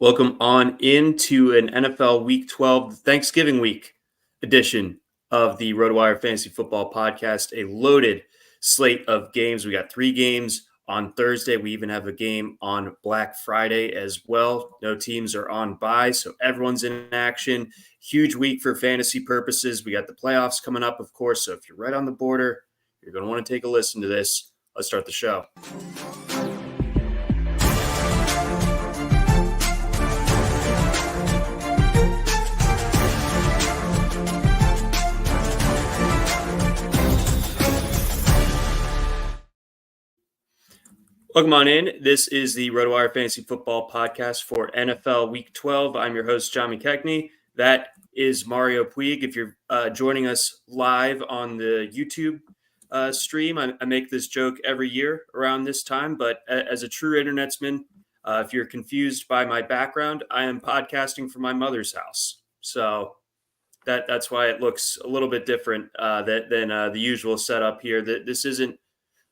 Welcome on into an NFL Week 12 Thanksgiving week edition of the RotoWire Fantasy Football Podcast. A loaded slate of games. We got 3 games on Thursday. We even have a game on Black Friday as well. No teams are on bye, so everyone's in action. Huge week for fantasy purposes. We got the playoffs coming up, of course. So if you're right on the border, you're going to want to take a listen to this. Let's start the show. Welcome on in. This is the RotoWire Fantasy Football Podcast for NFL Week 12. I'm your host, John McKechnie. That is Mario Puig. If you're joining us live on the YouTube stream, I make this joke every year around this time, but as a true internetsman, if you're confused by my background, I am podcasting from my mother's house. So that's why it looks a little bit different than the usual setup here. This isn't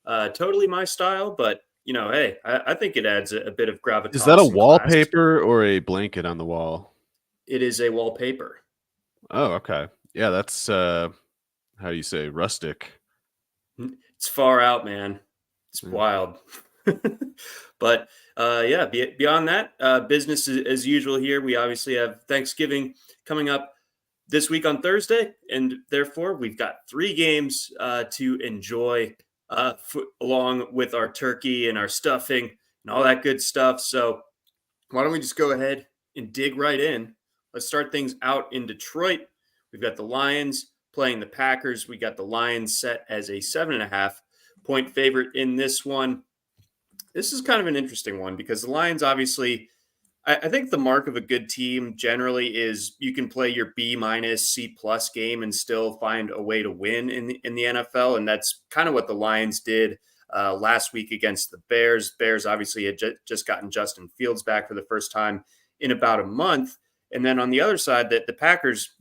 totally my style, but hey, I think it adds a bit of gravitas. Is that a wallpaper or a blanket on the wall? It is a wallpaper. Oh, okay. Yeah, that's how do you say, rustic? It's far out, man. It's wild. But beyond that, business as usual here. We obviously have Thanksgiving coming up this week on Thursday, and therefore we've got 3 games to enjoy along with our turkey and our stuffing and all that good stuff. So why don't we just go ahead and dig right in? Let's start things out in Detroit. We've got the Lions playing the Packers. We got the Lions set as a 7.5 point favorite in this one. This is kind of an interesting one because the Lions, obviously, I think the mark of a good team generally is you can play your B-, C+ game and still find a way to win in the NFL. And that's kind of what the Lions did last week against the Bears. Bears obviously had just gotten Justin Fields back for the first time in about a month. And then on the other side, the Packers,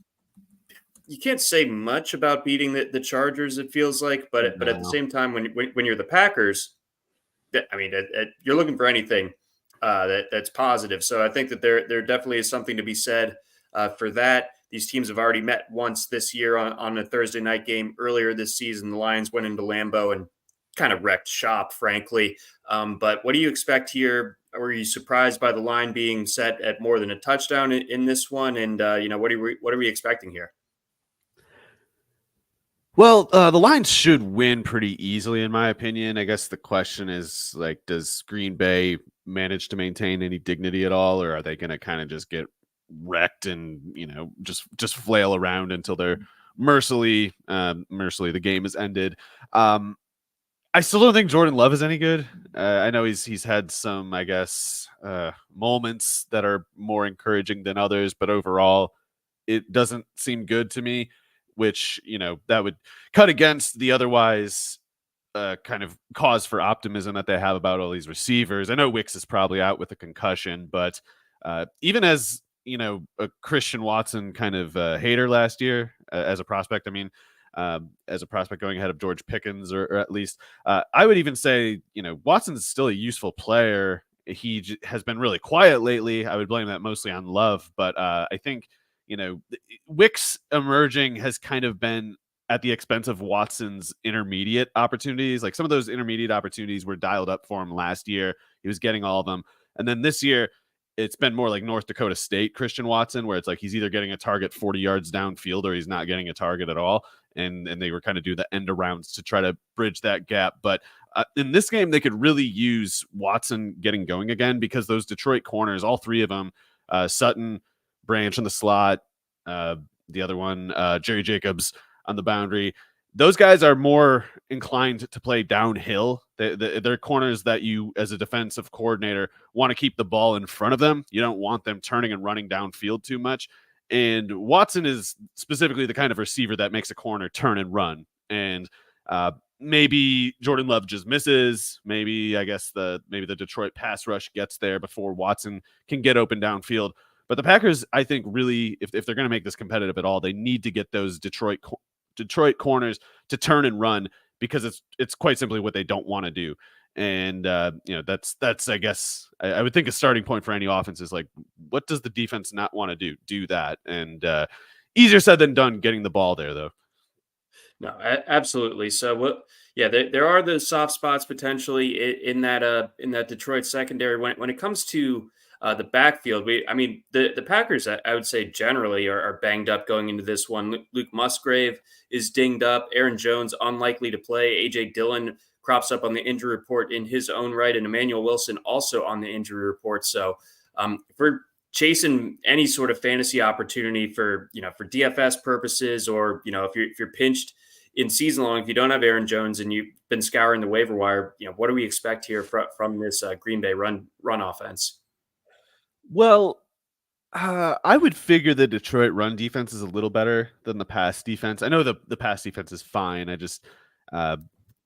you can't say much about beating the Chargers, it feels like. But at the same time, when you're the Packers, you're looking for anything that's positive. So I think that there definitely is something to be said for that. These teams have already met once this year on a Thursday night game earlier this season. The Lions went into Lambeau and kind of wrecked shop, frankly. But what do you expect here? Were you surprised by the line being set at more than a touchdown in this one? And what are we expecting here? Well, the Lions should win pretty easily, in my opinion. I guess the question is, does Green Bay manage to maintain any dignity at all, or are they going to kind of just get wrecked and just flail around until they're mercifully the game is ended? I still don't think Jordan Love is any good. I know he's had some, I guess, moments that are more encouraging than others, but overall, it doesn't seem good to me. Which, that would cut against the otherwise kind of cause for optimism that they have about all these receivers. I know Wicks is probably out with a concussion, but even as, a Christian Watson kind of hater last year as a prospect, as a prospect going ahead of George Pickens, or at least I would even say, Watson's still a useful player. He has been really quiet lately. I would blame that mostly on Love, but I think, Wicks emerging has kind of been at the expense of Watson's intermediate opportunities. Like some of those intermediate opportunities were dialed up for him last year. He was getting all of them. And then this year, it's been more like North Dakota State Christian Watson, where it's like he's either getting a target 40 yards downfield or he's not getting a target at all. And they were kind of do the end arounds to try to bridge that gap. But in this game, they could really use Watson getting going again because those Detroit corners, all 3 of them, Sutton, Branch in the slot, the other one, Jerry Jacobs on the boundary. Those guys are more inclined to play downhill. They're corners that you, as a defensive coordinator, want to keep the ball in front of them. You don't want them turning and running downfield too much. And Watson is specifically the kind of receiver that makes a corner turn and run. And maybe Jordan Love just misses. Maybe the Detroit pass rush gets there before Watson can get open downfield. But the Packers, I think, really, if they're going to make this competitive at all, they need to get those Detroit corners to turn and run because it's quite simply what they don't want to do. And that's I guess I would think a starting point for any offense is like, what does the defense not want to do? Do that, and easier said than done getting the ball there though. No, absolutely. So what? Yeah, there are the soft spots potentially in that Detroit secondary when it comes to the backfield. I mean, the Packers, I would say generally are banged up going into this one. Luke Musgrave is dinged up. Aaron Jones unlikely to play. AJ Dillon crops up on the injury report in his own right, and Emmanuel Wilson also on the injury report. So if we're chasing any sort of fantasy opportunity for for DFS purposes, or if you're pinched in season long, if you don't have Aaron Jones and you've been scouring the waiver wire, what do we expect here from this Green Bay run offense? Well, I would figure the Detroit run defense is a little better than the pass defense. I know the pass defense is fine. Uh,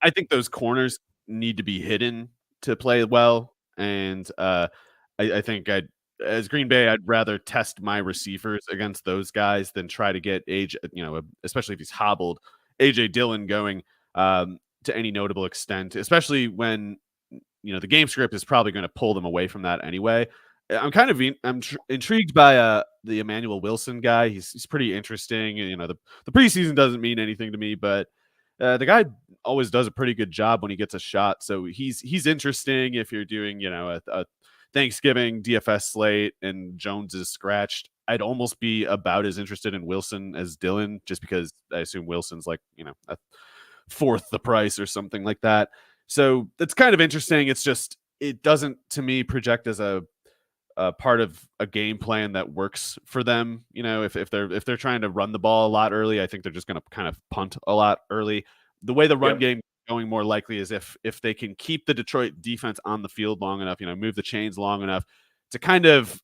I think those corners need to be hidden to play well, and I think as Green Bay, I'd rather test my receivers against those guys than try to get especially if he's hobbled, AJ Dillon going to any notable extent, especially when the game script is probably going to pull them away from that anyway. Intrigued by the Emmanuel Wilson guy. He's pretty interesting. The preseason doesn't mean anything to me, but the guy always does a pretty good job when he gets a shot. So he's interesting if you're doing a Thanksgiving DFS slate and Jones is scratched. I'd almost be about as interested in Wilson as Dillon, just because I assume Wilson's like a fourth the price or something like that. So that's kind of interesting. It's just it doesn't to me project as a part of a game plan that works for them. If they're trying to run the ball a lot early, I think they're just going to kind of punt a lot early. The way the run game is going more likely is if they can keep the Detroit defense on the field long enough, move the chains long enough to kind of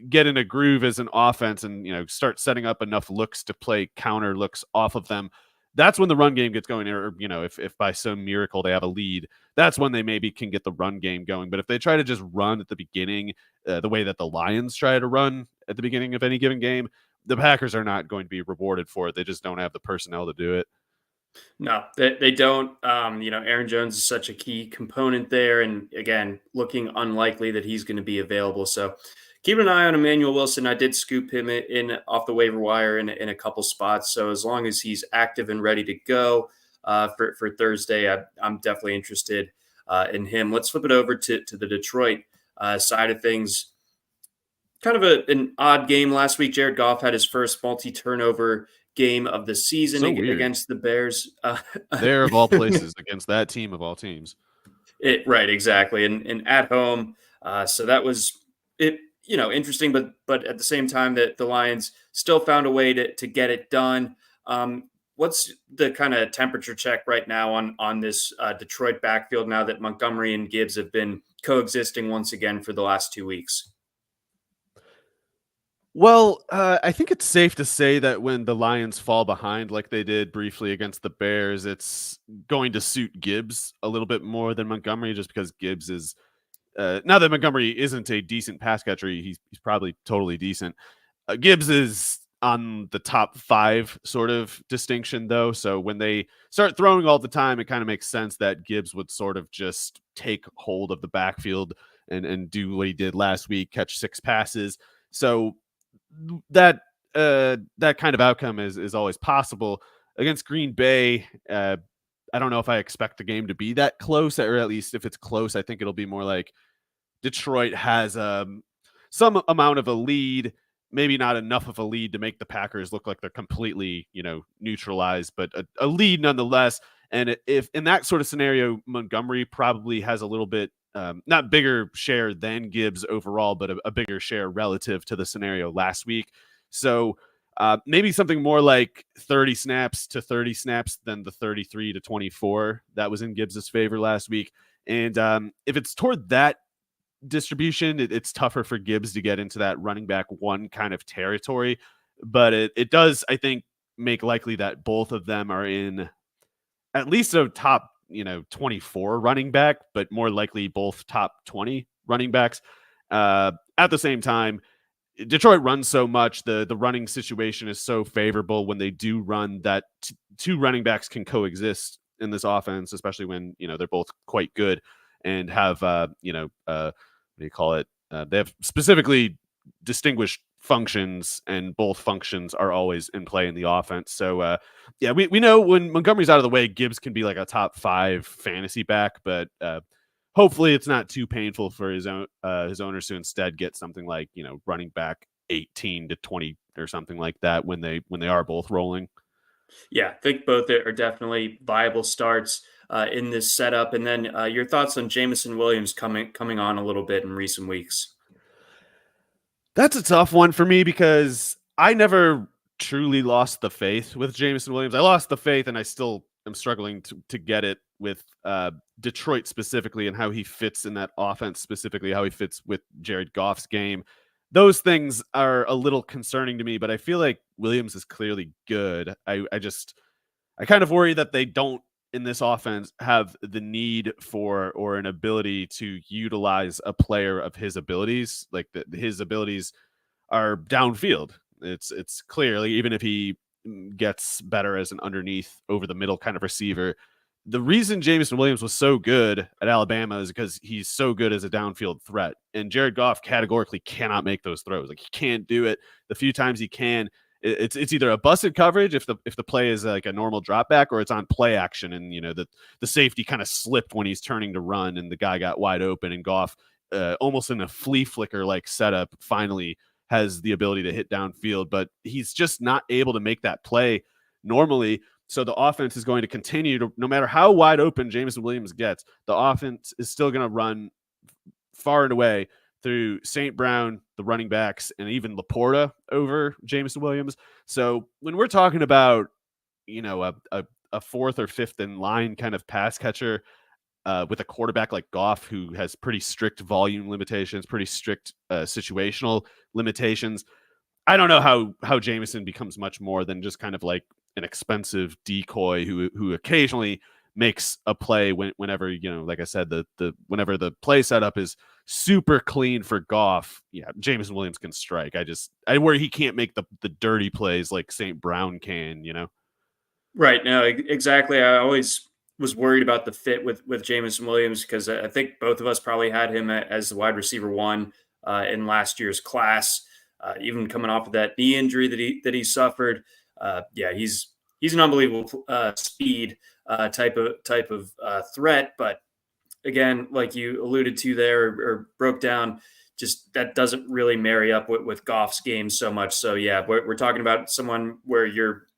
get in a groove as an offense and start setting up enough looks to play counter looks off of them. That's when the run game gets going. Or if by some miracle they have a lead, that's when they maybe can get the run game going. But if they try to just run at the beginning, the way that the Lions try to run at the beginning of any given game, the Packers are not going to be rewarded for it. They just don't have the personnel to do it. No, they don't. Aaron Jones is such a key component there, and again, looking unlikely that he's going to be available. So keep an eye on Emmanuel Wilson. I did scoop him in off the waiver wire in a couple spots. So as long as he's active and ready to go for Thursday, I'm definitely interested in him. Let's flip it over to the Detroit side of things. Kind of an odd game last week. Jared Goff had his first multi-turnover game of the season against the Bears. There of all places, against that team of all teams. Right, exactly. And at home. So that was it. Interesting, but at the same time that the Lions still found a way to get it done. What's the kind of temperature check right now on this Detroit backfield now that Montgomery and Gibbs have been coexisting once again for the last 2 weeks? Well, I think it's safe to say that when the Lions fall behind like they did briefly against the Bears, it's going to suit Gibbs a little bit more than Montgomery, just because Gibbs is now that Montgomery isn't a decent pass catcher, he's probably totally decent. Gibbs is on the top 5 sort of distinction, though. So when they start throwing all the time, it kind of makes sense that Gibbs would sort of just take hold of the backfield and do what he did last week, catch 6 passes. So that kind of outcome is always possible. Against Green Bay, I don't know if I expect the game to be that close, or at least if it's close, I think it'll be more like Detroit has some amount of a lead, maybe not enough of a lead to make the Packers look like they're completely, neutralized, but a lead nonetheless. And if in that sort of scenario, Montgomery probably has a little bit, not bigger share than Gibbs overall, but a bigger share relative to the scenario last week. So maybe something more like 30 snaps to 30 snaps than the 33 to 24 that was in Gibbs's favor last week. And if it's toward that distribution, it's tougher for Gibbs to get into that running back 1 kind of territory. But it does, I think, make likely that both of them are in at least a top 24 running back, but more likely both top 20 running backs. At the same time, Detroit runs so much, the running situation is so favorable when they do run that 2 running backs can coexist in this offense, especially when they're both quite good. and have, what do you call it? They have specifically distinguished functions, and both functions are always in play in the offense. So, we know when Montgomery's out of the way, Gibbs can be like a top 5 fantasy back, but hopefully it's not too painful for his owners to instead get something like, running back 18 to 20 or something like that when they are both rolling. Yeah, I think both are definitely viable starts in this setup. And then your thoughts on Jameson Williams coming on a little bit in recent weeks. That's a tough one for me because I never truly lost the faith with Jameson Williams. I lost the faith, and I still am struggling to get it with Detroit specifically, and how he fits in that offense, specifically how he fits with Jared Goff's game. Those things are a little concerning to me, but I feel like Williams is clearly good. I kind of worry that they don't, in this offense, have the need for or an ability to utilize a player of his abilities. Like his abilities are downfield. It's clearly, even if he gets better as an underneath over the middle kind of receiver, the reason Jameson Williams was so good at Alabama is because he's so good as a downfield threat. And Jared Goff categorically cannot make those throws. Like, he can't do it. The few times he can, it's either a busted coverage if the play is like a normal drop back, or it's on play action, and the safety kind of slipped when he's turning to run and the guy got wide open, and Goff almost in a flea flicker like setup finally has the ability to hit downfield, but he's just not able to make that play normally. So the offense is going to continue to, no matter how wide open Jameson Williams gets, the offense is still going to run far and away through St. Brown, the running backs, and even Laporta over Jameson Williams. So when we're talking about, a fourth or fifth in line kind of pass catcher with a quarterback like Goff, who has pretty strict volume limitations, pretty strict situational limitations, I don't know how Jameson becomes much more than just kind of like an expensive decoy who occasionally makes a play whenever, like I said, whenever the play setup is super clean for Goff. Yeah, Jameson Williams can strike. I worry he can't make the dirty plays like St. Brown can, Right. No, exactly. I always was worried about the fit with Jameson Williams, because I think both of us probably had him as the wide receiver 1 in last year's class. Even coming off of that knee injury that he suffered. He's an unbelievable speed type of threat. But again, like you alluded to there, or broke down, just that doesn't really marry up with Goff's game so much. So yeah, we're talking about someone where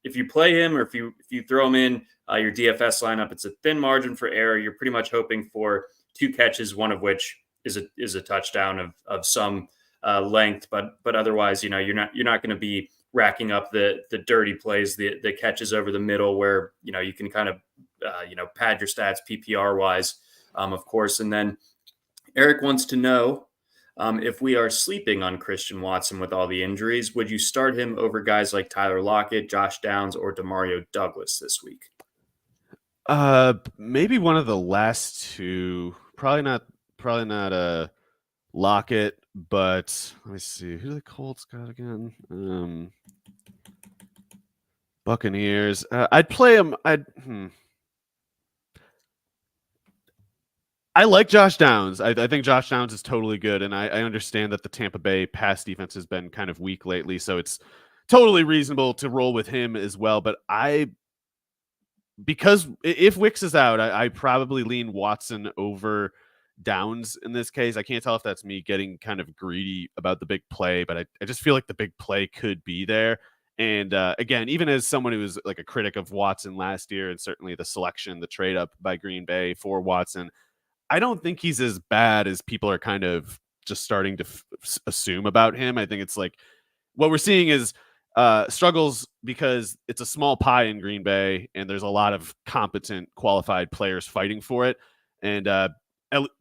if you play him, or if you throw him in your DFS lineup, it's a thin margin for error. You're pretty much hoping for 2 catches, one of which is a touchdown of some length, but otherwise, you're not going to be racking up the dirty plays, the catches over the middle, where you can kind of pad your stats PPR wise, of course. And then Eric wants to know, if we are sleeping on Christian Watson with all the injuries, would you start him over guys like Tyler Lockett, Josh Downs, or Demario Douglas this week? Maybe one of the last two. Probably not Lockett, but let me see. Who do the Colts got again? Buccaneers. I'd play him. I like Josh Downs. I think Josh Downs is totally good, and I understand that the Tampa Bay pass defense has been kind of weak lately, so it's totally reasonable to roll with him as well. But because if Wicks is out, I probably lean Watson over Downs in this case. I can't tell if that's me getting kind of greedy about the big play, but I just feel like the big play could be there. And again, even as someone who was like a critic of Watson last year, and certainly the selection, the trade up by Green Bay for Watson, I don't think he's as bad as people are kind of just starting to assume about him. I think it's like what we're seeing is struggles because it's a small pie in Green Bay, and there's a lot of competent, qualified players fighting for it. And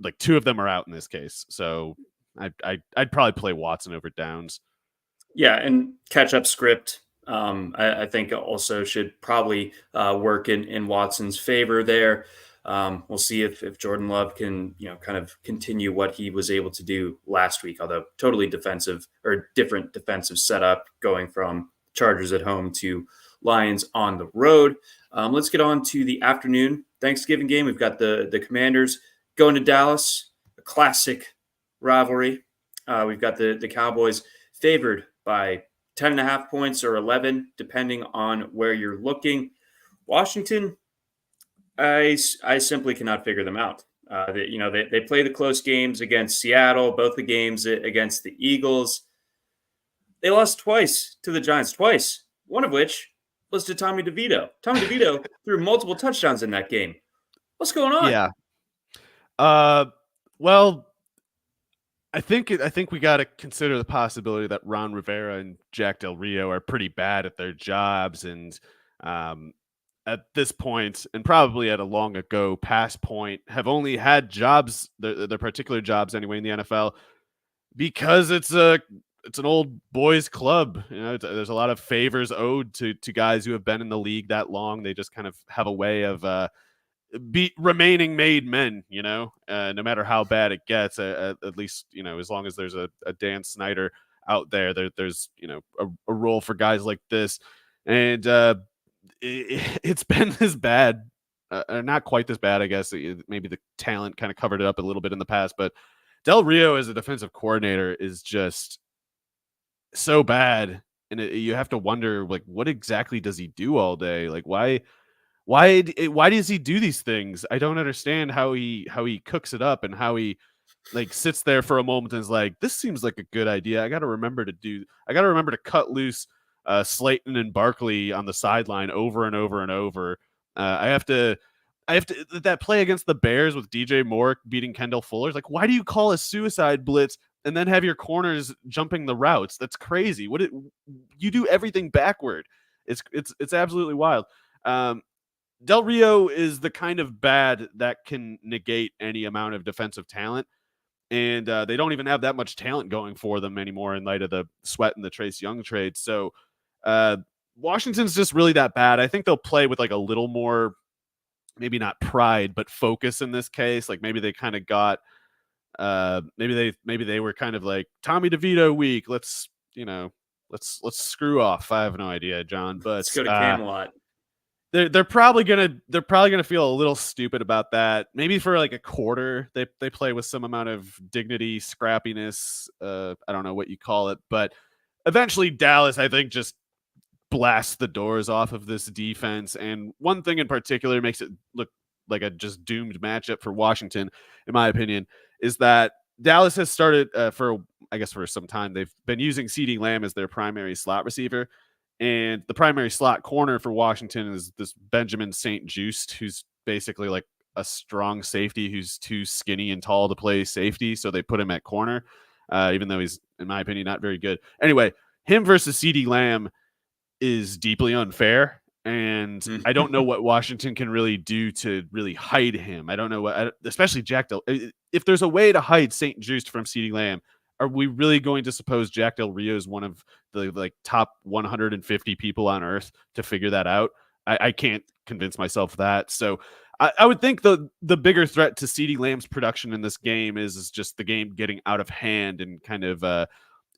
like 2 of them are out in this case. So I'd probably play Watson over Downs. Yeah, and catch up script, I think also should probably work in Watson's favor there. We'll see if Jordan Love can, kind of continue what he was able to do last week, although totally defensive or different defensive setup going from Chargers at home to Lions on the road. Let's get on to the afternoon Thanksgiving game. We've got the Commanders Going to Dallas, a classic rivalry. We've got the Cowboys favored by 10.5 points or 11, depending on where you're looking. Washington, I simply cannot figure them out. They play the close games against Seattle, both the games against the Eagles. They lost twice to the Giants, twice, one of which was to Tommy DeVito. Tommy DeVito threw multiple touchdowns in that game. What's going on? Yeah. Well, I think we got to consider the possibility that Ron Rivera and Jack Del Rio are pretty bad at their jobs, and at this point, and probably at a long ago past point, have only had jobs, their particular jobs anyway in the NFL, because it's an old boys club. There's a lot of favors owed to guys who have been in the league that long. They just kind of have a way of remaining made men, no matter how bad it gets, at least, as long as there's a Dan Snyder out there's, a role for guys like this. And it's been this bad, not quite this bad, I guess. Maybe the talent kind of covered it up a little bit in the past, but Del Rio as a defensive coordinator is just so bad. And you have to wonder, like, what exactly does he do all day? Like, why does he do these things? I don't understand how he cooks it up and how he like sits there for a moment and is like, this seems like a good idea. I got to remember to cut loose Slayton and Barkley on the sideline over and over and over. I have to that play against the Bears with DJ Moore beating Kendall Fuller. Like, why do you call a suicide blitz and then have your corners jumping the routes? That's crazy. You do everything backward. It's absolutely wild. Del Rio is the kind of bad that can negate any amount of defensive talent. And they don't even have that much talent going for them anymore in light of the Sweat and the Trace Young trade. So Washington's just really that bad. I think they'll play with like a little more, maybe not pride, but focus in this case. Like maybe they kind of got, maybe they were kind of like Tommy DeVito week. Let's screw off. I have no idea, John, but let's go to Camelot. They're probably gonna feel a little stupid about that. Maybe for like a quarter, they play with some amount of dignity, scrappiness. I don't know what you call it, but eventually Dallas, I think, just blasts the doors off of this defense. And one thing in particular makes it look like a just doomed matchup for Washington, in my opinion, is that Dallas has started for some time. They've been using CeeDee Lamb as their primary slot receiver. And the primary slot corner for Washington is this Benjamin St-Juste, who's basically like a strong safety who's too skinny and tall to play safety. So they put him at corner, even though he's, in my opinion, not very good. Anyway, him versus CeeDee Lamb is deeply unfair. And I don't know what Washington can really do to really hide him. I don't know especially Jack Del. If there's a way to hide St-Juste from CeeDee Lamb, are we really going to suppose Jack Del Rio is one of the top 150 people on earth to figure that out? I can't convince myself that. So I would think the bigger threat to CeeDee Lamb's production in this game is just the game getting out of hand, and kind of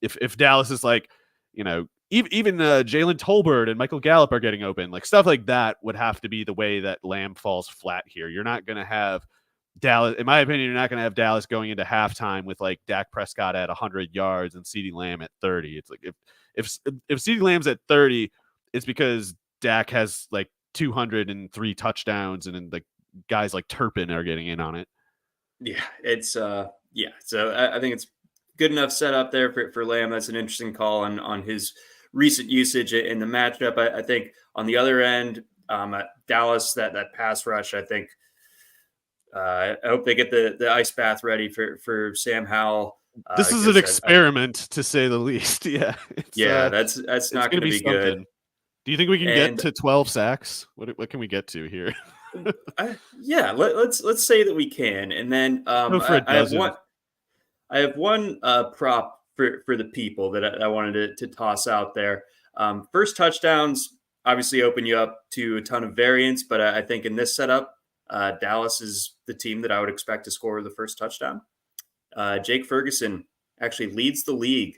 if Dallas is like, even Jalen Tolbert and Michael Gallup are getting open, like stuff like that would have to be the way that Lamb falls flat here. You're not going to have Dallas, in my opinion, you're not going to have Dallas going into halftime with like Dak Prescott at 100 yards and CeeDee Lamb at 30. It's like if CeeDee Lamb's at 30, it's because Dak has like 203 touchdowns, and then like guys like Turpin are getting in on it. Yeah, it's So I think it's good enough set up there for Lamb. That's an interesting call on his recent usage in the matchup. I think on the other end, Dallas, that pass rush, I think. I hope they get the ice bath ready for Sam Howell. This is an experiment, to say the least. Yeah, that's not going to be good. Do you think we can get to 12 sacks? What can we get to here? Let's say that we can, and then I have one prop for the people that I wanted to toss out there. First touchdowns obviously open you up to a ton of variance, but I think in this setup, Dallas is the team that I would expect to score the first touchdown. Jake Ferguson actually leads the league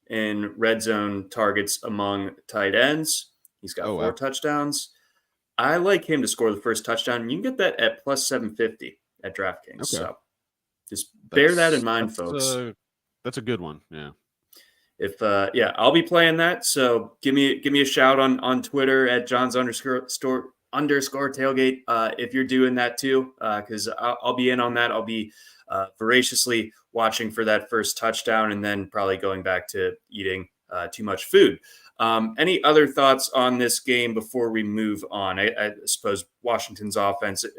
in red zone targets among tight ends. He's got 4 touchdowns. I like him to score the first touchdown. You can get that at plus 750 at DraftKings. Okay. So Just bear that in mind, folks. That's a good one. Yeah. If I'll be playing that. So give me a shout on Twitter at John's _tailgate if you're doing that too, because I'll be in on that. I'll be voraciously watching for that first touchdown, and then probably going back to eating too much food. Any other thoughts on this game before we move on? I suppose Washington's offense, a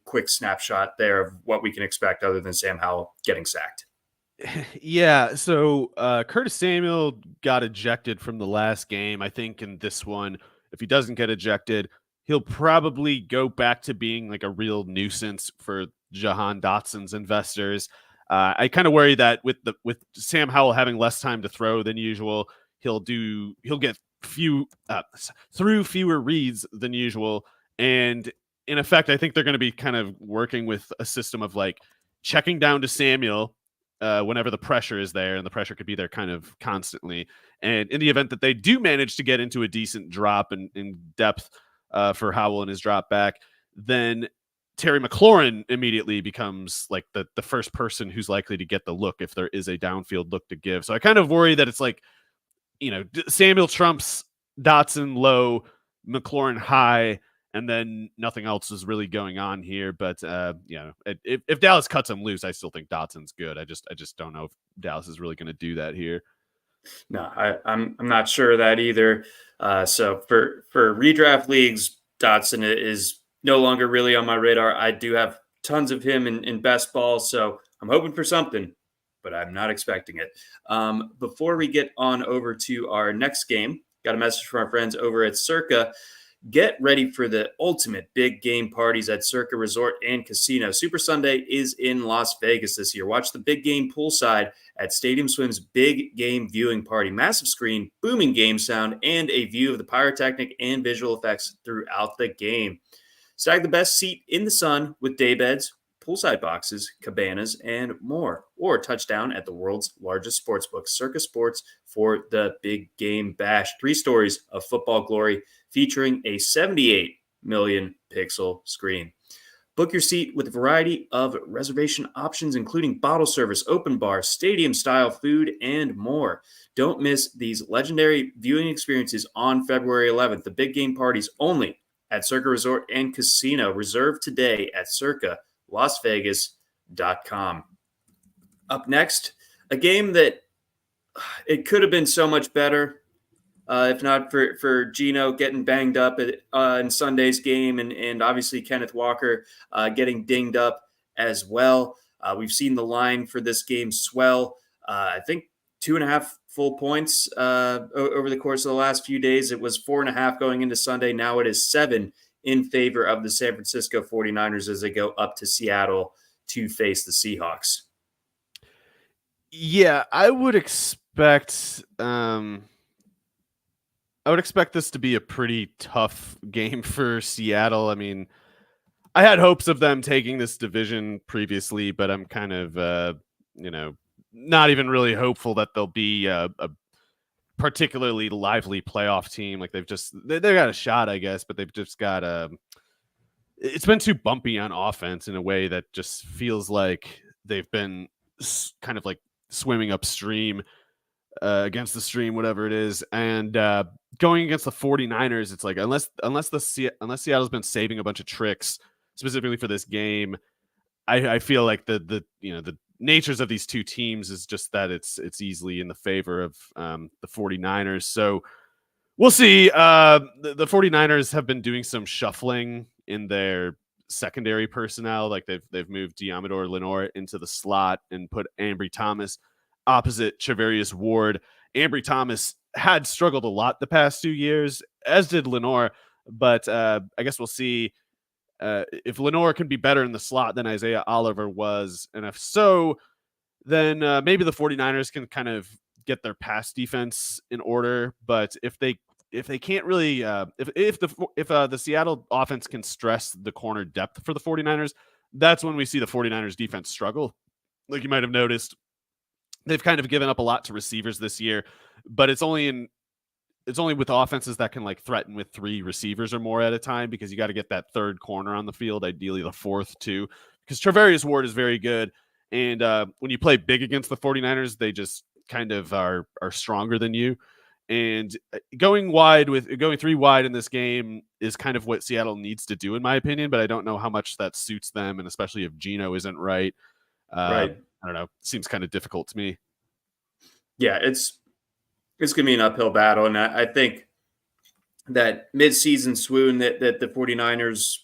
quick snapshot there of what we can expect other than Sam Howell getting sacked. Yeah, so Curtis Samuel got ejected from the last game. I think in this one, if he doesn't get ejected, he'll probably go back to being like a real nuisance for Jahan Dotson's investors. I kind of worry that with Sam Howell having less time to throw than usual, he'll get through fewer reads than usual, and in effect, I think they're going to be kind of working with a system of like checking down to Samuel whenever the pressure is there, and the pressure could be there kind of constantly. And in the event that they do manage to get into a decent drop in depth for Howell and his drop back, then Terry McLaurin immediately becomes like the first person who's likely to get the look if there is a downfield look to give. So I kind of worry that it's like, Samuel trumps Dotson low, McLaurin high, and then nothing else is really going on here. But if Dallas cuts him loose, I still think Dotson's good. I just don't know if Dallas is really going to do that here. No, I'm not sure of that either. So for redraft leagues, Dotson is no longer really on my radar. I do have tons of him in best ball, so I'm hoping for something, but I'm not expecting it. Before we get on over to our next game, got a message from our friends over at Circa. Get ready for the ultimate big game parties at Circa Resort and Casino. Super Sunday is in Las Vegas this year. Watch the big game poolside at Stadium Swim's big game viewing party. Massive screen, booming game sound, and a view of the pyrotechnic and visual effects throughout the game. Snag the best seat in the sun with day beds, poolside boxes, cabanas, and more. Or touchdown at the world's largest sportsbook, Circa Sports, for the Big Game Bash. 3 stories of football glory featuring a 78 million pixel screen. Book your seat with a variety of reservation options, including bottle service, open bar, stadium-style food, and more. Don't miss these legendary viewing experiences on February 11th. The big game parties only at Circa Resort and Casino. Reserve today at circalasvegas.com. Up next, a game that it could have been so much better. If not for Geno getting banged up in Sunday's game, and obviously Kenneth Walker getting dinged up as well. We've seen the line for this game swell. I think 2.5 full points over the course of the last few days. It was 4.5 going into Sunday. Now it is 7 in favor of the San Francisco 49ers as they go up to Seattle to face the Seahawks. Yeah, I would expect this to be a pretty tough game for Seattle. I mean, I had hopes of them taking this division previously, but I'm kind of, not even really hopeful that they'll be a particularly lively playoff team. Like they've got a shot, I guess, but they've just got it's been too bumpy on offense in a way that just feels like they've been kind of like swimming upstream against the stream, whatever it is. And going against the 49ers, it's like unless Seattle's been saving a bunch of tricks specifically for this game, I feel like the natures of these two teams is just that it's easily in the favor of the 49ers. So we'll see. The 49ers have been doing some shuffling in their secondary personnel. Like they've moved Diamador Lenore into the slot and put Ambry Thomas opposite Charvarius Ward. Ambry Thomas had struggled a lot the past 2 years, as did Lenore. But I guess we'll see if Lenore can be better in the slot than Isaiah Oliver was. And if so, then maybe the 49ers can kind of get their pass defense in order. But if they can't really, if the Seattle offense can stress the corner depth for the 49ers, that's when we see the 49ers defense struggle. Like you might have noticed, they've kind of given up a lot to receivers this year, but it's only with offenses that can like threaten with 3 receivers or more at a time, because you got to get that third corner on the field, ideally the fourth too, because Charvarius Ward is very good. And when you play big against the 49ers, they just kind of are stronger than you. And going 3 wide in this game is kind of what Seattle needs to do, in my opinion, but I don't know how much that suits them. And especially if Geno isn't right. Right. I don't know. Seems kind of difficult to me. Yeah, it's going to be an uphill battle. And I think that midseason swoon that the 49ers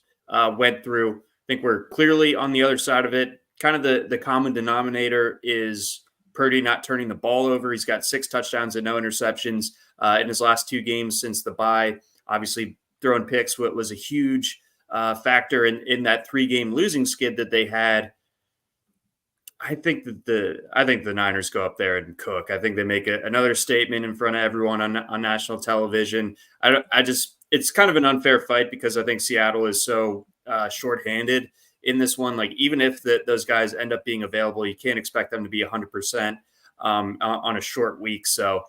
went through, I think we're clearly on the other side of it. Kind of the common denominator is Purdy not turning the ball over. He's got 6 touchdowns and no interceptions in his last 2 games since the bye. Obviously, throwing picks was a huge factor in that 3-game losing skid that they had. I think the Niners go up there and cook. I think they make another statement in front of everyone on national television. It's kind of an unfair fight because I think Seattle is so shorthanded in this one. Like, even if those guys end up being available, you can't expect them to be 100% on a short week. So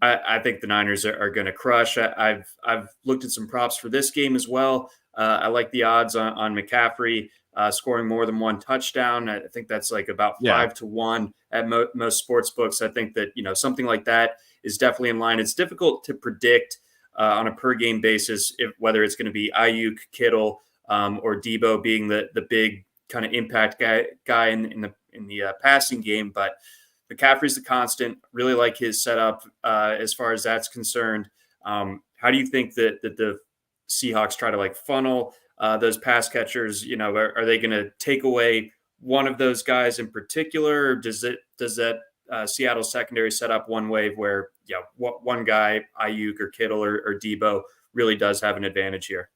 I think the Niners are going to crush. I've looked at some props for this game as well. I like the odds on McCaffrey scoring more than 1 touchdown. I think that's like about 5-1 at most sports books. I think that, something like that is definitely in line. It's difficult to predict on a per game basis whether it's going to be Ayuk, Kittle, or Debo being the big kind of impact guy in the passing game. But McCaffrey's the constant. Really like his setup as far as that's concerned. How do you think that the Seahawks try to funnel those pass catchers? Are they going to take away one of those guys in particular? Or does that Seattle secondary set up one way where one guy, Ayuk or Kittle or Debo, really does have an advantage here?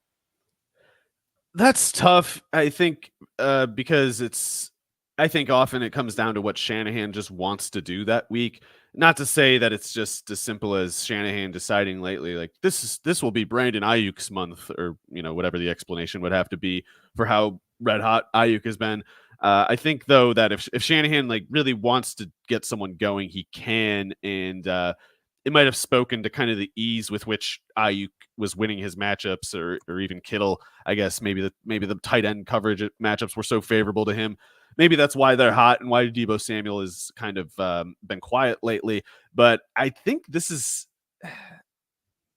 That's tough, I think, because I think often it comes down to what Shanahan just wants to do that week. Not to say that it's just as simple as Shanahan deciding lately, like this will be Brandon Ayuk's month, or whatever the explanation would have to be for how red hot Ayuk has been. I think though that if Shanahan really wants to get someone going, he can, and it might have spoken to kind of the ease with which Ayuk was winning his matchups, or even Kittle. I guess maybe the tight end coverage matchups were so favorable to him. Maybe that's why they're hot and why Deebo Samuel has kind of been quiet lately. But I think this is,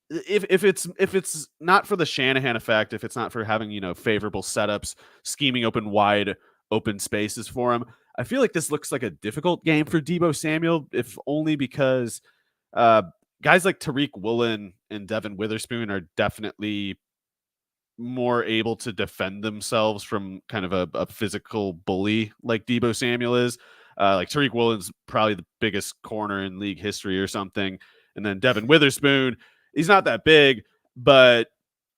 if it's not for the Shanahan effect, if it's not for having favorable setups, scheming open spaces for him, I feel like this looks like a difficult game for Deebo Samuel, if only because guys like Tariq Woolen and Devin Witherspoon are definitely more able to defend themselves from kind of a physical bully like Deebo Samuel is. Like Tariq Woolen's probably the biggest corner in league history or something. And then Devin Witherspoon, he's not that big, but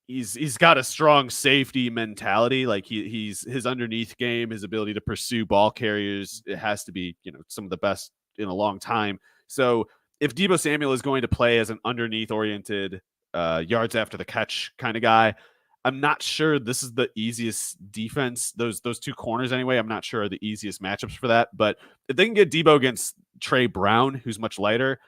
he's got a strong safety mentality. Like he's his underneath game, his ability to pursue ball carriers, it has to be, some of the best in a long time. So if Deebo Samuel is going to play as an underneath oriented yards after the catch kind of guy, I'm not sure this is the easiest defense. Those 2 corners anyway, I'm not sure are the easiest matchups for that. But if they can get Deebo against Trey Brown, who's much lighter,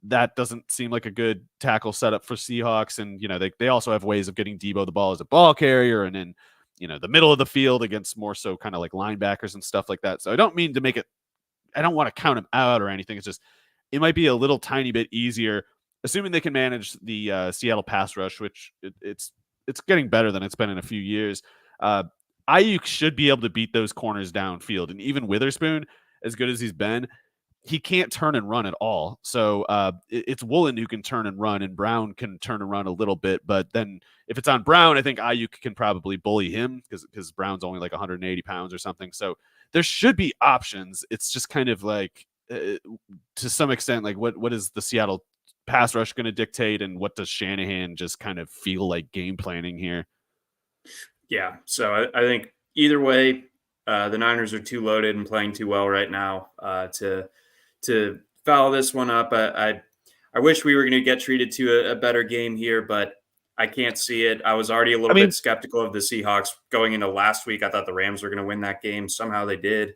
that doesn't seem like a good tackle setup for Seahawks. And, they also have ways of getting Deebo the ball as a ball carrier and in, the middle of the field against more so kind of like linebackers and stuff like that. So I don't mean to make it, I don't want to count him out or anything. It's just, it might be a little tiny bit easier, assuming they can manage the Seattle pass rush, which it's getting better than it's been in a few years. Ayuk should be able to beat those corners downfield. And even Witherspoon, as good as he's been, he can't turn and run at all. So it's Woolen who can turn and run, and Brown can turn and run a little bit. But then if it's on Brown, I think Ayuk can probably bully him because Brown's only like 180 pounds or something. So there should be options. It's just kind of like, to some extent, like what is the Seattle pass rush going to dictate, and what does Shanahan just kind of feel like game planning here? Yeah, so I think either way, the Niners are too loaded and playing too well right now to foul this one up. I wish we were going to get treated to a better game here, but I can't see it. I was already a little bit skeptical of the Seahawks going into last week. I thought the Rams were going to win that game. Somehow they did.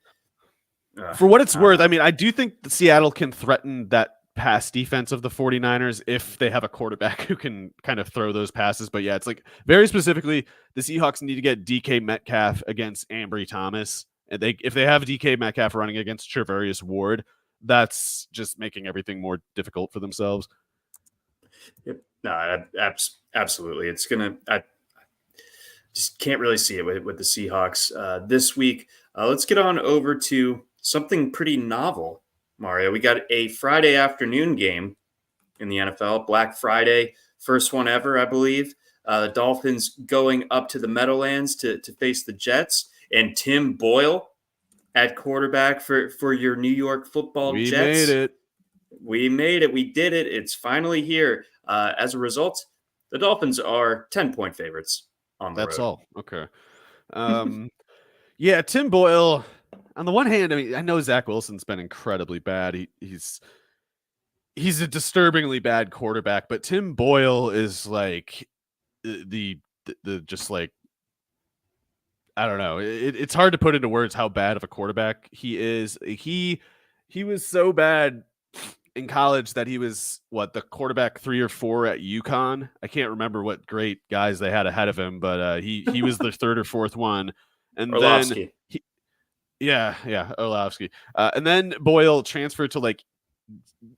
For what it's worth, I do think that Seattle can threaten that pass defense of the 49ers if they have a quarterback who can kind of throw those passes. But yeah, it's like very specifically the Seahawks need to get DK Metcalf against Ambry Thomas. And if they have DK Metcalf running against Charvarius Ward, that's just making everything more difficult for themselves. Yep. No, absolutely. It's gonna. I just can't really see it with the Seahawks this week. Let's get on over to something pretty novel, Mario. We got a Friday afternoon game in the NFL, Black Friday, first one ever, I believe. The Dolphins going up to the Meadowlands to face the Jets, and Tim Boyle at quarterback for your New York Football We Jets. made it. We made it. We did it. It's finally here. As a result, the Dolphins are 10-point favorites on the That's road. all. Okay. Yeah, Tim Boyle. On the one hand, I mean, I know Zach Wilson's been incredibly bad. He's a disturbingly bad quarterback, but Tim Boyle is like the just like, I don't know. It's hard to put into words how bad of a quarterback he is. He was so bad in college that he was the quarterback 3 or 4 at UConn. I can't remember what great guys they had ahead of him, but he was the 3rd or 4th one. And Orlovsky. then Orlovsky. And then Boyle transferred to like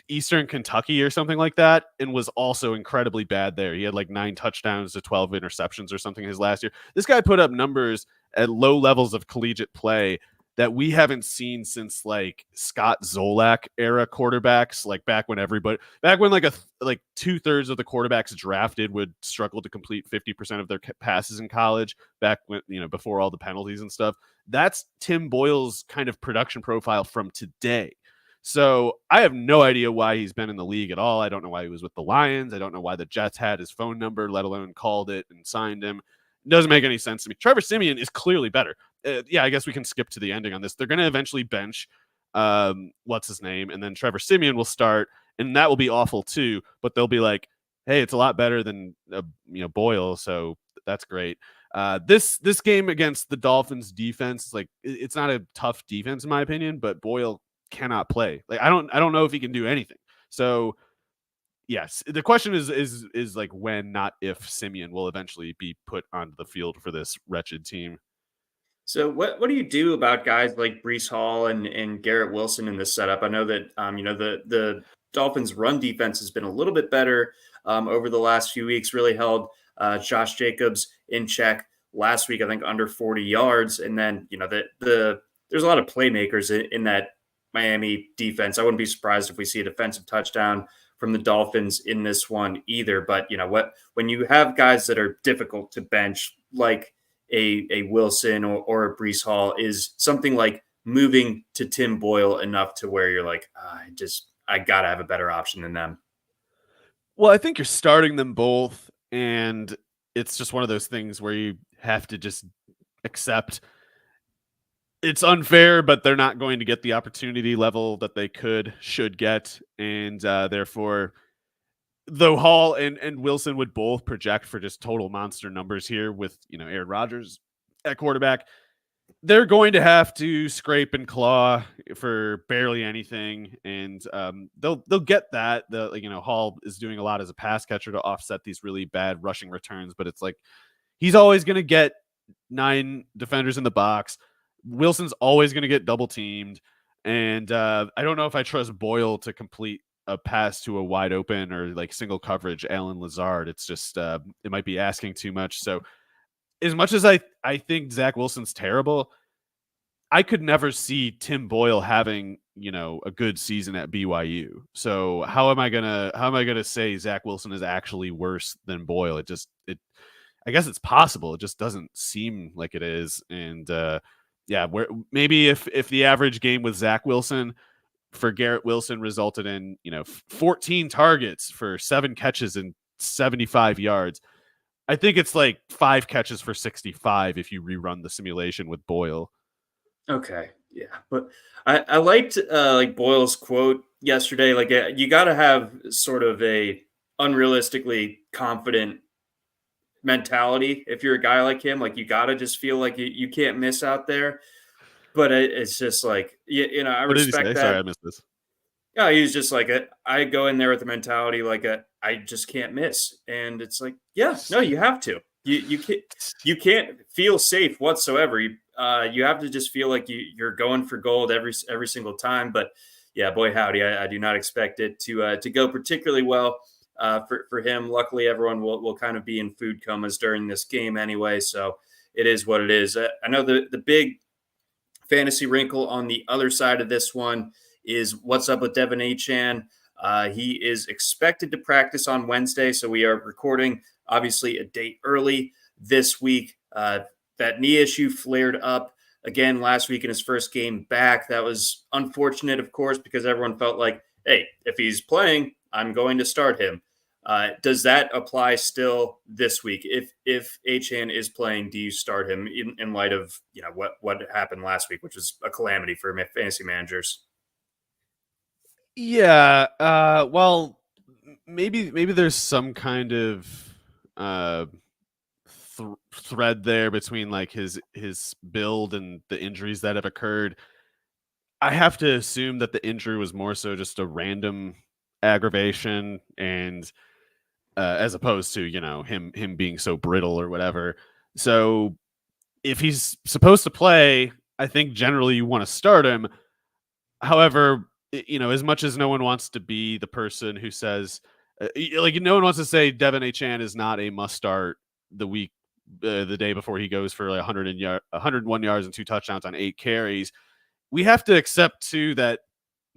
Eastern Kentucky or something like that, and was also incredibly bad there. He had like 9 touchdowns to 12 interceptions or something his last year. This guy put up numbers at low levels of collegiate play that we haven't seen since like Scott Zolak era quarterbacks, like back when like 2/3 of the quarterbacks drafted would struggle to complete 50% of their passes in college, back when, before all the penalties and stuff. That's Tim Boyle's kind of production profile from today. So I have no idea why he's been in the league at all. I don't know why he was with the Lions. I don't know why the Jets had his phone number, let alone called it and signed him. It doesn't make any sense to me. Trevor Siemian is clearly better. I guess we can skip to the ending on this. They're going to eventually bench what's his name, and then Trevor Siemian will start, and that will be awful too. But they'll be like, hey, it's a lot better than Boyle, so that's great. This game against the Dolphins defense, like, it's not a tough defense in my opinion, but Boyle cannot play. Like, I don't know if he can do anything. So yes, the question is like when, not if, Siemian will eventually be put onto the field for this wretched team. So what do you do about guys like Breece Hall and Garrett Wilson in this setup? I know that the Dolphins' run defense has been a little bit better over the last few weeks. Really held Josh Jacobs in check last week, I think under 40 yards, and then there's a lot of playmakers in that Miami defense. I wouldn't be surprised if we see a defensive touchdown from the Dolphins in this one either. But when you have guys that are difficult to bench, like a Wilson or a Breece Hall, is something like moving to Tim Boyle enough to where you're like, I gotta have a better option than them? Well, I think you're starting them both, and it's just one of those things where you have to just accept it's unfair, but they're not going to get the opportunity level that they should get. And therefore, though Hall and Wilson would both project for just total monster numbers here with, Aaron Rodgers at quarterback, they're going to have to scrape and claw for barely anything. And they'll get that. Hall is doing a lot as a pass catcher to offset these really bad rushing returns, but it's like, he's always going to get 9 defenders in the box. Wilson's always going to get double teamed. And I don't know if I trust Boyle to complete a pass to a wide open or like single coverage Allen Lazard. It's just, it might be asking too much. So as much as I think Zach Wilson's terrible, I could never see Tim Boyle having, a good season at BYU. So how am I gonna say Zach Wilson is actually worse than Boyle? I guess it's possible. It just doesn't seem like it is. And where maybe if the average game with Zach Wilson for Garrett Wilson resulted in 14 targets for 7 catches and 75 yards, I think it's like 5 catches for 65 if you rerun the simulation with Boyle. Okay, yeah, but I liked like Boyle's quote yesterday. Like, you got to have sort of a unrealistically confident mentality if you're a guy like him. Like, you got to just feel like you can't miss out there. But it's just like, I What did he respect say? that. Sorry, I missed this. Yeah, he was just like, I go in there with the mentality like I just can't miss, and it's like, yeah, no, you have to. You can't feel safe whatsoever. You have to just feel like you're going for gold every single time. But yeah, boy howdy, I do not expect it to go particularly well for him. Luckily, everyone will kind of be in food comas during this game anyway, so it is what it is. I know the big fantasy wrinkle on the other side of this one is what's up with Devin Achane. He is expected to practice on Wednesday, so we are recording obviously a day early this week. That knee issue flared up again last week in his first game back. That was unfortunate, of course, because everyone felt like, hey, if he's playing, I'm going to start him. Does that apply still this week? If Achane is playing, do you start him in light of what happened last week, which was a calamity for fantasy managers? Yeah. Well, maybe there's some kind of thread there between like his build and the injuries that have occurred. I have to assume that the injury was more so just a random aggravation, and as opposed to him being so brittle or whatever. So if he's supposed to play, I think generally you want to start him. However, as much as no one wants to be the person who says, no one wants to say Devin Achane is not a must start the day before he goes for like 101 yards and 2 touchdowns on 8 carries. We have to accept too that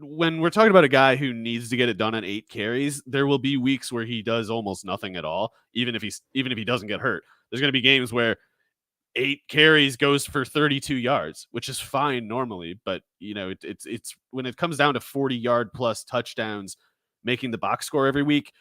when we're talking about a guy who needs to get it done on 8 carries, there will be weeks where he does almost nothing at all, even if he doesn't get hurt. There's going to be games where 8 carries goes for 32 yards, which is fine normally, but it's when it comes down to 40-yard plus touchdowns making the box score every week,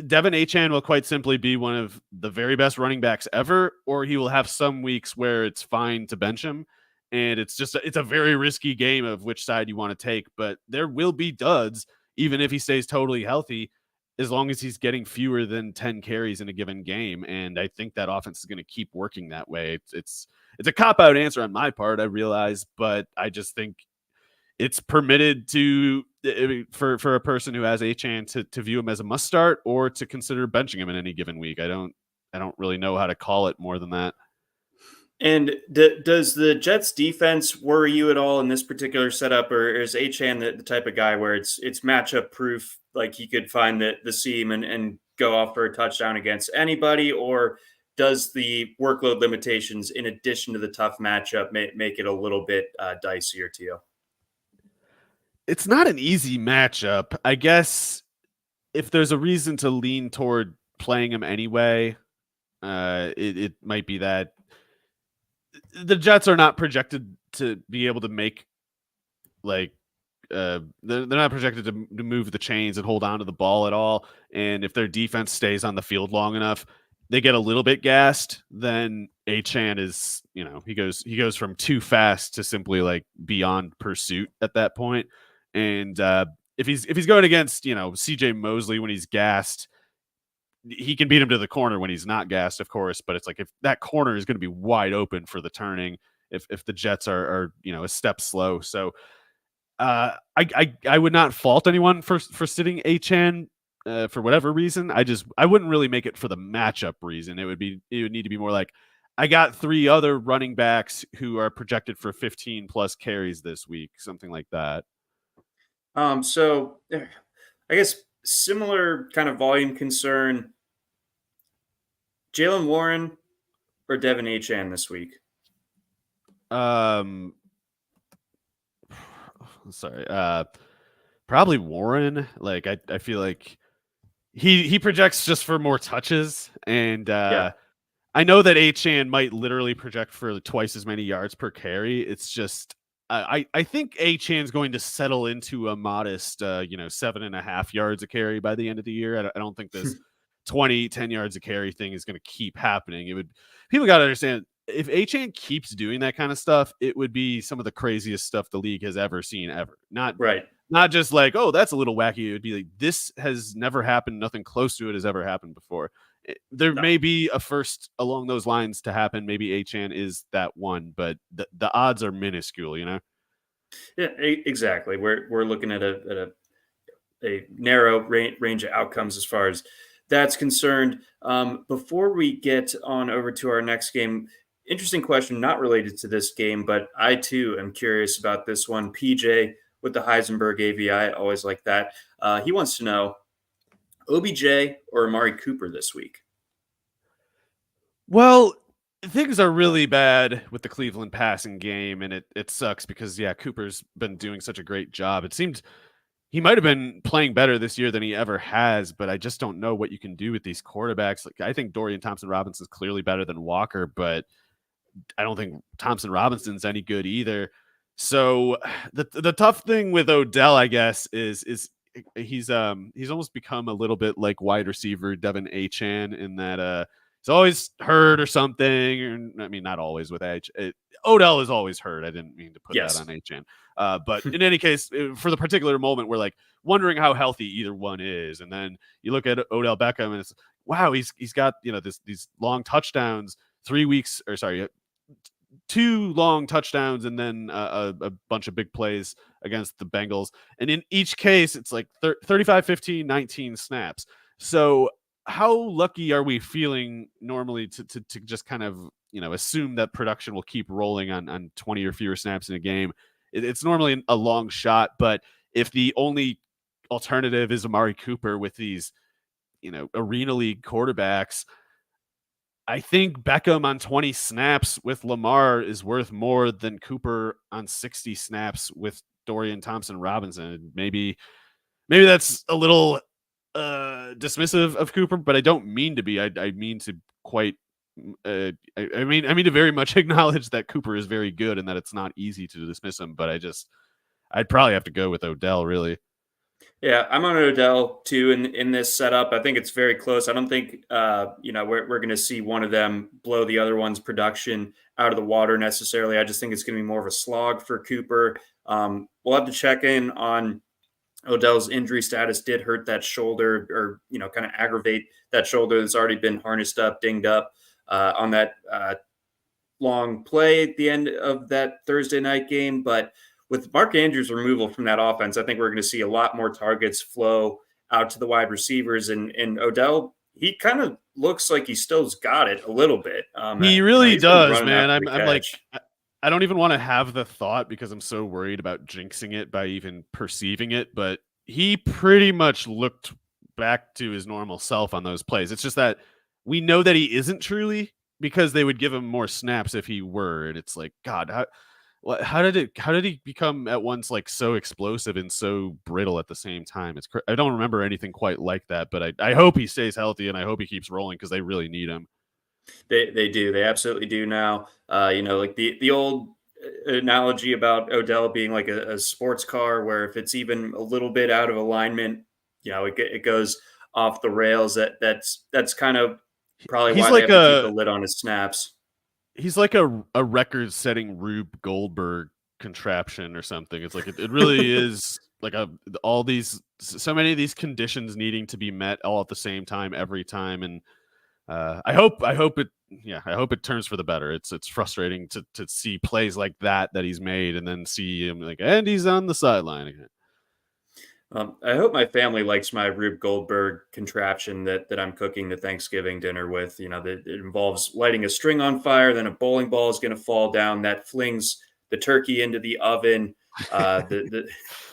Devin Achane will quite simply be one of the very best running backs ever, or he will have some weeks where it's fine to bench him. And it's a very risky game of which side you want to take, but there will be duds, even if he stays totally healthy, as long as he's getting fewer than 10 carries in a given game. And I think that offense is going to keep working that way. It's a cop-out answer on my part, I realize, but I just think it's permitted for a person who has Achane to view him as a must start or to consider benching him in any given week. I don't really know how to call it more than that. And does the Jets defense worry you at all in this particular setup, or is Achane the type of guy where it's matchup proof, like he could find the seam and go off for a touchdown against anybody, or does the workload limitations in addition to the tough matchup make it a little bit dicier to you? It's not an easy matchup. I guess if there's a reason to lean toward playing him anyway, it might be that the Jets are not projected to be able to make they're not projected to move the chains and hold on to the ball at all. And if their defense stays on the field long enough, they get a little bit gassed, then Achane is, he goes from too fast to simply like beyond pursuit at that point. And if he's going against, CJ Mosley when he's gassed, he can beat him to the corner when he's not gassed, of course, but it's like if that corner is going to be wide open for the turning, if the Jets are a step slow. So I would not fault anyone for sitting Achane for whatever reason. I wouldn't really make it for the matchup reason. It would need to be more like, I got 3 other running backs who are projected for 15 plus carries this week, something like that. So I guess similar kind of volume concern. Jaylen Warren or Devin Achane this week? Sorry. Probably Warren. Like I feel like he projects just for more touches, and Yeah. I know that Achane might literally project for twice as many yards per carry. It's just I think Achane's going to settle into a modest 7.5 yards a carry by the end of the year. I don't think this 10 yards a carry thing is going to keep happening. People got to understand, if Achane keeps doing that kind of stuff, it would be some of the craziest stuff the league has ever seen ever. Not just like, oh, that's a little wacky. It would be like, this has never happened. Nothing close to it has ever happened before. There may be a first along those lines to happen. Maybe Achane is that one, but the odds are minuscule, Yeah, exactly. We're looking at a narrow range of outcomes as far as that's concerned. Before we get on over to our next game, interesting question, not related to this game, but I too am curious about this one. PJ with the Heisenberg AVI, always like that. He wants to know OBJ or Amari Cooper this week. Well, things are really bad with the Cleveland passing game, and it sucks because, yeah, Cooper's been doing such a great job. It seemed he might have been playing better this year than he ever has, but I just don't know what you can do with these quarterbacks. Like, I think Dorian Thompson-Robinson is clearly better than Walker, but I don't think Thompson-Robinson's any good either. So the tough thing with Odell, I guess, is he's almost become a little bit like wide receiver Devin Achane in that he's always hurt or something. Or, I mean, not always with Odell is always hurt. I didn't mean to put that on Achane. But in any case, for the particular moment, we're like wondering how healthy either one is. And then you look at Odell Beckham and it's, wow, he's got, these long touchdowns, 2 long touchdowns, and then a bunch of big plays against the Bengals. And in each case, it's like 35, 15, 19 snaps. So how lucky are we feeling normally to just kind of, assume that production will keep rolling on 20 or fewer snaps in a game? It's normally a long shot, but if the only alternative is Amari Cooper with these, arena league quarterbacks, I think Beckham on 20 snaps with Lamar is worth more than Cooper on 60 snaps with Dorian Thompson-Robinson. Maybe that's a little dismissive of Cooper, but I don't mean to be. I mean to quite. I mean to very much acknowledge that Cooper is very good and that it's not easy to dismiss him. But I'd probably have to go with Odell, really. Yeah, I'm on Odell too in this setup. I think it's very close. I don't think we're going to see one of them blow the other one's production out of the water necessarily. I just think it's going to be more of a slog for Cooper. We'll have to check in on Odell's injury status. Did hurt that shoulder, or kind of aggravate that shoulder that's already been harnessed up, dinged up on that long play at the end of that Thursday night game. But with Mark Andrews' removal from that offense, I think we're going to see a lot more targets flow out to the wide receivers. And Odell, he kind of looks like he still's got it a little bit. He really does, man. I'm like, I don't even want to have the thought because I'm so worried about jinxing it by even perceiving it. But he pretty much looked back to his normal self on those plays. It's just that we know that he isn't truly, because they would give him more snaps if he were. And it's like, God, how did he become at once like so explosive and so brittle at the same time? I don't remember anything quite like that, but I hope he stays healthy and I hope he keeps rolling because they really need him. They do. They absolutely do now. Like the old analogy about Odell being like a sports car, where if it's even a little bit out of alignment, it goes off the rails. That's kind of probably why they have to keep the lid on his snaps. He's like a record-setting Rube Goldberg contraption or something. It's like it really is like so many of these conditions needing to be met all at the same time every time. And I hope it turns for the better. It's frustrating to see plays like that he's made and then see him and he's on the sideline again. I hope my family likes my Rube Goldberg contraption that I'm cooking the Thanksgiving dinner with. That it involves lighting a string on fire, then a bowling ball is going to fall down that flings the turkey into the oven.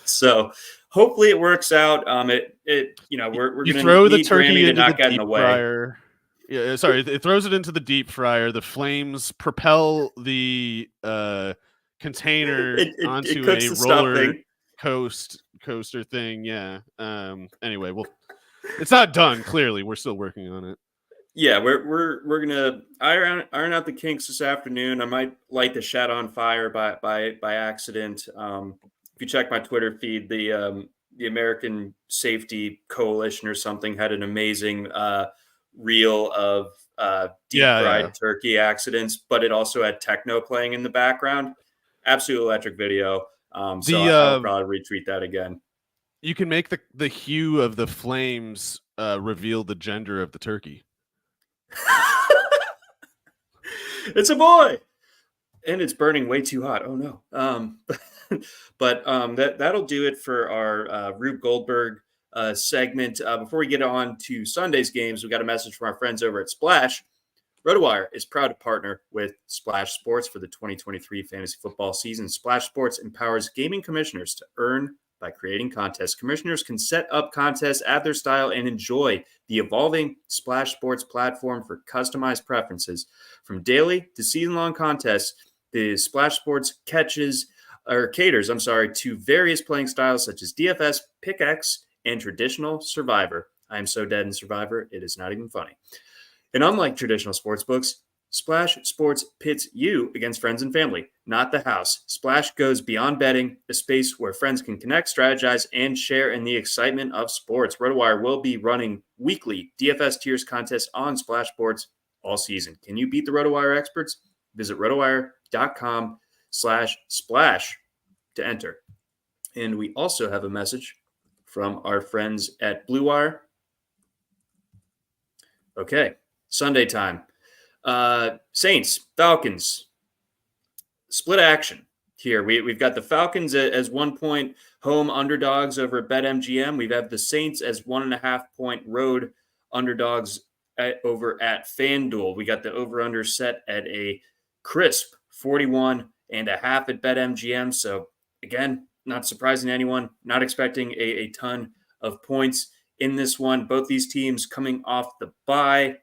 So hopefully it works out. We're going to throw the turkey into the deep fryer. Yeah, sorry, it throws it into the deep fryer. The flames propel the container onto a roller coaster thing. Yeah. Anyway, it's not done. Clearly, we're still working on it. Yeah, we're gonna iron out the kinks this afternoon. I might light the shed on fire by accident. If you check my Twitter feed, the American Safety Coalition or something had an amazing reel of deep fried turkey accidents, but it also had techno playing in the background. Absolute electric video. So I'll probably retweet that again. You can make the hue of the flames reveal the gender of the turkey. It's a boy, and it's burning way too hot. Oh no! But that'll do it for our Rube Goldberg segment. Before we get on to Sunday's games, we got a message from our friends over at Splash. RotoWire is proud to partner with Splash Sports for the 2023 fantasy football season. Splash Sports empowers gaming commissioners to earn by creating contests. Commissioners can set up contests at their style and enjoy the evolving Splash Sports platform for customized preferences. From daily to season-long contests, the Splash Sports caters to various playing styles such as DFS, Pick X, and traditional Survivor. I am so dead in Survivor, it is not even funny. And unlike traditional sports books, Splash Sports pits you against friends and family, not the house. Splash goes beyond betting, a space where friends can connect, strategize, and share in the excitement of sports. RotoWire will be running weekly DFS tiers contests on Splash Sports all season. Can you beat the RotoWire experts? Visit rotowire.com/splash to enter. And we also have a message from our friends at Blue Wire. Okay, Sunday time. Saints, Falcons, split action here. We've got the Falcons as 1 point home underdogs over at BetMGM. We have the Saints as 1.5 point road underdogs over at FanDuel. We got the over-under set at a crisp 41.5 at BetMGM. So again, not surprising to anyone, not expecting a ton of points in this one. Both these teams coming off the bye.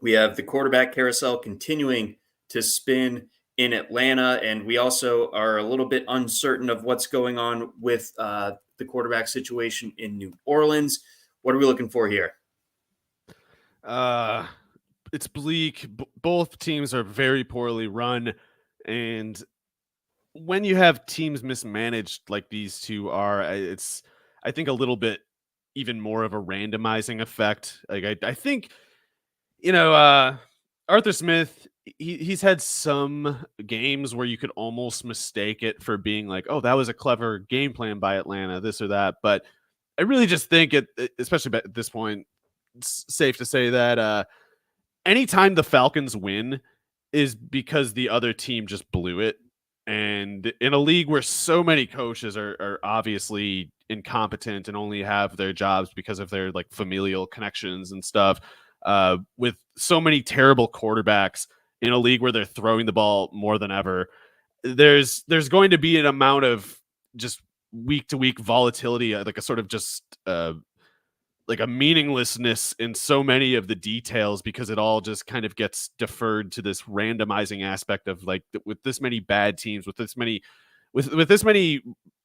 We have the quarterback carousel continuing to spin in Atlanta, and we also are a little bit uncertain of what's going on with the quarterback situation in New Orleans. What are we looking for here? It's bleak. Both teams are very poorly run, and when you have teams mismanaged like these two are, it's, I think, a little bit even more of a randomizing effect. Like I think, Arthur Smith, he's had some games where you could almost mistake it for being like, oh, that was a clever game plan by Atlanta, this or that. But I really just think especially at this point, it's safe to say that anytime the Falcons win is because the other team just blew it. And in a league where so many coaches are obviously incompetent and only have their jobs because of their like familial connections and stuff, with so many terrible quarterbacks in a league where they're throwing the ball more than ever, there's going to be an amount of just week to week volatility, like a sort of just like a meaninglessness in so many of the details, because it all just kind of gets deferred to this randomizing aspect of like, with this many bad teams, with this many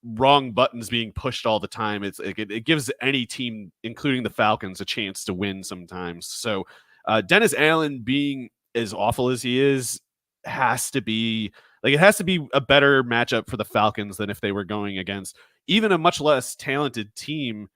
wrong buttons being pushed all the time, it's like it gives any team, including the Falcons, a chance to win sometimes. So Dennis Allen, being as awful as he is, has to be like, it has to be a better matchup for the Falcons than if they were going against even a much less talented team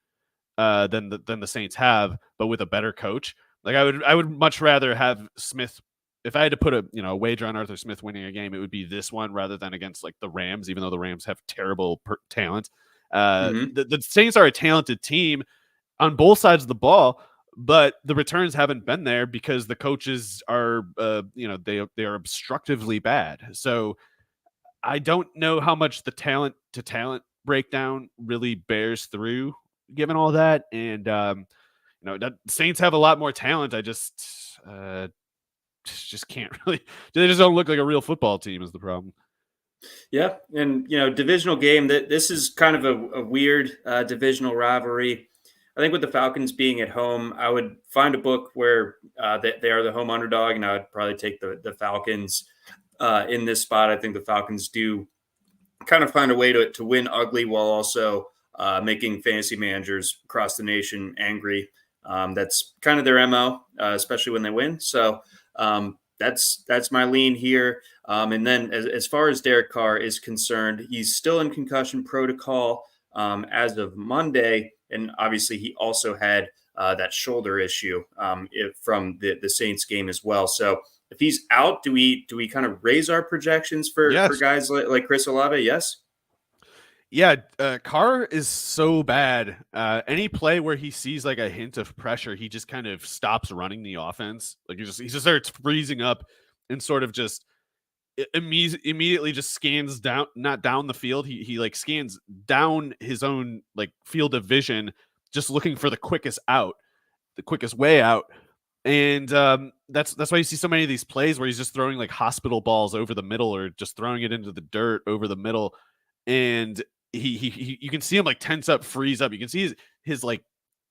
than the Saints have, but with a better coach. Like I would much rather have Smith. If I had to put a wager on Arthur Smith winning a game, it would be this one rather than against like the Rams, even though the Rams have terrible talent. The Saints are a talented team on both sides of the ball, but the returns haven't been there because the coaches are they are obstructively bad. So I don't know how much the talent to talent breakdown really bears through given all that. And the Saints have a lot more talent. I just can't really, they just don't look like a real football team is the problem. Yeah. And, divisional game, this is kind of a weird divisional rivalry. I think with the Falcons being at home, I would find a book where they are the home underdog, and I would probably take the Falcons in this spot. I think the Falcons do kind of find a way to win ugly while also making fantasy managers across the nation angry. That's kind of their MO, especially when they win. So that's my lean here. And then as far as Derek Carr is concerned, he's still in concussion protocol as of Monday. And obviously he also had that shoulder issue from the Saints game as well. So if he's out, do we kind of raise our projections for guys like Chris Olave? Yes. Yeah, Carr is so bad. Any play where he sees like a hint of pressure, he just kind of stops running the offense. Like he just starts freezing up and sort of just immediately just scans down, not down the field. He like scans down his own like field of vision just looking for the quickest out, the quickest way out. And that's why you see so many of these plays where he's just throwing like hospital balls over the middle or just throwing it into the dirt over the middle. And he you can see him like tense up, freeze up. You can see his like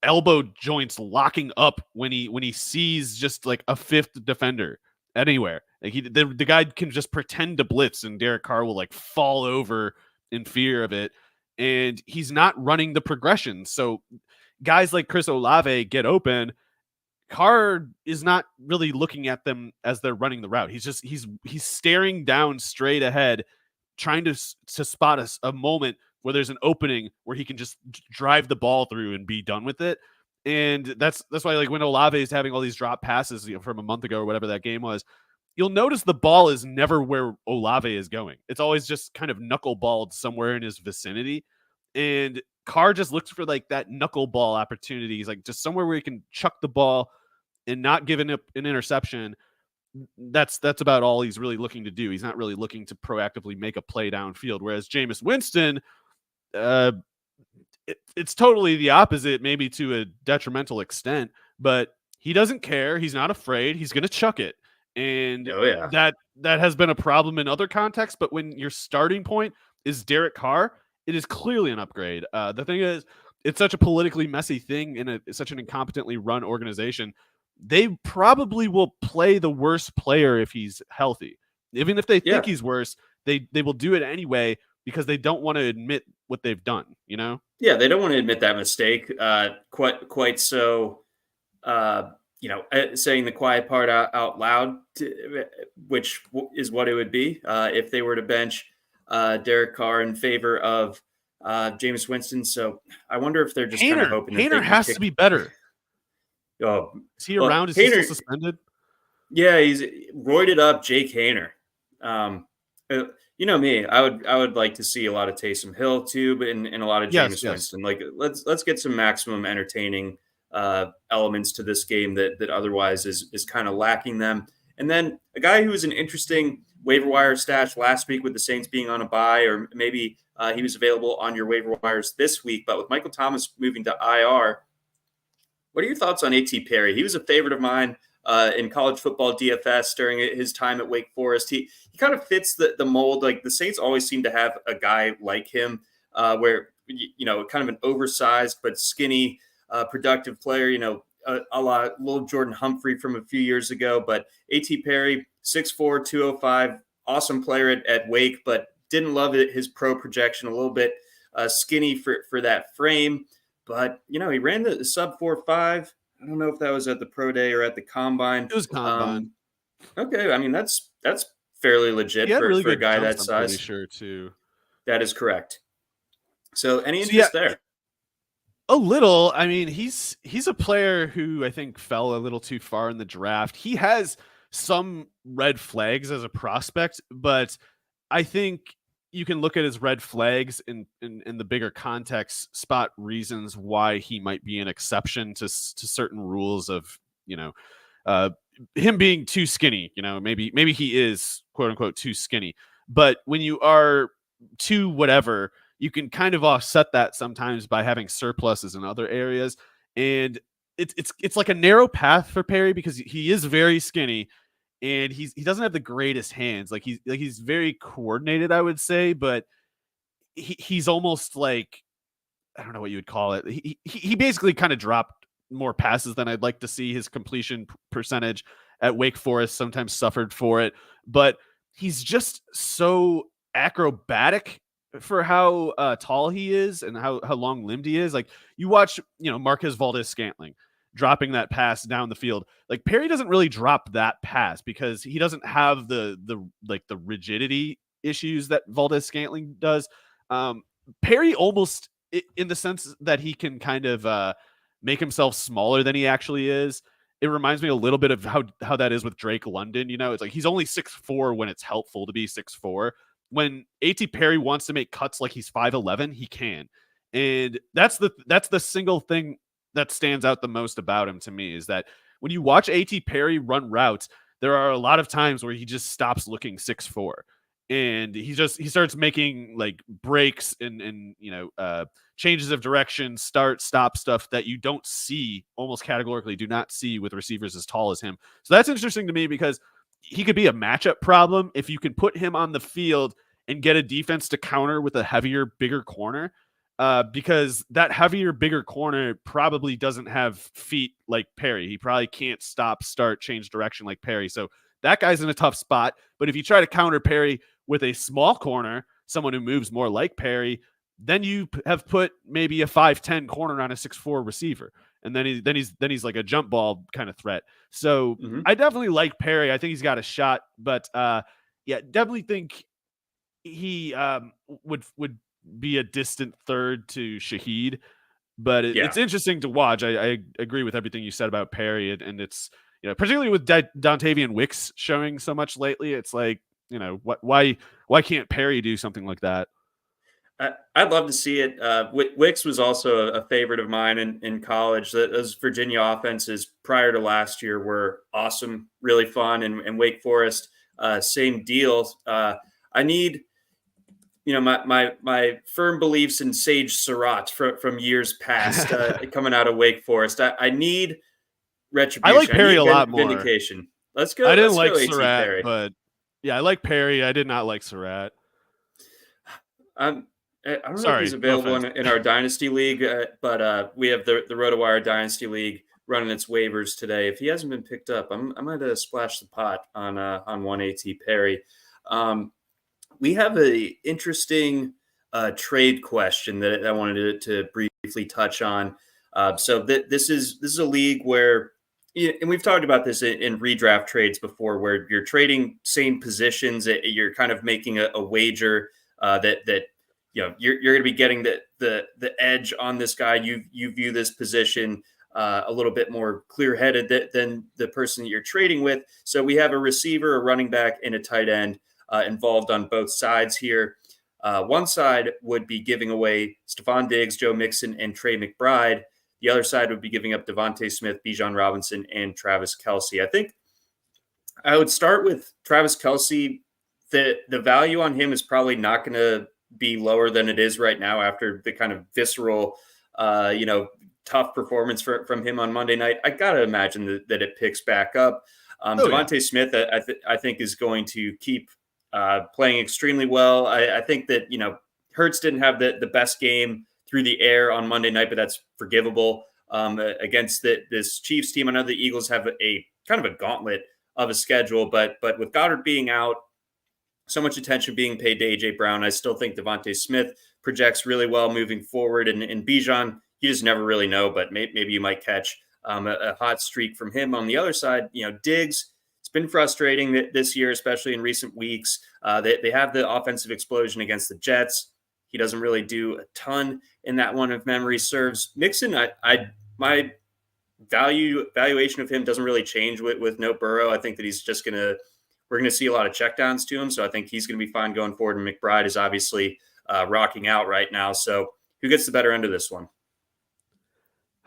elbow joints locking up when he sees just like a fifth defender anywhere. Like the guy can just pretend to blitz and Derek Carr will like fall over in fear of it. And he's not running the progression. So guys like Chris Olave get open. Carr is not really looking at them as they're running the route. He's staring down straight ahead, trying to spot a moment where there's an opening where he can just drive the ball through and be done with it. And that's why, like, when Olave is having all these drop passes, from a month ago or whatever that game was, you'll notice the ball is never where Olave is going. It's always just kind of knuckleballed somewhere in his vicinity. And Carr just looks for like that knuckleball opportunities, like just somewhere where he can chuck the ball and not giving up an interception. That's about all he's really looking to do. He's not really looking to proactively make a play downfield. Whereas Jameis Winston, it's totally the opposite, maybe to a detrimental extent, but he doesn't care. He's not afraid. He's going to chuck it. And that has been a problem in other contexts. But when your starting point is Derek Carr, it is clearly an upgrade. The thing is, it's such a politically messy thing in such an incompetently run organization. They probably will play the worst player if he's healthy. Even if they think he's worse, they will do it anyway because they don't want to admit what they've done, you know? Yeah, they don't want to admit that mistake. Quite so, saying the quiet part out loud, which is what it would be if they were to bench Derek Carr in favor of Jameis Winston. So I wonder if they're just kind of hoping Hainer has to be better. Oh, is he around? Is he still suspended? Yeah, he's roided up Jake Hainer. You know me, I would like to see a lot of Taysom Hill too, but in a lot of Jameis Winston. Like let's get some maximum entertaining elements to this game that otherwise is kind of lacking them. And then a guy who was an interesting waiver wire stash last week with the Saints being on a bye, or maybe he was available on your waiver wires this week. But with Michael Thomas moving to IR, what are your thoughts on A.T. Perry? He was a favorite of mine in college football DFS during his time at Wake Forest. He kind of fits the mold. Like the Saints always seem to have a guy like him where, kind of an oversized but skinny, productive player, a little Jordan Humphrey from a few years ago. But A.T. Perry, 6'4", 205, awesome player at Wake, but didn't love his pro projection, a little bit skinny for that frame. But, he ran the sub 4.5. I don't know if that was at the pro day or at the combine. It was combine. Okay. I mean, that's fairly legit for a guy that size. I'm pretty sure too. That is correct. So any interest there? A little. I mean, he's a player who I think fell a little too far in the draft. He has some red flags as a prospect, but I think you can look at his red flags in the bigger context, spot reasons why he might be an exception to certain rules of, him being too skinny. Maybe he is quote unquote too skinny, but when you are too whatever, you can kind of offset that sometimes by having surpluses in other areas. And it's like a narrow path for Perry because he is very skinny. And he doesn't have the greatest hands. He's very coordinated, I would say, but he's almost like, I don't know what you would call it. He basically kind of dropped more passes than I'd like to see. His completion percentage at Wake Forest sometimes suffered for it, but he's just so acrobatic for how tall he is and how long-limbed he is. Like you watch, Marquez Valdes-Scantling dropping that pass down the field. Like Perry doesn't really drop that pass because he doesn't have the rigidity issues that Valdes-Scantling does. Perry almost, in the sense that he can kind of make himself smaller than he actually is. It reminds me a little bit of how that is with Drake London. It's like he's only 6'4" when it's helpful to be 6'4". When A.T. Perry wants to make cuts like he's 5'11", he can. And that's the single thing that stands out the most about him to me, is that when you watch A.T. Perry run routes, there are a lot of times where he just stops looking 6'4". and he starts making like breaks and changes of direction, stop stuff that you don't see, almost categorically do not see with receivers as tall as him. So that's interesting to me because he could be a matchup problem if you can put him on the field and get a defense to counter with a heavier, bigger corner. Because that heavier, bigger corner probably doesn't have feet like Perry. He probably can't stop, start, change direction like Perry. So that guy's in a tough spot. But if you try to counter Perry with a small corner, someone who moves more like Perry, then you have put maybe a 5'10" corner on a 6'4" receiver. And then he's like a jump ball kind of threat. So I definitely like Perry. I think he's got a shot. But definitely think he would be a distant third to Shaheed, but it's interesting to watch. I agree with everything you said about Perry, and it's particularly with Dontavian Wicks showing so much lately. It's like why can't Perry do something like that? I'd love to see it. Wicks was also a favorite of mine in college. Those Virginia offenses prior to last year were awesome, really fun, and Wake Forest, same deal. I need. My firm beliefs in Sage Surratt from years past coming out of Wake Forest. I need retribution. I like Perry a lot more. Vindication. Let's go. I didn't like go, Surratt, but I like Perry. I did not like Surratt. I don't know if he's available in our Dynasty League, but we have the RotoWire Dynasty League running its waivers today. If he hasn't been picked up, I might splash the pot on 1AT Perry. We have an interesting trade question that I wanted to briefly touch on. So this is a league where, and we've talked about this in redraft trades before, where you're trading same positions. You're kind of making a wager that you're going to be getting the edge on this guy. You view this position a little bit more clear-headed than the person that you're trading with. So we have a receiver, a running back, and a tight end involved on both sides here. One side would be giving away Stephon Diggs, Joe Mixon, and Trey McBride. The other side would be giving up Devontae Smith, Bijan Robinson, and Travis Kelce. I think I would start with Travis Kelce. The value on him is probably not going to be lower than it is right now after the kind of visceral, tough performance from him on Monday night. I got to imagine that it picks back up. Devontae Smith, I think, is going to keep playing extremely well. I think that, Hurts didn't have the best game through the air on Monday night, but that's forgivable against this Chiefs team. I know the Eagles have a kind of a gauntlet of a schedule, but with Goddard being out, so much attention being paid to A.J. Brown, I still think Devontae Smith projects really well moving forward. And Bijan, you just never really know, but maybe you might catch a hot streak from him. On the other side, Diggs, it's been frustrating this year, especially in recent weeks. They have the offensive explosion against the Jets. He doesn't really do a ton in that one, if memory serves. Mixon, my valuation of him doesn't really change with no Burrow. I think that he's just we're going to see a lot of checkdowns to him. So I think he's going to be fine going forward. And McBride is obviously rocking out right now. So who gets the better end of this one?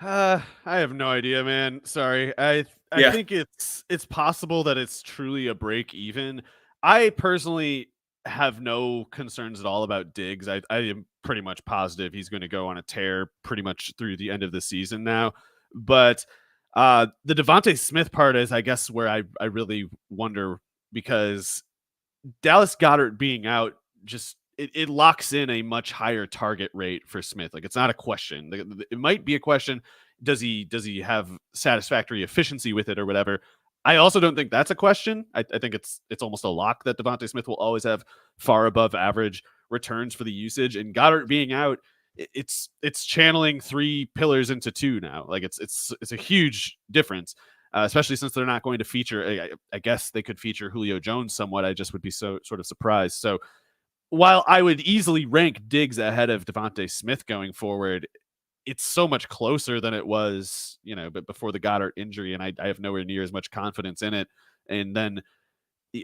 I have no idea, man. Sorry. I think it's possible that it's truly a break even. I personally have no concerns at all about Diggs. I am pretty much positive he's going to go on a tear pretty much through the end of the season now. But the Devontae Smith part is, I guess, where I really wonder, because Dallas Goedert being out just it locks in a much higher target rate for Smith. Like, it's not a question. It might be a question. Does he have satisfactory efficiency with it or whatever? I also don't think that's a question. I think it's almost a lock that Devontae Smith will always have far above average returns for the usage. And Goddard being out, it's channeling three pillars into two now. Like, it's a huge difference, especially since they're not going to feature. I guess they could feature Julio Jones somewhat. I just would be so sort of surprised. So while I would easily rank Diggs ahead of Devontae Smith going forward, it's so much closer than it was, but before the Goddard injury, and I have nowhere near as much confidence in it. And then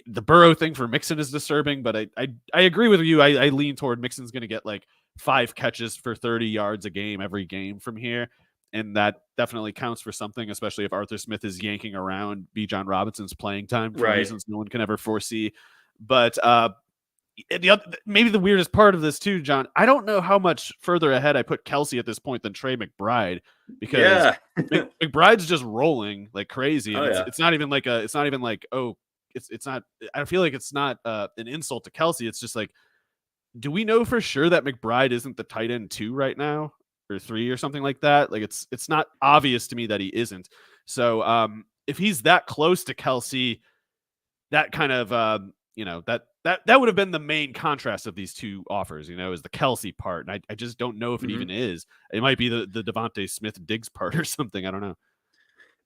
the Burrow thing for Mixon is disturbing, but I agree with you. I lean toward Mixon's going to get like 5 catches for 30 yards a game every game from here, and that definitely counts for something, especially if Arthur Smith is yanking around Bijan Robinson's playing time for reasons no one can ever foresee. But maybe the weirdest part of this too, John, I don't know how much further ahead I put Kelsey at this point than Trey McBride, because Yeah. McBride's just rolling like crazy. And Oh, yeah. it's not even like it's not, I feel like it's not an insult to Kelsey. It's just like, do we know for sure that McBride isn't the tight end 2 right now, or 3 or something like that? Like it's not obvious to me that he isn't. So if he's that close to Kelsey, that kind of that would have been the main contrast of these two offers, is the Kelsey part. And I just don't know if it even is. It might be the Devontae Smith Diggs part or something. I don't know.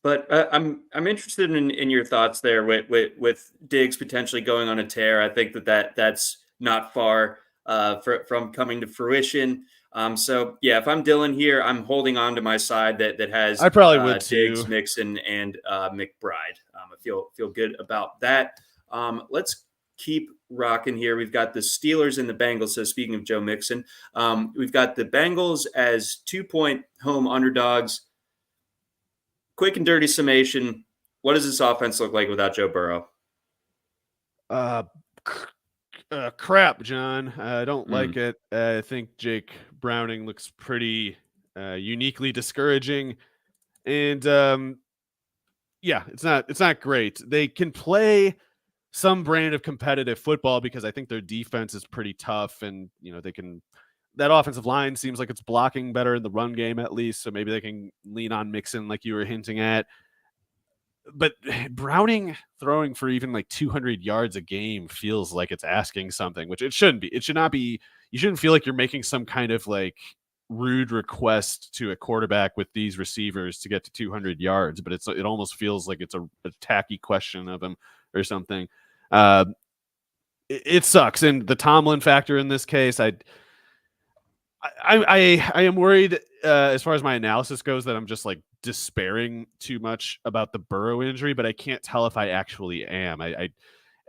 But I'm interested in your thoughts there with Diggs potentially going on a tear. I think that's not far from coming to fruition. So yeah, if I'm Dylan here, I'm holding on to my side that has I probably would too. Diggs, Mixon, and McBride. I feel good about that. Let's keep rocking here. We've got the Steelers and the Bengals. So speaking of Joe Mixon, we've got the Bengals as 2-point home underdogs. Quick and dirty summation. What does this offense look like without Joe Burrow? Crap, John. I don't like it. I think Jake Browning looks pretty uniquely discouraging. And yeah, it's not great. They can play some brand of competitive football because I think their defense is pretty tough, and that offensive line seems like it's blocking better in the run game at least, so maybe they can lean on Mixon like you were hinting at. But Browning throwing for even like 200 yards a game feels like it's asking something, which it shouldn't be. It should not be. You shouldn't feel like you're making some kind of like rude request to a quarterback with these receivers to get to 200 yards, but it almost feels like it's a tacky question of him or something. It sucks. And the Tomlin factor in this case, I am worried as far as my analysis goes that I'm just like despairing too much about the Burrow injury, but I can't tell if I actually am. I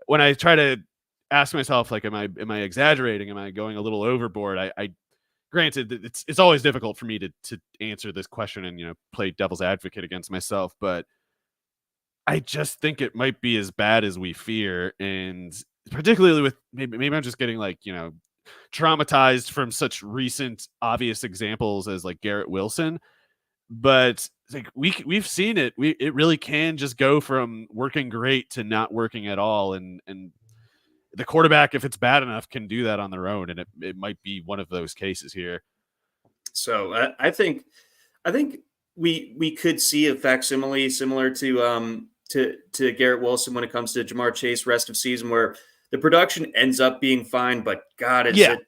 when I try to ask myself, like, am I exaggerating? Am I going a little overboard? I granted it's always difficult for me to answer this question and play devil's advocate against myself, but I just think it might be as bad as we fear, and particularly with maybe I'm just getting like traumatized from such recent obvious examples as like Garrett Wilson, but like we've seen it. It really can just go from working great to not working at all, and the quarterback, if it's bad enough, can do that on their own, and it might be one of those cases here. So I think we could see a facsimile similar to Garrett Wilson when it comes to Jamar Chase rest of season, where the production ends up being fine, but God, it's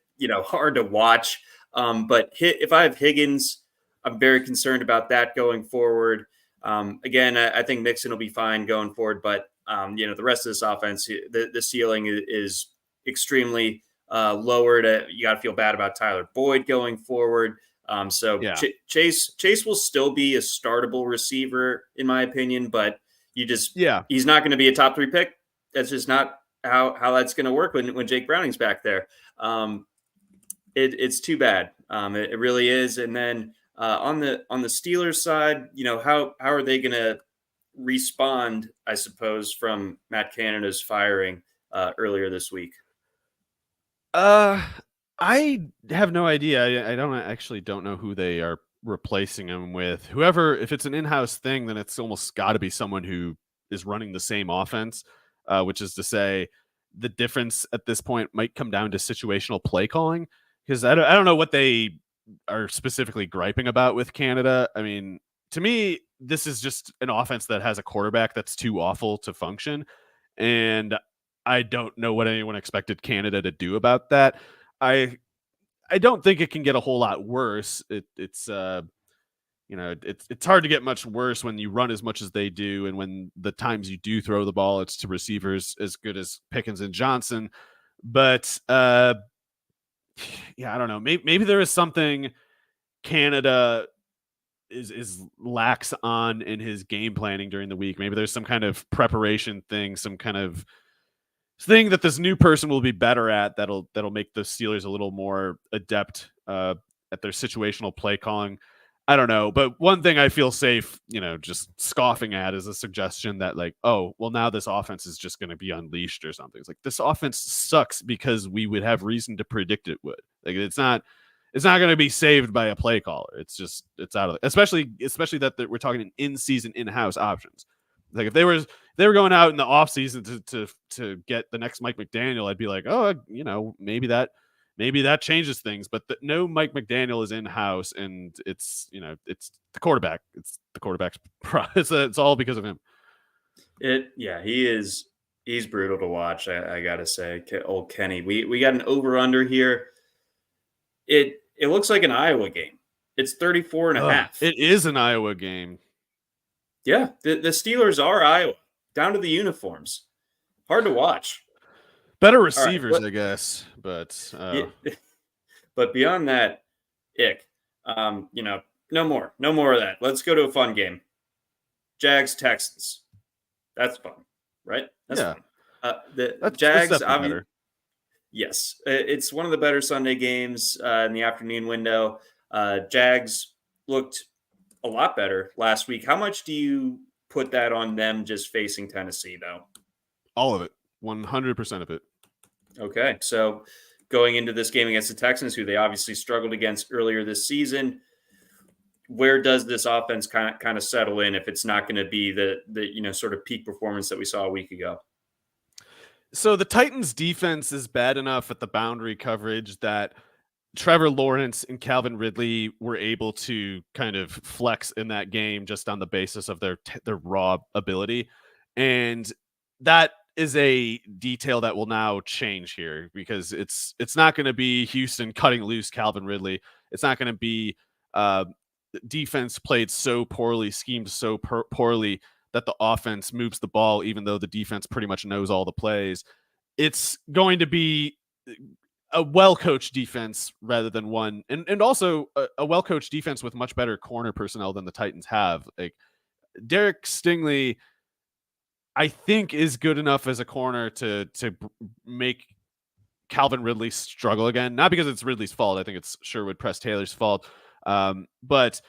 hard to watch. But if I have Higgins, I'm very concerned about that going forward. Again, I think Mixon will be fine going forward, but the rest of this offense, the ceiling is extremely lowered. You got to feel bad about Tyler Boyd going forward. Chase will still be a startable receiver in my opinion, but he's not going to be a top 3 pick. That's just not how that's going to work when Jake Browning's back there. It's too bad. It really is. And then on the Steelers side, how are they going to respond, I suppose, from Matt Canada's firing earlier this week? I have no idea. I don't know who they are replacing him with. Whoever, if it's an in-house thing, then it's almost got to be someone who is running the same offense, which is to say the difference at this point might come down to situational play calling, because I don't know what they are specifically griping about with Canada. I mean, to me, this is just an offense that has a quarterback that's too awful to function, and I don't know what anyone expected Canada to do about that. I don't think it can get a whole lot worse. It's hard to get much worse when you run as much as they do, and when the times you do throw the ball, it's to receivers as good as Pickens and Johnson. But I don't know. Maybe there is something Canada is lax on in his game planning during the week. Maybe there's some kind of preparation thing, some kind of thing that this new person will be better at that'll make the Steelers a little more adept at their situational play calling. I don't know. But one thing I feel safe, just scoffing at is a suggestion that like, oh, well, now this offense is just going to be unleashed or something. It's like this offense sucks because we would have reason to predict it would. Like it's not going to be saved by a play caller. It's out of especially that we're talking in-season in-house options. Like if they were going out in the offseason to get the next Mike McDaniel, I'd be like, oh, maybe that changes things. But no Mike McDaniel is in-house, and it's the quarterback. It's the quarterback's it's all because of him. He's brutal to watch. I gotta say, old Kenny. We got an over/under here. It looks like an Iowa game. It's 34.5. It is an Iowa game. Yeah, the Steelers are Iowa, down to the uniforms. Hard to watch. Better receivers, I guess, but but beyond that, no more of that. Let's go to a fun game. Jags Texans. That's fun, right? That's fun. The Jags, obviously. Yes, it's one of the better Sunday games in the afternoon window. Jags looked a lot better last week. How much do you put that on them just facing Tennessee, though? All of it. 100% of it. Okay, so going into this game against the Texans, who they obviously struggled against earlier this season, where does this offense kind of settle in if it's not going to be the sort of peak performance that we saw a week ago? So the Titans' defense is bad enough at the boundary coverage that Trevor Lawrence and Calvin Ridley were able to kind of flex in that game just on the basis of their raw ability. And that is a detail that will now change here because it's not going to be Houston cutting loose Calvin Ridley. It's not going to be defense played so poorly, schemed so poorly that the offense moves the ball, even though the defense pretty much knows all the plays. It's going to be a well-coached defense rather than one, and also a well-coached defense with much better corner personnel than the Titans have. Like Derek Stingley, I think, is good enough as a corner to make Calvin Ridley struggle again. Not because it's Ridley's fault. I think it's Sherwood Press Taylor's fault. But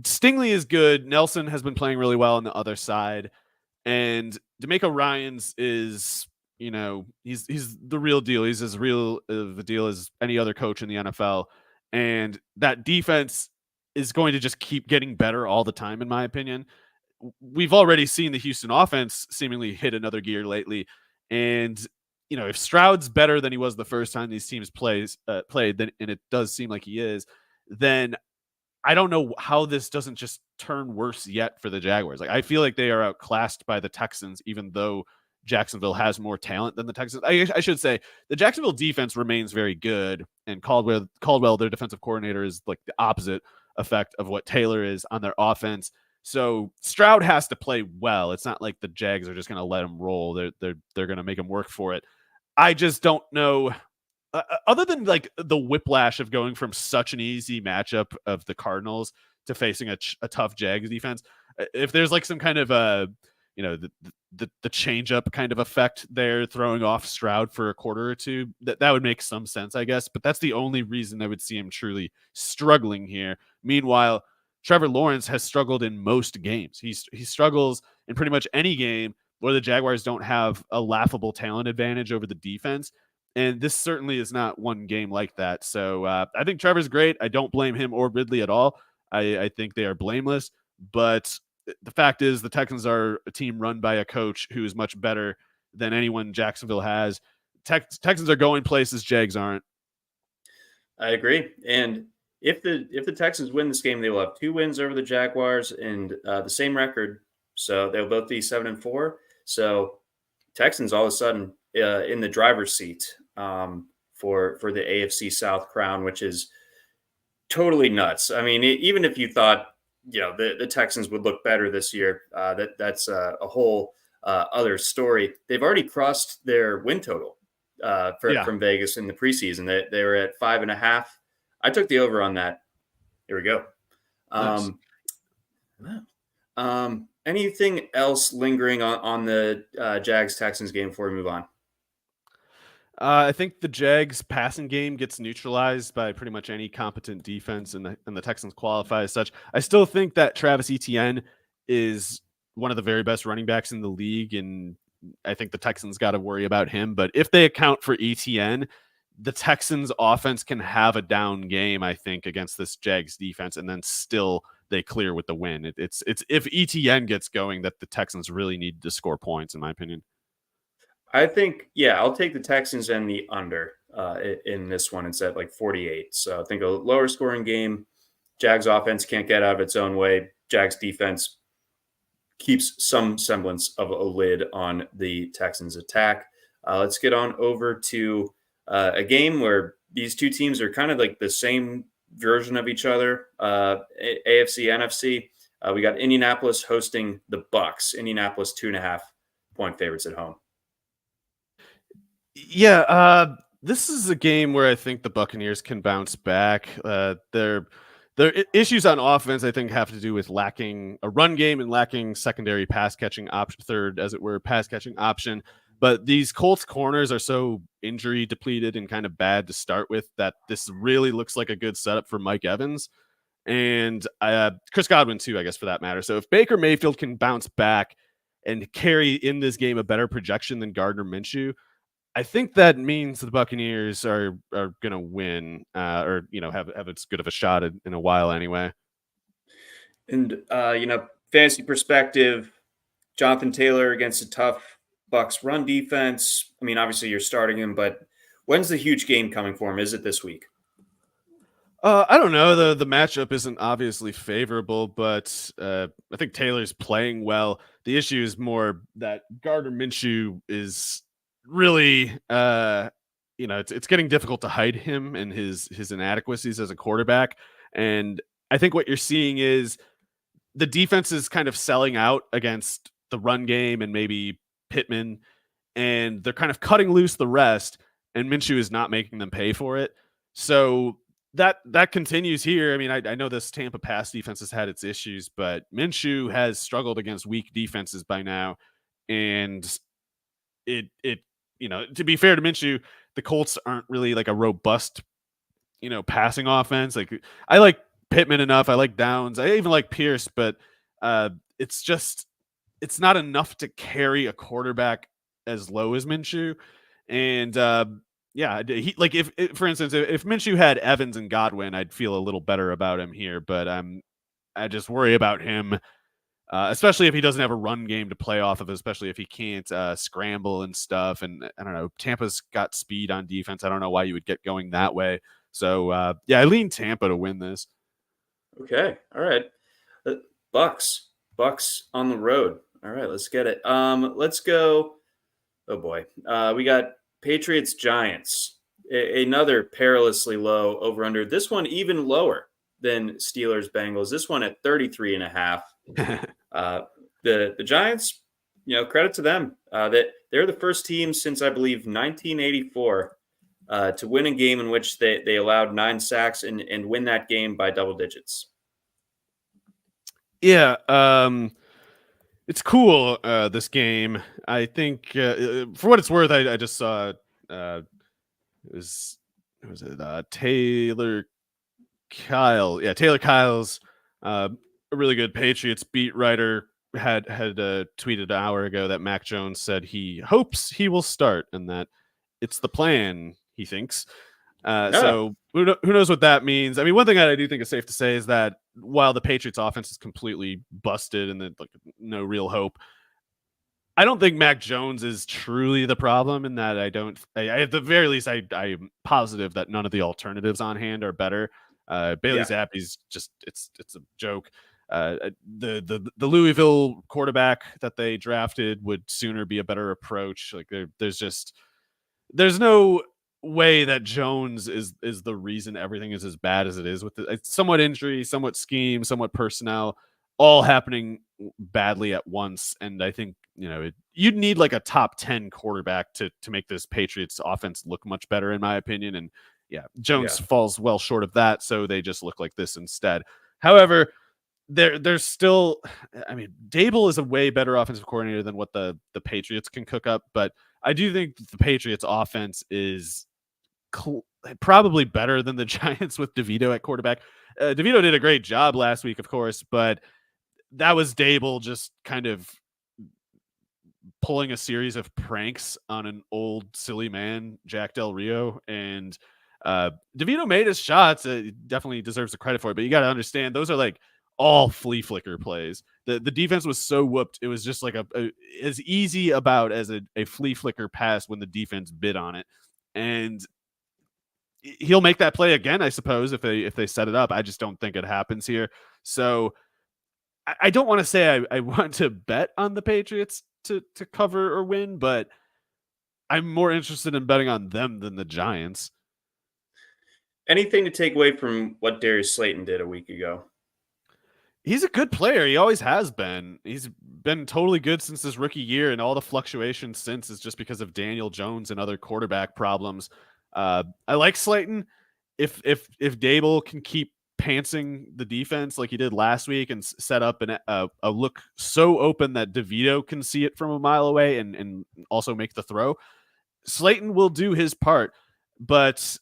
Stingley is good. Nelson has been playing really well on the other side. And DeMeco Ryans is, he's the real deal. He's as real of a deal as any other coach in the NFL. And that defense is going to just keep getting better all the time, in my opinion. We've already seen the Houston offense seemingly hit another gear lately. And, if Stroud's better than he was the first time these teams played, then, and it does seem like he is, then I don't know how this doesn't just turn worse yet for the Jaguars. Like I feel like they are outclassed by the Texans, even though Jacksonville has more talent than the Texans. I should say the Jacksonville defense remains very good, and Caldwell, their defensive coordinator, is like the opposite effect of what Taylor is on their offense. So Stroud has to play well. It's not like the Jags are just going to let him roll. They're going to make him work for it. I just don't know. Other than like the whiplash of going from such an easy matchup of the Cardinals to facing a tough Jags defense, if there's like some kind of the change up kind of effect there, throwing off Stroud for a quarter or two, that would make some sense, I guess. But that's the only reason I would see him truly struggling here. Meanwhile, Trevor Lawrence has struggled in most games. He struggles in pretty much any game where the Jaguars don't have a laughable talent advantage over the defense. And this certainly is not one game like that. So I think Trevor's great. I don't blame him or Ridley at all. I think they are blameless. But the fact is the Texans are a team run by a coach who is much better than anyone Jacksonville has. Texans are going places Jags aren't. I agree. And if the Texans win this game, they will have 2 wins over the Jaguars and the same record. So they'll both be 7-4. So Texans all of a sudden in the driver's seat for the AFC South crown, which is totally nuts. I mean, even if you thought, the Texans would look better this year, that's a whole other story. They've already crossed their win total from Vegas in the preseason. They were at 5.5. I took the over on that. Here we go. Nice. Anything else lingering on the Jags-Texans game before we move on? I think the Jags passing game gets neutralized by pretty much any competent defense, and the Texans qualify as such. I still think that Travis Etienne is one of the very best running backs in the league, and I think the Texans got to worry about him. But if they account for Etienne, the Texans offense can have a down game, I think, against this Jags defense, and then still they clear with the win. It's if Etienne gets going that the Texans really need to score points, in my opinion. I think, yeah, I'll take the Texans and the under in this one. It's at like 48. So I think a lower scoring game. Jags offense can't get out of its own way. Jags defense keeps some semblance of a lid on the Texans attack. Let's get on over to a game where these two teams are kind of like the same version of each other. AFC, NFC. We got Indianapolis hosting the Bucks. Indianapolis 2.5-point favorites at home. Yeah, this is a game where I think the Buccaneers can bounce back. Their issues on offense, I think, have to do with lacking a run game and lacking secondary pass catching option, third, as it were, pass catching option. But these Colts corners are so injury depleted and kind of bad to start with that this really looks like a good setup for Mike Evans and Chris Godwin too, I guess, for that matter. So if Baker Mayfield can bounce back and carry in this game a better projection than Gardner Minshew, I think that means the Buccaneers are going to win, or have as good of a shot in a while anyway. And fantasy perspective, Jonathan Taylor against a tough Bucks run defense. I mean, obviously you're starting him, but when's the huge game coming for him? Is it this week? I don't know. The matchup isn't obviously favorable, but I think Taylor's playing well. The issue is more that Gardner Minshew is really it's getting difficult to hide him and his inadequacies as a quarterback. And I think what you're seeing is the defense is kind of selling out against the run game and maybe Pittman, and they're kind of cutting loose the rest, and Minshew is not making them pay for it. So that continues here. I mean, I know this Tampa pass defense has had its issues, but Minshew has struggled against weak defenses by now. And it to be fair to Minshew, the Colts aren't really like a robust, passing offense. Like, I like Pittman enough. I like Downs. I even like Pierce, but it's not enough to carry a quarterback as low as Minshew. And he, like, if for instance, if Minshew had Evans and Godwin, I'd feel a little better about him here. But I just worry about him. Especially if he doesn't have a run game to play off of, especially if he can't scramble and stuff. And I don't know, Tampa's got speed on defense. I don't know why you would get going that way. So, I lean Tampa to win this. Okay. All right. Bucks on the road. All right, let's get it. Let's go. Oh boy. We got Patriots Giants. Another perilously low over under. This one even lower than Steelers Bengals. This one at 33.5. The Giants, credit to them. That they're the first team since, I believe, 1984 to win a game in which they allowed 9 sacks and win that game by double digits. Yeah, it's cool, this game. I think, for what it's worth, I just saw Taylor Kyle. Yeah, Taylor Kyle's a really good Patriots beat writer had tweeted an hour ago that Mac Jones said he hopes he will start and that it's the plan, he thinks. So who knows what that means? I mean, one thing that I do think is safe to say is that while the Patriots offense is completely busted and like no real hope, I don't think Mac Jones is truly the problem, in that I at the very least, I'm positive that none of the alternatives on hand are better. Bailey Zappi's just it's a joke. The Louisville quarterback that they drafted would sooner be a better approach. Like there's no way that Jones is the reason everything is as bad as it is, with it's somewhat injury, somewhat scheme, somewhat personnel, all happening badly at once. And I think, you'd need like a top 10 quarterback to make this Patriots offense look much better, in my opinion. And Jones falls well short of that. So they just look like this instead. However, there's still, I mean, Dable is a way better offensive coordinator than what the Patriots can cook up, but I do think the Patriots offense is probably better than the Giants with DeVito at quarterback. DeVito did a great job last week, of course, but that was Dable just kind of pulling a series of pranks on an old silly man, Jack Del Rio, and DeVito made his shots. Definitely deserves the credit for it, but you got to understand those are like all flea flicker plays. The defense was so whooped. It was just like as easy about as a flea flicker pass when the defense bid on it. And he'll make that play again, I suppose, if they set it up. I just don't think it happens here. So I don't want to say I want to bet on the Patriots to cover or win, but I'm more interested in betting on them than the Giants. Anything to take away from what Darius Slayton did a week ago? He's a good player. He always has been. He's been totally good since his rookie year, and all the fluctuation since is just because of Daniel Jones and other quarterback problems. I like Slayton. If Dable can keep pantsing the defense like he did last week and set up a look so open that DeVito can see it from a mile away and also make the throw, Slayton will do his part. But it's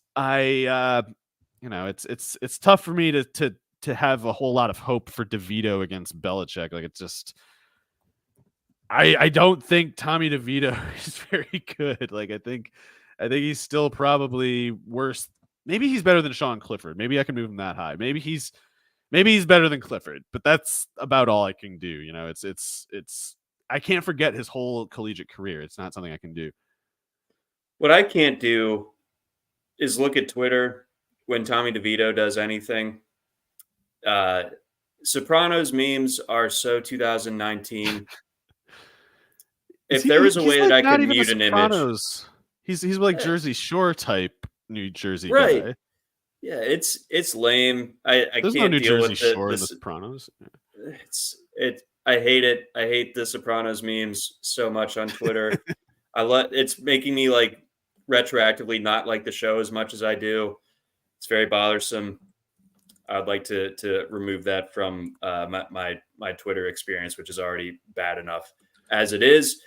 tough for me to have a whole lot of hope for DeVito against Belichick. Like, it's just, I don't think Tommy DeVito is very good. Like, I think he's still probably worse. Maybe he's better than Sean Clifford. Maybe I can move him that high. Maybe he's better than Clifford, but that's about all I can do. You know, it's I can't forget his whole collegiate career. It's not something I can do. What I can't do is look at Twitter when Tommy DeVito does anything. Sopranos memes are so 2019. If there was a way that I could mute an image. He's like Jersey Shore type New Jersey right. guy. Yeah, it's lame. I There's can't no New deal Jersey with Shore in the Sopranos. I hate it. I hate the Sopranos memes so much on Twitter. It's making me like retroactively not like the show as much as I do. It's very bothersome. I'd like to remove that from my Twitter experience, which is already bad enough as it is.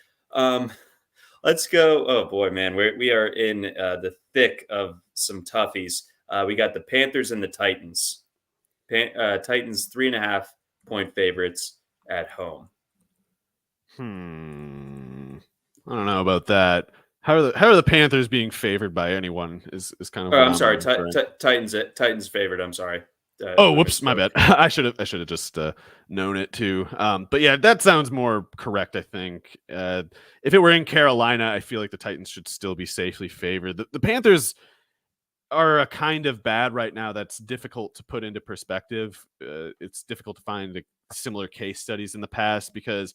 Let's go. Oh boy, man, we are in the thick of some toughies. We got the Panthers and the Titans. Titans 3.5-point favorites at home. I don't know about that. How are the Panthers being favored by anyone? Is kind of. Oh, I'm sorry. Titans favored. I'm sorry. Whoops, my bad. I should have just known it too. But yeah, that sounds more correct. I think if it were in Carolina, I feel like the Titans should still be safely favored. The Panthers are a kind of bad right now that's difficult to put into perspective. It's difficult to find similar case studies in the past because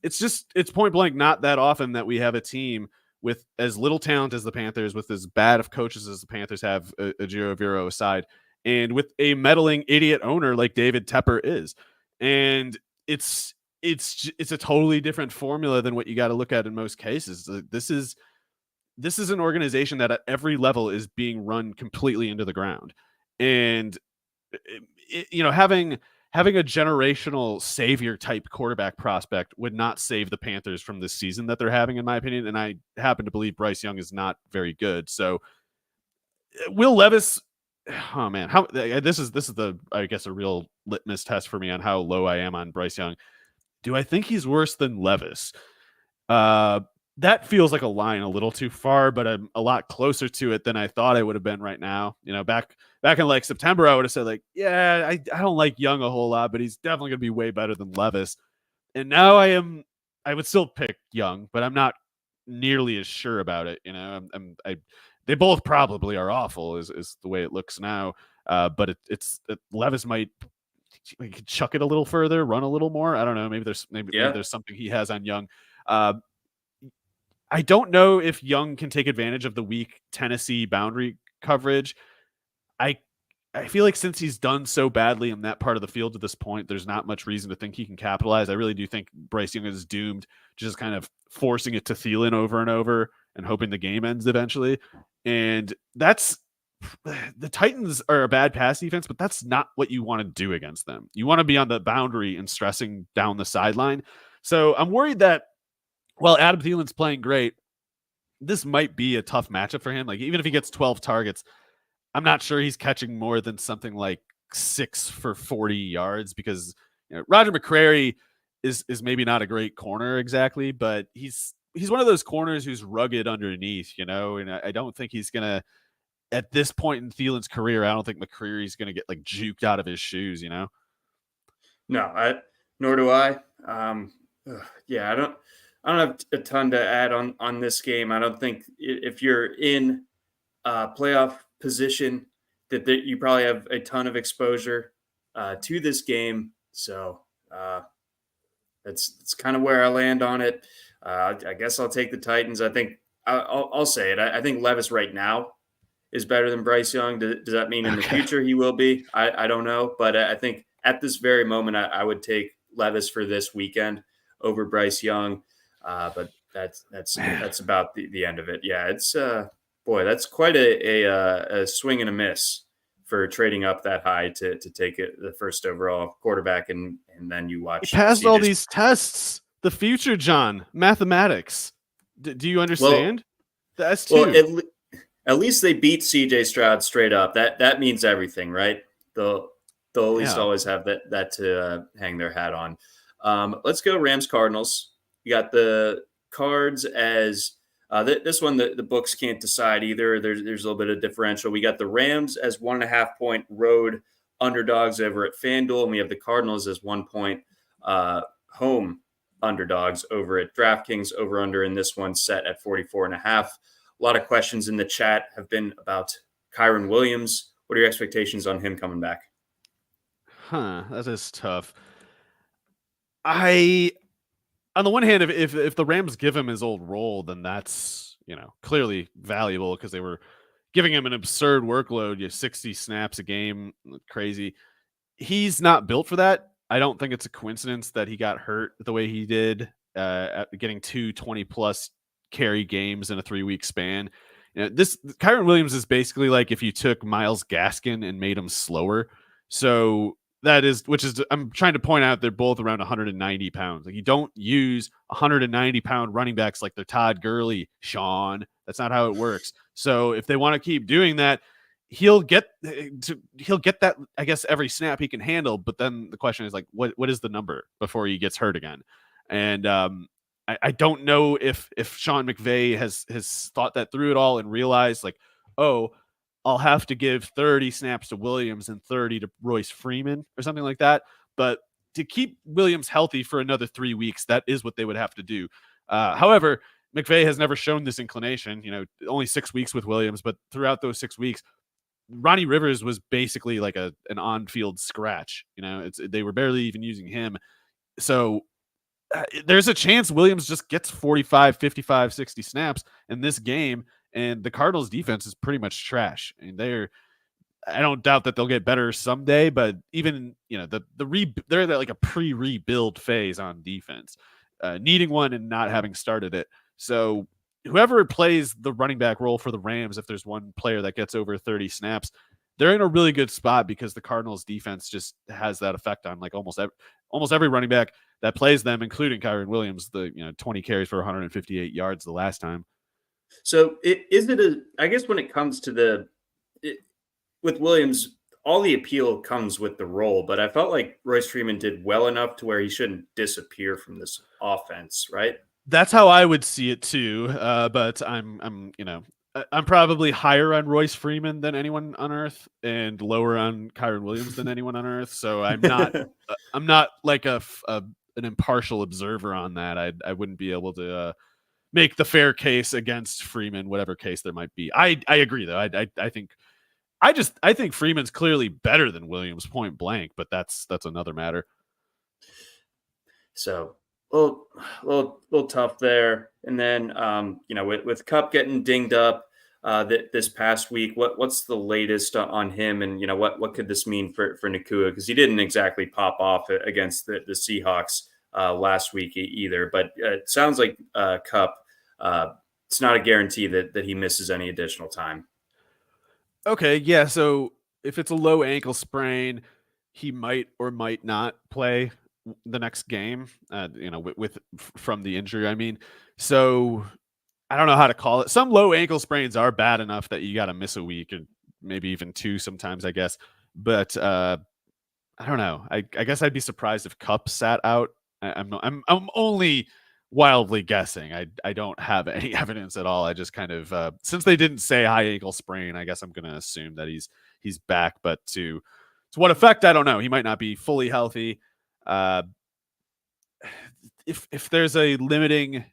it's point blank not that often that we have a team with as little talent as the Panthers, with as bad of coaches as the Panthers have, Ejiro Evero aside, and with a meddling idiot owner like David Tepper is. And it's a totally different formula than what you got to look at in most cases. This is an organization that at every level is being run completely into the ground. And having a generational savior type quarterback prospect would not save the Panthers from this season that they're having, in my opinion. And I happen to believe Bryce Young is not very good. So Will Levis, oh man, this is I guess a real litmus test for me on how low I am on Bryce Young. Do I think he's worse than Levis? That feels like a line a little too far, but I'm a lot closer to it than I thought I would have been right now. Back in like September, I would have said like, yeah, I don't like Young a whole lot, but he's definitely going to be way better than Levis. And now I would still pick Young, but I'm not nearly as sure about it. They both probably are awful is the way it looks now. But Levis might chuck it a little further, run a little more. I don't know. Maybe there's something he has on Young. I don't know if Young can take advantage of the weak Tennessee boundary coverage. I feel like since he's done so badly in that part of the field to this point, there's not much reason to think he can capitalize. I really do think Bryce Young is doomed, just kind of forcing it to Thielen over and over and hoping the game ends eventually. And the Titans are a bad pass defense, but that's not what you want to do against them. You want to be on the boundary and stressing down the sideline. So I'm worried that while Adam Thielen's playing great, this might be a tough matchup for him. Like even if he gets 12 targets, I'm not sure he's catching more than something like 6 for 40 yards because Roger McCreary is maybe not a great corner exactly, but he's one of those corners who's rugged underneath, and I don't think he's gonna at this point in Thielen's career. I don't think McCreary's gonna get like juked out of his shoes. No, nor do I. Yeah, I don't have a ton to add on this game. I don't think if you're in playoff position that you probably have a ton of exposure to this game. So that's kind of where I land on it. I guess I'll take the Titans. I think I'll say it. I think Levis right now is better than Bryce Young. Does that mean in the future he will be? I don't know. But I think at this very moment, I would take Levis for this weekend over Bryce Young. But that's about the end of it. Yeah, it's boy, that's quite a swing and a miss for trading up that high to take it the first overall quarterback, and then you watch. He passed all these tests. The future, John, mathematics. Do you understand? Well, that's two. Well, at least they beat CJ Stroud straight up. That means everything, right? They'll at least always have that to hang their hat on. Let's go Rams Cardinals. You got the Cards as this one. The books can't decide either. There's a little bit of differential. We got the Rams as 1.5 point road underdogs over at FanDuel, and we have the Cardinals as 1 point home underdogs over at DraftKings. Over under in this one set at 44.5. A lot of questions in the chat have been about Kyren Williams. What are your expectations on him coming back? That is tough. On the one hand, if the Rams give him his old role, then that's clearly valuable because they were giving him an absurd workload, 60 snaps a game, crazy. He's not built for that. I don't think it's a coincidence that he got hurt the way he did, getting 2 20+ carry games in a 3-week span. This Kyren Williams is basically like if you took Myles Gaskin and made him slower. So I'm trying to point out they're both around 190 pounds. Like you don't use 190 pound running backs like they're Todd Gurley, Sean. That's not how it works. So if they want to keep doing that, he'll get that, I guess, every snap he can handle. But then the question is like, what is the number before he gets hurt again? And I don't know if Sean McVay has thought that through at all and realized like, oh, I'll have to give 30 snaps to Williams and 30 to Royce Freeman or something like that. But to keep Williams healthy for another 3 weeks, that is what they would have to do. However, McVay has never shown this inclination, only 6 weeks with Williams, but throughout those 6 weeks, Ronnie Rivers was basically like an on-field scratch. They were barely even using him. So there's a chance Williams just gets 45, 55, 60 snaps in this game. And the Cardinals defense is pretty much trash. And I don't doubt that they'll get better someday, but even, they're like a pre-rebuild phase on defense, needing one and not having started it. So whoever plays the running back role for the Rams, if there's one player that gets over 30 snaps, they're in a really good spot because the Cardinals defense just has that effect on like almost every running back that plays them, including Kyren Williams, 20 carries for 158 yards the last time. So I guess when it comes to with Williams, all the appeal comes with the role, but I felt like Royce Freeman did well enough to where he shouldn't disappear from this offense, right? That's how I would see it too. But I'm probably higher on Royce Freeman than anyone on earth and lower on Kyren Williams than anyone on earth. So I'm not like an impartial observer on that. I wouldn't be able to make the fair case against Freeman, whatever case there might be. I agree though. I think Freeman's clearly better than Williams, point blank, but that's another matter. So a little tough there. And then with Kupp getting dinged up this past week, what's the latest on him, and what could this mean for Nacua, because he didn't exactly pop off against the Seahawks last week either, but it sounds like Kupp, it's not a guarantee that he misses any additional time. Okay, yeah. So if it's a low ankle sprain, he might or might not play the next game. From the injury, I mean. So I don't know how to call it. Some low ankle sprains are bad enough that you got to miss a week and maybe even 2 sometimes, I guess. But I don't know. I guess I'd be surprised if Cup sat out. I'm only wildly guessing. I don't have any evidence at all. I just kind of since they didn't say high ankle sprain, I guess I'm gonna assume that he's back. But to what effect, I don't know. He might not be fully healthy. Uh, if there's a limiting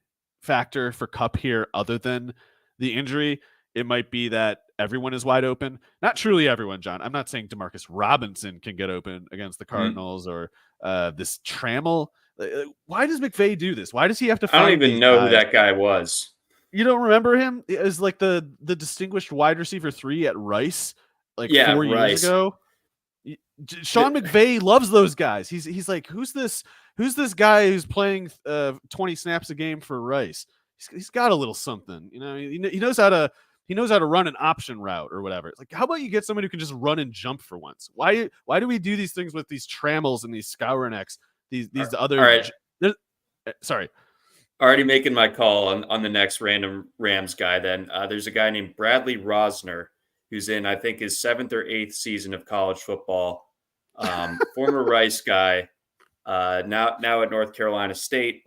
factor for Cup here other than the injury, it might be that everyone is wide open. Not truly everyone, John. I'm not saying Demarcus Robinson can get open against the Cardinals or this Trammell. Why does McVay do this? Why does he have to I don't find even these know who guys? that guy was. You don't remember him? It was like the distinguished wide receiver 3 at Rice like Yeah, 4 years Rice. ago. Sean McVay loves those guys. He's like, who's this guy who's playing 20 snaps a game for Rice? He's got a little something, you know. He knows how to run an option route or whatever. It's like, how about you get someone who can just run and jump for once? Why do we do these things with these Trammells and these Skowronecks? These other. All right. Sorry. Already making my call on the next random Rams guy. Then there's a guy named Bradley Rosner who's in, I think, his 7th or 8th season of college football. Former Rice guy, now at North Carolina State.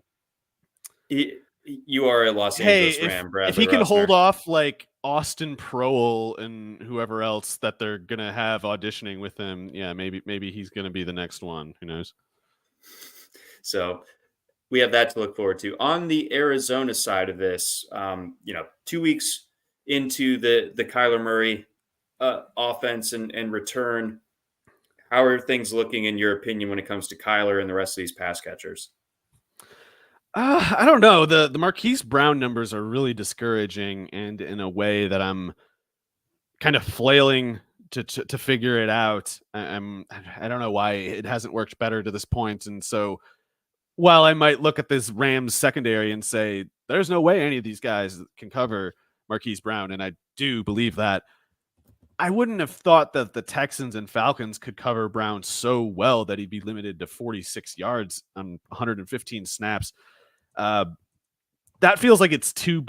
You are a Los Angeles Ram, Bradley if he can Rosner. hold off like Austin Proehl and whoever else that they're gonna have auditioning with him, yeah, maybe he's gonna be the next one. Who knows? So we have that to look forward to. On the Arizona side of this, 2 weeks into the Kyler Murray offense and return, how are things looking in your opinion when it comes to Kyler and the rest of these pass catchers? I don't know. The Marquise Brown numbers are really discouraging, and in a way that I'm kind of flailing to figure it out. I don't know why it hasn't worked better to this point, and so while I might look at this Rams secondary and say there's no way any of these guys can cover Marquise Brown, and I do believe that, I wouldn't have thought that the Texans and Falcons could cover Brown so well that he'd be limited to 46 yards on 115 snaps. That feels like it's too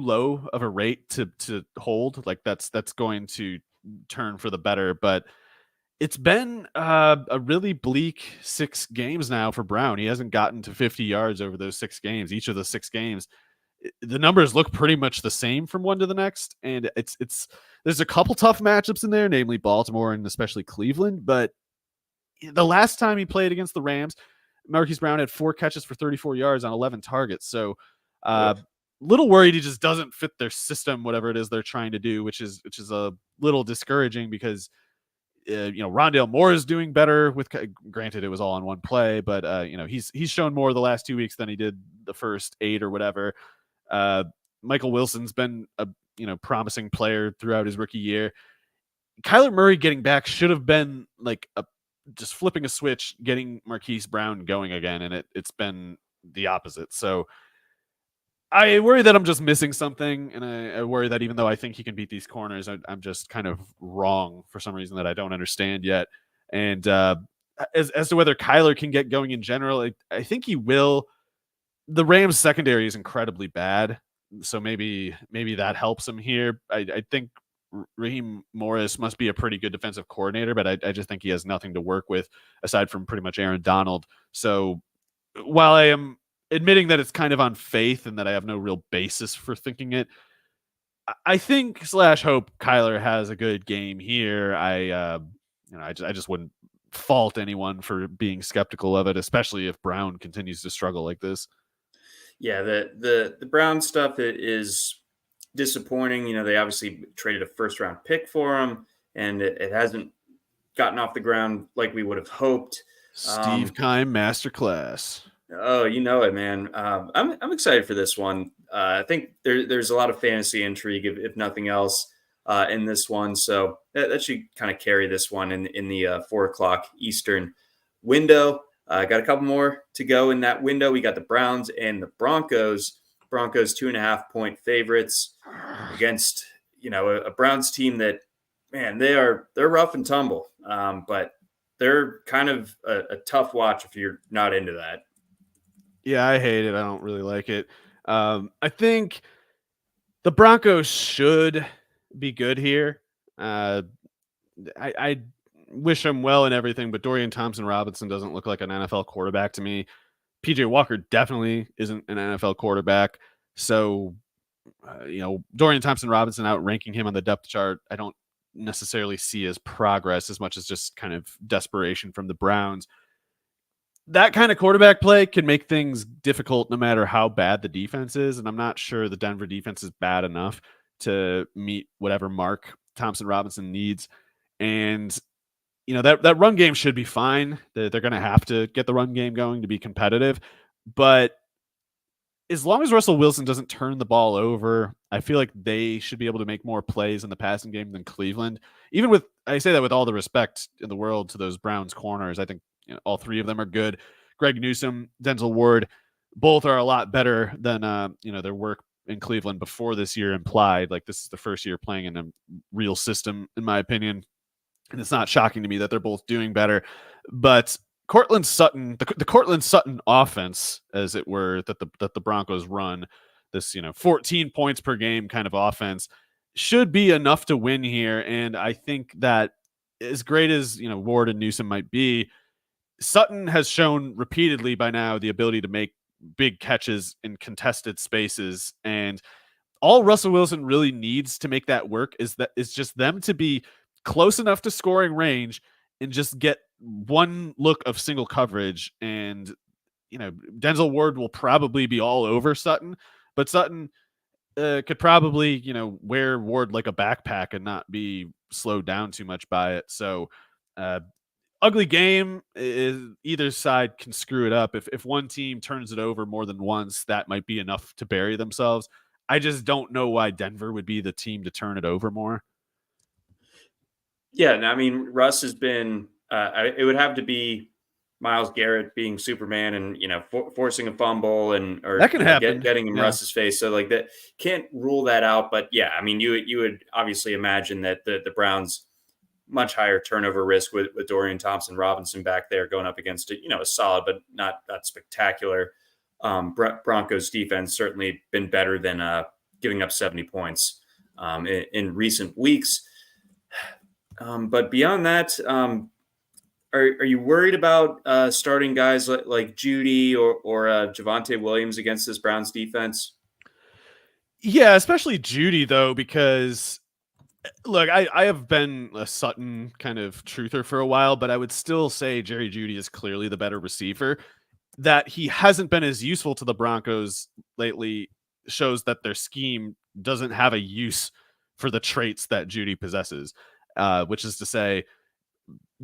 low of a rate to hold. Like that's going to turn for the better, but it's been a really bleak 6 games now for Brown. He hasn't gotten to 50 yards over those 6 games. Each of the 6 games, the numbers look pretty much the same from one to the next, and it's there's a couple tough matchups in there, namely Baltimore and especially Cleveland. But the last time he played against the Rams, Marquise Brown had 4 catches for 34 yards on 11 targets. So, little worried he just doesn't fit their system, whatever it is they're trying to do, which is a little discouraging because Rondale Moore is doing better with. Granted, it was all on one play, but he's shown more the last 2 weeks than he did the first 8 or whatever. Michael Wilson's been a promising player throughout his rookie year. Kyler Murray getting back should have been like just flipping a switch, getting Marquise Brown going again, and it's been the opposite. So I worry that I'm just missing something, and I worry that even though I think he can beat these corners, I'm just kind of wrong for some reason that I don't understand yet. And as to whether Kyler can get going in general, I think he will. The Rams secondary is incredibly bad, so maybe that helps him here. I think Raheem Morris must be a pretty good defensive coordinator, but I just think he has nothing to work with aside from pretty much Aaron Donald. So while I am admitting that it's kind of on faith and that I have no real basis for thinking it, I think / hope Kyler has a good game here. I just wouldn't fault anyone for being skeptical of it, especially if Brown continues to struggle like this. Yeah, the Brown stuff is disappointing. They obviously traded a first-round pick for him, and it hasn't gotten off the ground like we would have hoped. Steve Keim masterclass. Oh, you know it, man. I'm excited for this one. I think there's a lot of fantasy intrigue, if nothing else, in this one. So that should kind of carry this one in the 4:00 Eastern window. Got a couple more to go in that window. We got the Browns and the Broncos. Broncos 2.5-point favorites against a Browns team that, man, they're rough and tumble, but they're kind of a tough watch if you're not into that. Yeah, I hate it. I don't really like it. I think The Broncos should be good here. I wish him well and everything, but Dorian Thompson-Robinson doesn't look like an NFL quarterback to me. PJ Walker definitely isn't an NFL quarterback. So, Dorian Thompson-Robinson outranking him on the depth chart, I don't necessarily see as progress as much as just kind of desperation from the Browns. That kind of quarterback play can make things difficult no matter how bad the defense is. And I'm not sure the Denver defense is bad enough to meet whatever mark Thompson Robinson needs. And, that run game should be fine. They're going to have to get the run game going to be competitive. But as long as Russell Wilson doesn't turn the ball over, I feel like they should be able to make more plays in the passing game than Cleveland. I say that with all the respect in the world to those Browns corners. I think all three of them are good. Greg Newsome, Denzel Ward, both are a lot better than their work in Cleveland before this year implied. Like, this is the first year playing in a real system, in my opinion. And it's not shocking to me that they're both doing better. But Cortland Sutton, the Cortland Sutton offense, as it were, that the Broncos run, this 14 points per game kind of offense, should be enough to win here. And I think that as great as Ward and Newsome might be, Sutton has shown repeatedly by now the ability to make big catches in contested spaces. And all Russell Wilson really needs to make that work is just them to be close enough to scoring range and just get one look of single coverage. And, Denzel Ward will probably be all over Sutton, but Sutton could probably, wear Ward like a backpack and not be slowed down too much by it. So, ugly game. Either side can screw it up. If one team turns it over more than once, that might be enough to bury themselves. I just don't know why Denver would be the team to turn it over more. Yeah, I mean, Russ has been. It would have to be Myles Garrett being Superman and forcing a fumble or that can happen. Getting in Russ's face. So like that, can't rule that out. But yeah, I mean, you would obviously imagine that the Browns much higher turnover risk with Dorian Thompson Robinson back there going up against a solid but not that spectacular Broncos defense. Certainly been better than giving up 70 points in recent weeks. But beyond that, are you worried about starting guys like Judy or Javonte Williams against this Browns defense? Yeah, especially Judy, though, because look, I have been a Sutton kind of truther for a while, but I would still say Jerry Judy is clearly the better receiver. That he hasn't been as useful to the Broncos lately shows that their scheme doesn't have a use for the traits that Judy possesses, which is to say,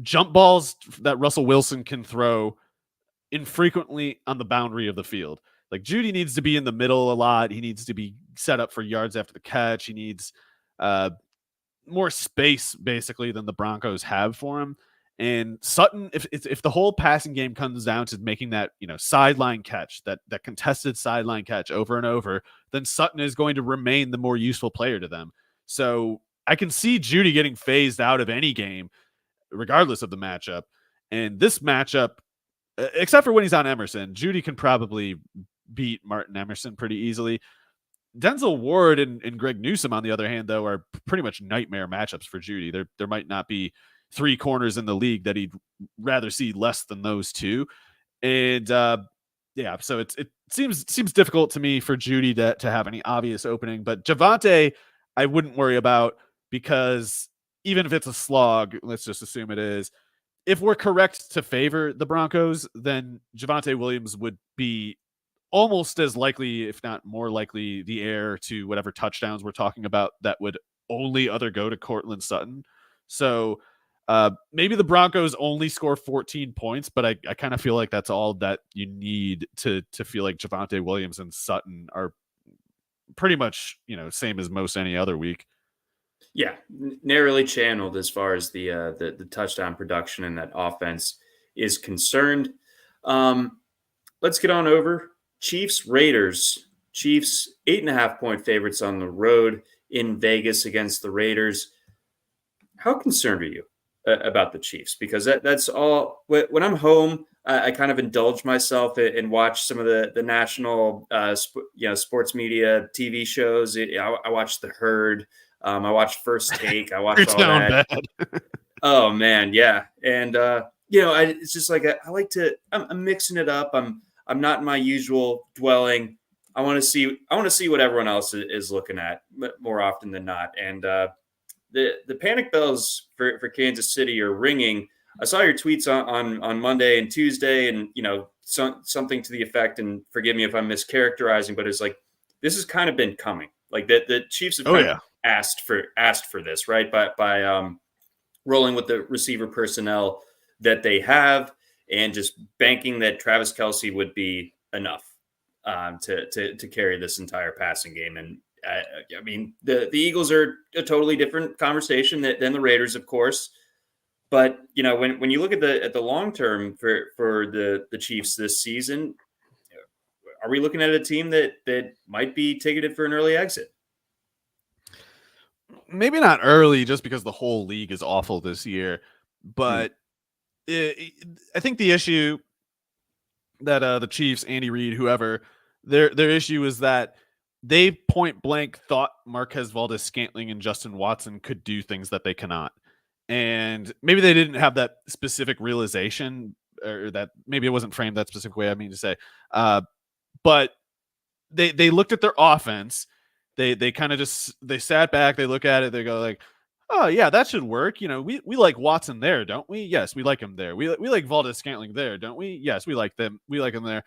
jump balls that Russell Wilson can throw infrequently on the boundary of the field. Like, Judy needs to be in the middle a lot. He needs to be set up for yards after the catch. He needs more space, basically, than the Broncos have for him. And Sutton, if the whole passing game comes down to making that sideline catch, that contested sideline catch over and over, then Sutton is going to remain the more useful player to them. So I can see Judy getting phased out of any game, regardless of the matchup. And this matchup, except for when he's on Emerson, Judy can probably beat Martin Emerson pretty easily. Denzel Ward and Greg Newsome, on the other hand, though, are pretty much nightmare matchups for Judy. There might not be three corners in the league that he'd rather see less than those two. And so it seems difficult to me for Judy to have any obvious opening. But Javonte, I wouldn't worry about, because even if it's a slog, let's just assume it is, if we're correct to favor the Broncos, then Javonte Williams would be almost as likely, if not more likely, the heir to whatever touchdowns we're talking about that would only other go to Cortland Sutton. So maybe the Broncos only score 14 points, but I kind of feel like that's all that you need to feel like Javonte Williams and Sutton are pretty much, same as most any other week. Yeah, narrowly channeled as far as the touchdown production in that offense is concerned. Let's get on over Chiefs Raiders. Chiefs 8.5-point favorites on the road in Vegas against the Raiders. How concerned are you? about the Chiefs, because that's all. When I'm home, I kind of indulge myself and watch some of the national, sports media TV shows. I watch The Herd. I watch First Take. I watch It's all down that. bad. Oh man, yeah. And it's just like I like to. I'm mixing it up. I'm not in my usual dwelling. I want to see what everyone else is looking at more often than not. And the panic bells for Kansas City are ringing. I saw your tweets on Monday and Tuesday, and something to the effect. And forgive me if I'm mischaracterizing, but it's like this has kind of been coming. Like the Chiefs have kind of asked for this, right? By rolling with the receiver personnel that they have, and just banking that Travis Kelce would be enough to carry this entire passing game. And I mean, the Eagles are a totally different conversation than the Raiders, of course. But when you look at the long term for the Chiefs this season, are we looking at a team that might be ticketed for an early exit? Maybe not early, just because the whole league is awful this year. But I think the issue that the Chiefs, Andy Reid, whoever, their issue is that they point blank thought Marquez Valdes-Scantling and Justin Watson could do things that they cannot. And maybe they didn't have that specific realization, or that maybe it wasn't framed that specific way, I mean to say. But they looked at their offense. They kind of they sat back, they look at it, they go like, oh yeah, that should work. We like Watson there, don't we? Yes, we like him there. We like Valdes-Scantling there, don't we? Yes, we like them. We like him there.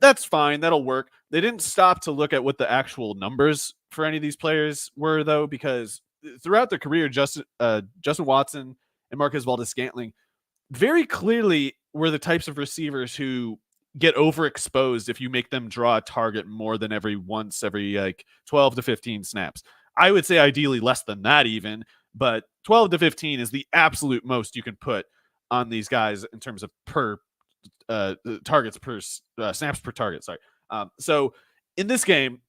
That's fine. That'll work. They didn't stop to look at what the actual numbers for any of these players were, though, because throughout their career, Justin Watson and Marquez Valdes-Scantling very clearly were the types of receivers who get overexposed if you make them draw a target more than every 12 to 15 snaps. I would say ideally less than that even, but 12 to 15 is the absolute most you can put on these guys in terms of targets per snaps per target. Sorry. So in this game,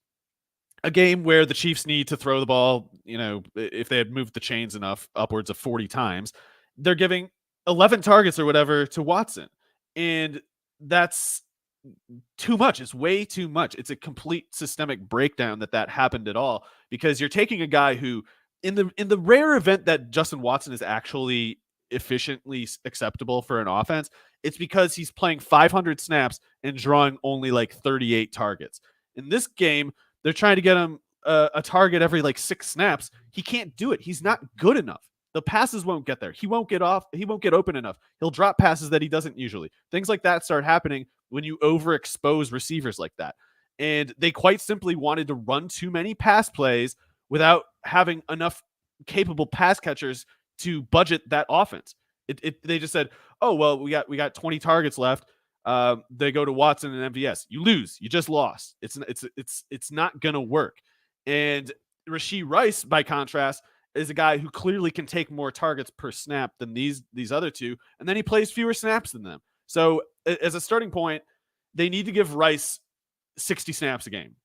a game where the Chiefs need to throw the ball, if they had moved the chains enough, upwards of 40 times, they're giving 11 targets or whatever to Watson. And that's too much. It's way too much. It's a complete systemic breakdown that happened at all, because you're taking a guy who, in the rare event that Justin Watson is actually efficiently acceptable for an offense, it's because he's playing 500 snaps and drawing only like 38 targets. In this game, they're trying to get him a target every 6 snaps. He can't do it. He's not good enough. The passes won't get there. He won't get off. He won't get open enough. He'll drop passes that he doesn't usually. Things like that start happening when you overexpose receivers like that. And they quite simply wanted to run too many pass plays without having enough capable pass catchers to budget that offense. They just said, oh, well, we got 20 targets left. They go to Watson and MVS. You lose. You just lost. It's not going to work. And Rashee Rice, by contrast, is a guy who clearly can take more targets per snap than these other two, and then he plays fewer snaps than them. So as a starting point, they need to give Rice 60 snaps a game.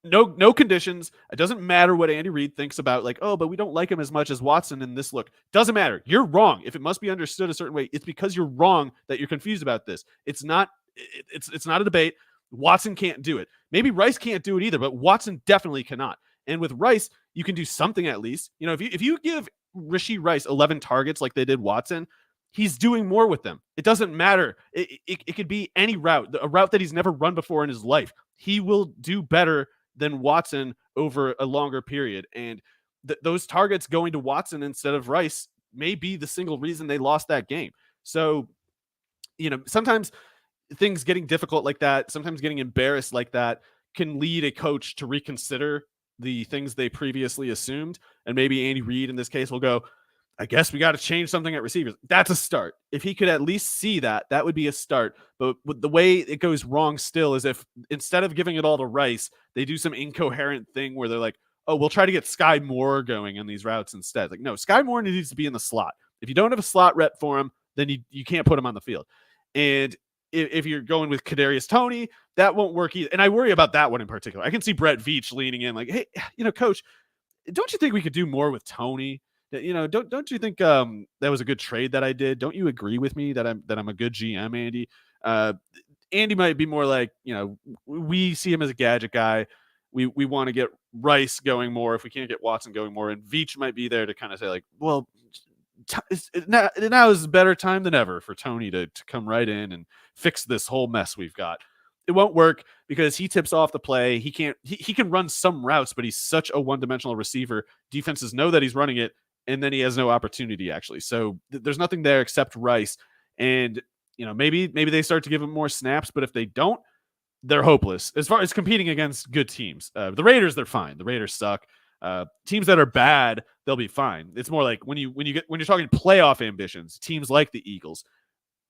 No conditions. It doesn't matter what Andy Reid thinks about, but we don't like him as much as Watson in this look. Doesn't matter. You're wrong. If it must be understood a certain way, it's because you're wrong that you're confused about this. It's not a debate. Watson can't do it. Maybe Rice can't do it either, but Watson definitely cannot. And with Rice, you can do something at least. If you give Rashee Rice 11 targets like they did Watson, he's doing more with them. It doesn't matter. It could be any route, a route that he's never run before in his life. He will do better than Watson over a longer period. And those targets going to Watson instead of Rice may be the single reason they lost that game. So, sometimes things getting difficult like that, sometimes getting embarrassed like that, can lead a coach to reconsider the things they previously assumed. And maybe Andy Reid in this case will go, I guess we got to change something at receivers. That's a start. If he could at least see that would be a start. But the way it goes wrong still is if instead of giving it all to Rice, they do some incoherent thing where they're like, oh, we'll try to get Sky Moore going on these routes instead. No, Sky Moore needs to be in the slot. If you don't have a slot rep for him, then you can't put him on the field. And if you're going with Kadarius Toney, that won't work either. And I worry about that one in particular. I can see Brett Veach leaning in like, hey, coach, don't you think we could do more with Toney? Don't you think that was a good trade that I did? Don't you agree with me that I'm a good GM, Andy? Andy might be more like, we see him as a gadget guy. We want to get Rice going more if we can't get Watson going more, and Veach might be there to kind of say like, well, now is a better time than ever for Tony to come right in and fix this whole mess we've got. It won't work because he tips off the play. He can run some routes, but he's such a one-dimensional receiver. Defenses know that he's running it, and then he has no opportunity actually. So there's nothing there except Rice. And maybe they start to give him more snaps, but if they don't, they're hopeless as far as competing against good teams. The Raiders, they're fine. The Raiders suck. Teams that are bad, they'll be fine. It's more like when you're talking playoff ambitions, teams like the Eagles,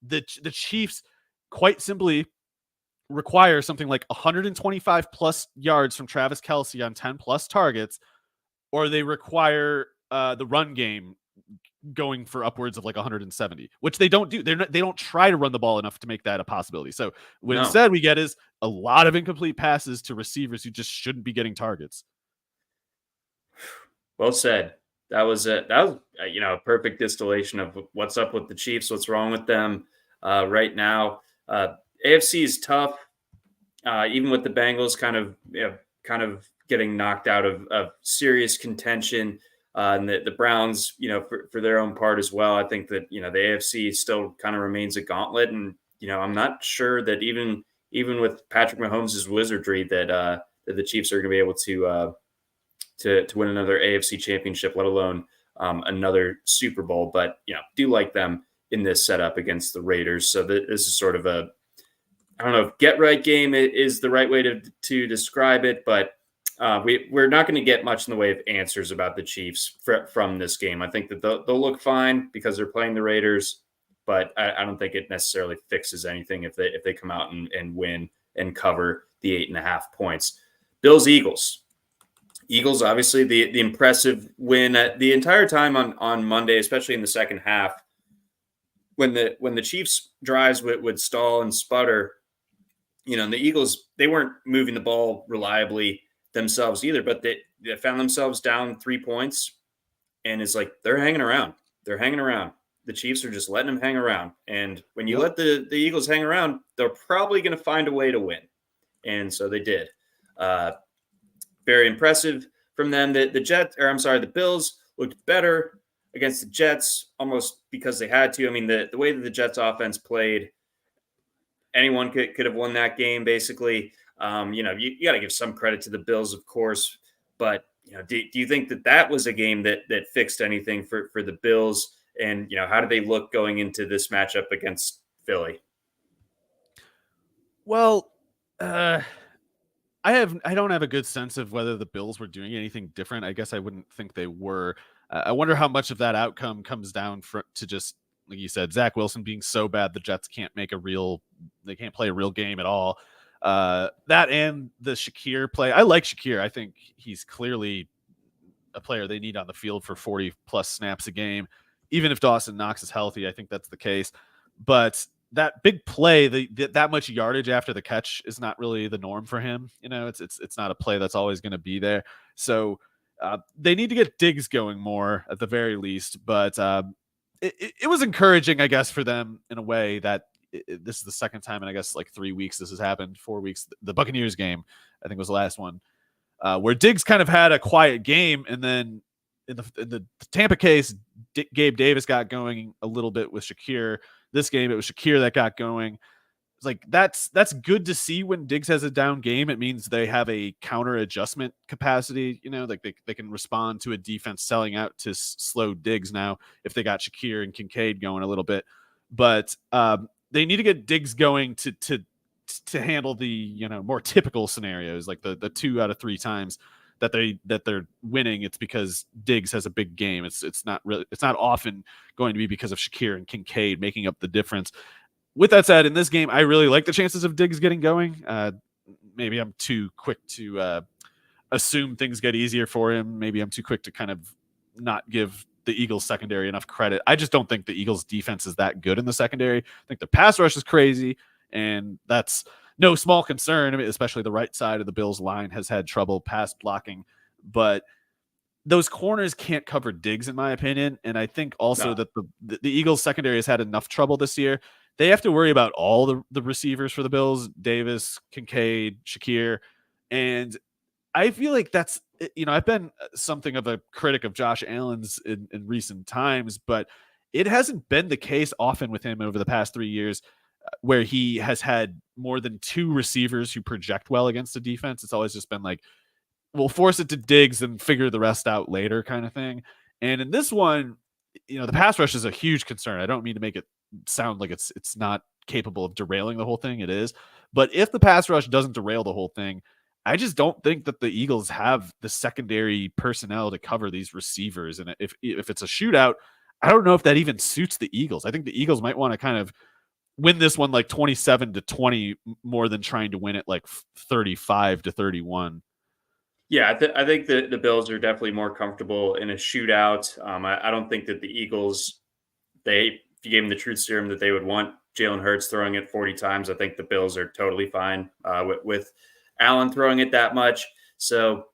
the Chiefs quite simply require something like 125 plus yards from Travis Kelce on 10 plus targets, or they require the run game going for upwards of like 170, which they don't do. They don't try to run the ball enough to make that a possibility. So what instead we get is a lot of incomplete passes to receivers who just shouldn't be getting targets. Well said. That was a perfect distillation of what's up with the Chiefs, what's wrong with them right now. AFC is tough, even with the Bengals kind of getting knocked out of serious contention. And the Browns, for their own part as well. I think that, the AFC still kind of remains a gauntlet. And, I'm not sure that even with Patrick Mahomes' wizardry that the Chiefs are going to be able to win another AFC championship, let alone another Super Bowl. But, do like them in this setup against the Raiders. So this is sort of I don't know if get right game is the right way to describe it, but we're not going to get much in the way of answers about the Chiefs from this game. I think that they'll look fine because they're playing the Raiders, but I don't think it necessarily fixes anything if they come out and win and cover the 8.5 points. Bills, Eagles, obviously the impressive win the entire time on Monday, especially in the second half, when the Chiefs drives would stall and sputter. And the Eagles, they weren't moving the ball reliably themselves either, but they found themselves down 3 points, and it's like they're hanging around. The Chiefs are just letting them hang around, and when you let the Eagles hang around, they're probably going to find a way to win, and so they did. Very impressive from them. The Bills looked better against the Jets almost because they had to. I mean, the way that the Jets offense played, anyone could have won that game basically. You got to give some credit to the Bills, of course, but do you think that was a game that fixed anything for the Bills? And how do they look going into this matchup against Philly? Well, I don't have a good sense of whether the Bills were doing anything different. I guess I wouldn't think they were. I wonder how much of that outcome comes down to just, like you said, Zach Wilson being so bad the Jets can't play a real game at all. That and the Shakir play. I like Shakir. I think he's clearly a player they need on the field for 40 plus snaps a game. Even if Dawson Knox is healthy, I think that's the case. But that big play, that much yardage after the catch is not really the norm for him. It's not a play that's always going to be there. So they need to get Diggs going more at the very least. But it was encouraging, I guess, for them in a way that this is the second time in, I guess, like 3 weeks this has happened, 4 weeks. The Buccaneers game, I think, was the last one, where Diggs kind of had a quiet game. And then in the Tampa case, Gabe Davis got going a little bit with Shakir. This game, it was Shakir that got going. It's like that's good to see when Diggs has a down game. It means they have a counter adjustment capacity. Like they can respond to a defense selling out to slow Diggs now if they got Shakir and Kincaid going a little bit. But they need to get Diggs going to handle the more typical scenarios, like the 2 out of 3 times that they're winning. It's because Diggs has a big game. It's not often going to be because of Shakir and Kincaid making up the difference. With that said, in this game, I really like the chances of Diggs getting going. Maybe I'm too quick to assume things get easier for him. Maybe I'm too quick to kind of not give the Eagles secondary enough credit. I just don't think the Eagles defense is that good in the secondary. I think the pass rush is crazy, and that's no small concern. I mean, especially the right side of the Bills line has had trouble pass blocking, but those corners can't cover Diggs, in my opinion. And I think also No. that the Eagles secondary has had enough trouble this year. They have to worry about all the receivers for the Bills, Davis, Kincaid, Shakir. And I feel like that's, I've been something of a critic of Josh Allen's in recent times, but it hasn't been the case often with him over the past 3 years where he has had more than 2 receivers who project well against the defense. It's always just been like, we'll force it to Diggs and figure the rest out later kind of thing. And in this one, the pass rush is a huge concern. I don't mean to make it sound like it's not capable of derailing the whole thing. It is. But if the pass rush doesn't derail the whole thing, I just don't think that the Eagles have the secondary personnel to cover these receivers. And if it's a shootout, I don't know if that even suits the Eagles. I think the Eagles might want to kind of win this one like 27-20 more than trying to win it like 35-31. Yeah, I think the Bills are definitely more comfortable in a shootout. I don't think that the Eagles, if you gave them the truth serum, that they would want Jalen Hurts throwing it 40 times. I think the Bills are totally fine with Allen throwing it that much. So,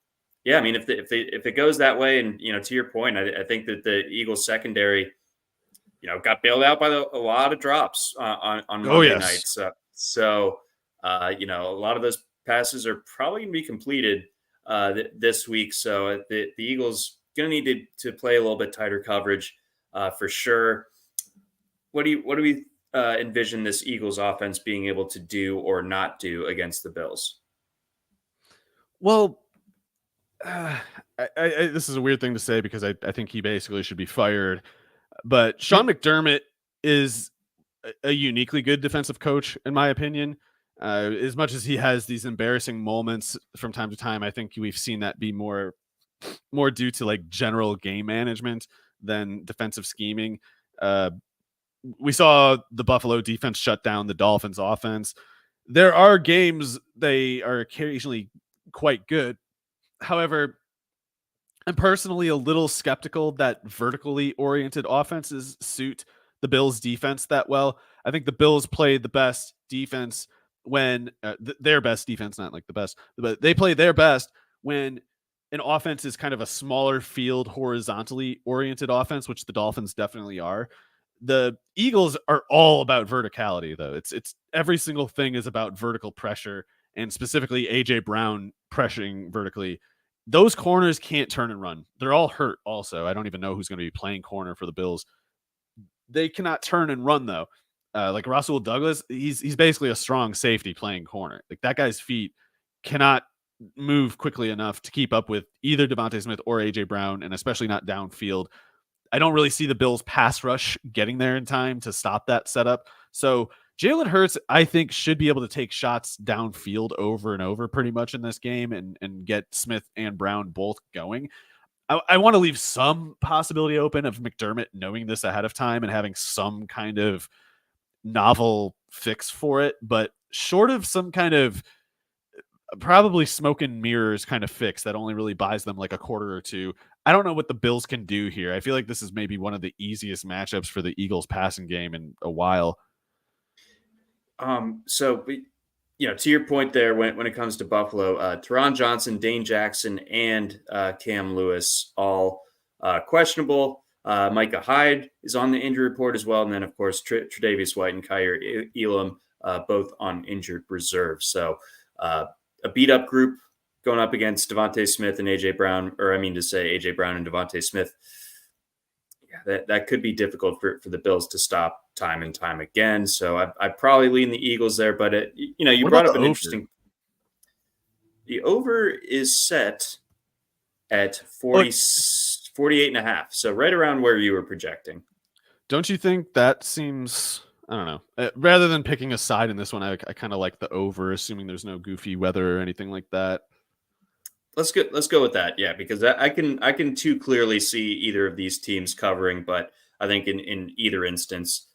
yeah, I mean, if it goes that way, and to your point, I think that the Eagles secondary, got bailed out by a lot of drops on Monday nights. So, a lot of those passes are probably going to be completed this week. So the Eagles going to need to play a little bit tighter coverage for sure. What do we envision this Eagles offense being able to do or not do against the Bills? Well, this is a weird thing to say because I think he basically should be fired. But Sean McDermott is a uniquely good defensive coach, in my opinion. As much as he has these embarrassing moments from time to time, I think we've seen that be more due to like general game management than defensive scheming. We saw the Buffalo defense shut down the Dolphins offense. There are games they are occasionally quite good. However, I'm personally a little skeptical that vertically oriented offenses suit the Bills defense that well. I think the Bills played the best defense when their best defense, not like the best, but they play their best when an offense is kind of a smaller field, horizontally oriented offense, which the Dolphins definitely are. The Eagles are all about verticality, though. It's every single thing is about vertical pressure, and specifically AJ Brown pressuring vertically. Those corners can't turn and run. They're all hurt also. I don't even know who's going to be playing corner for the Bills. They cannot turn and run, though. Like Russell Douglas, he's basically a strong safety playing corner. Like that guy's feet cannot move quickly enough to keep up with either Devontae Smith or AJ Brown, and especially not downfield. I don't really see the Bills pass rush getting there in time to stop that setup. So Jalen Hurts, I think, should be able to take shots downfield over and over pretty much in this game and get Smith and Brown both going. I want to leave some possibility open of McDermott knowing this ahead of time and having some kind of novel fix for it, but short of some kind of probably smoke and mirrors kind of fix that only really buys them like a quarter or two, I don't know what the Bills can do here. I feel like this is maybe one of the easiest matchups for the Eagles passing game in a while. So, to your point there, when it comes to Buffalo, Teron Johnson, Dane Jackson, and Cam Lewis all questionable. Micah Hyde is on the injury report as well. And then, of course, Tre'Davious White and Kyer Elam both on injured reserve. So a beat-up group going up against Devontae Smith and A.J. Brown, or I mean to say A.J. Brown and Devontae Smith. Yeah, that could be difficult for the Bills to stop time and time again. So I'd probably lean the Eagles there. But, you brought up an interesting – the over is set at 48.5. So right around where you were projecting. Don't you think that seems, I don't know, rather than picking a side in this one, I kind of like the over, assuming there's no goofy weather or anything like that. Let's go with that. Yeah, because I can too clearly see either of these teams covering, but I think in either instance,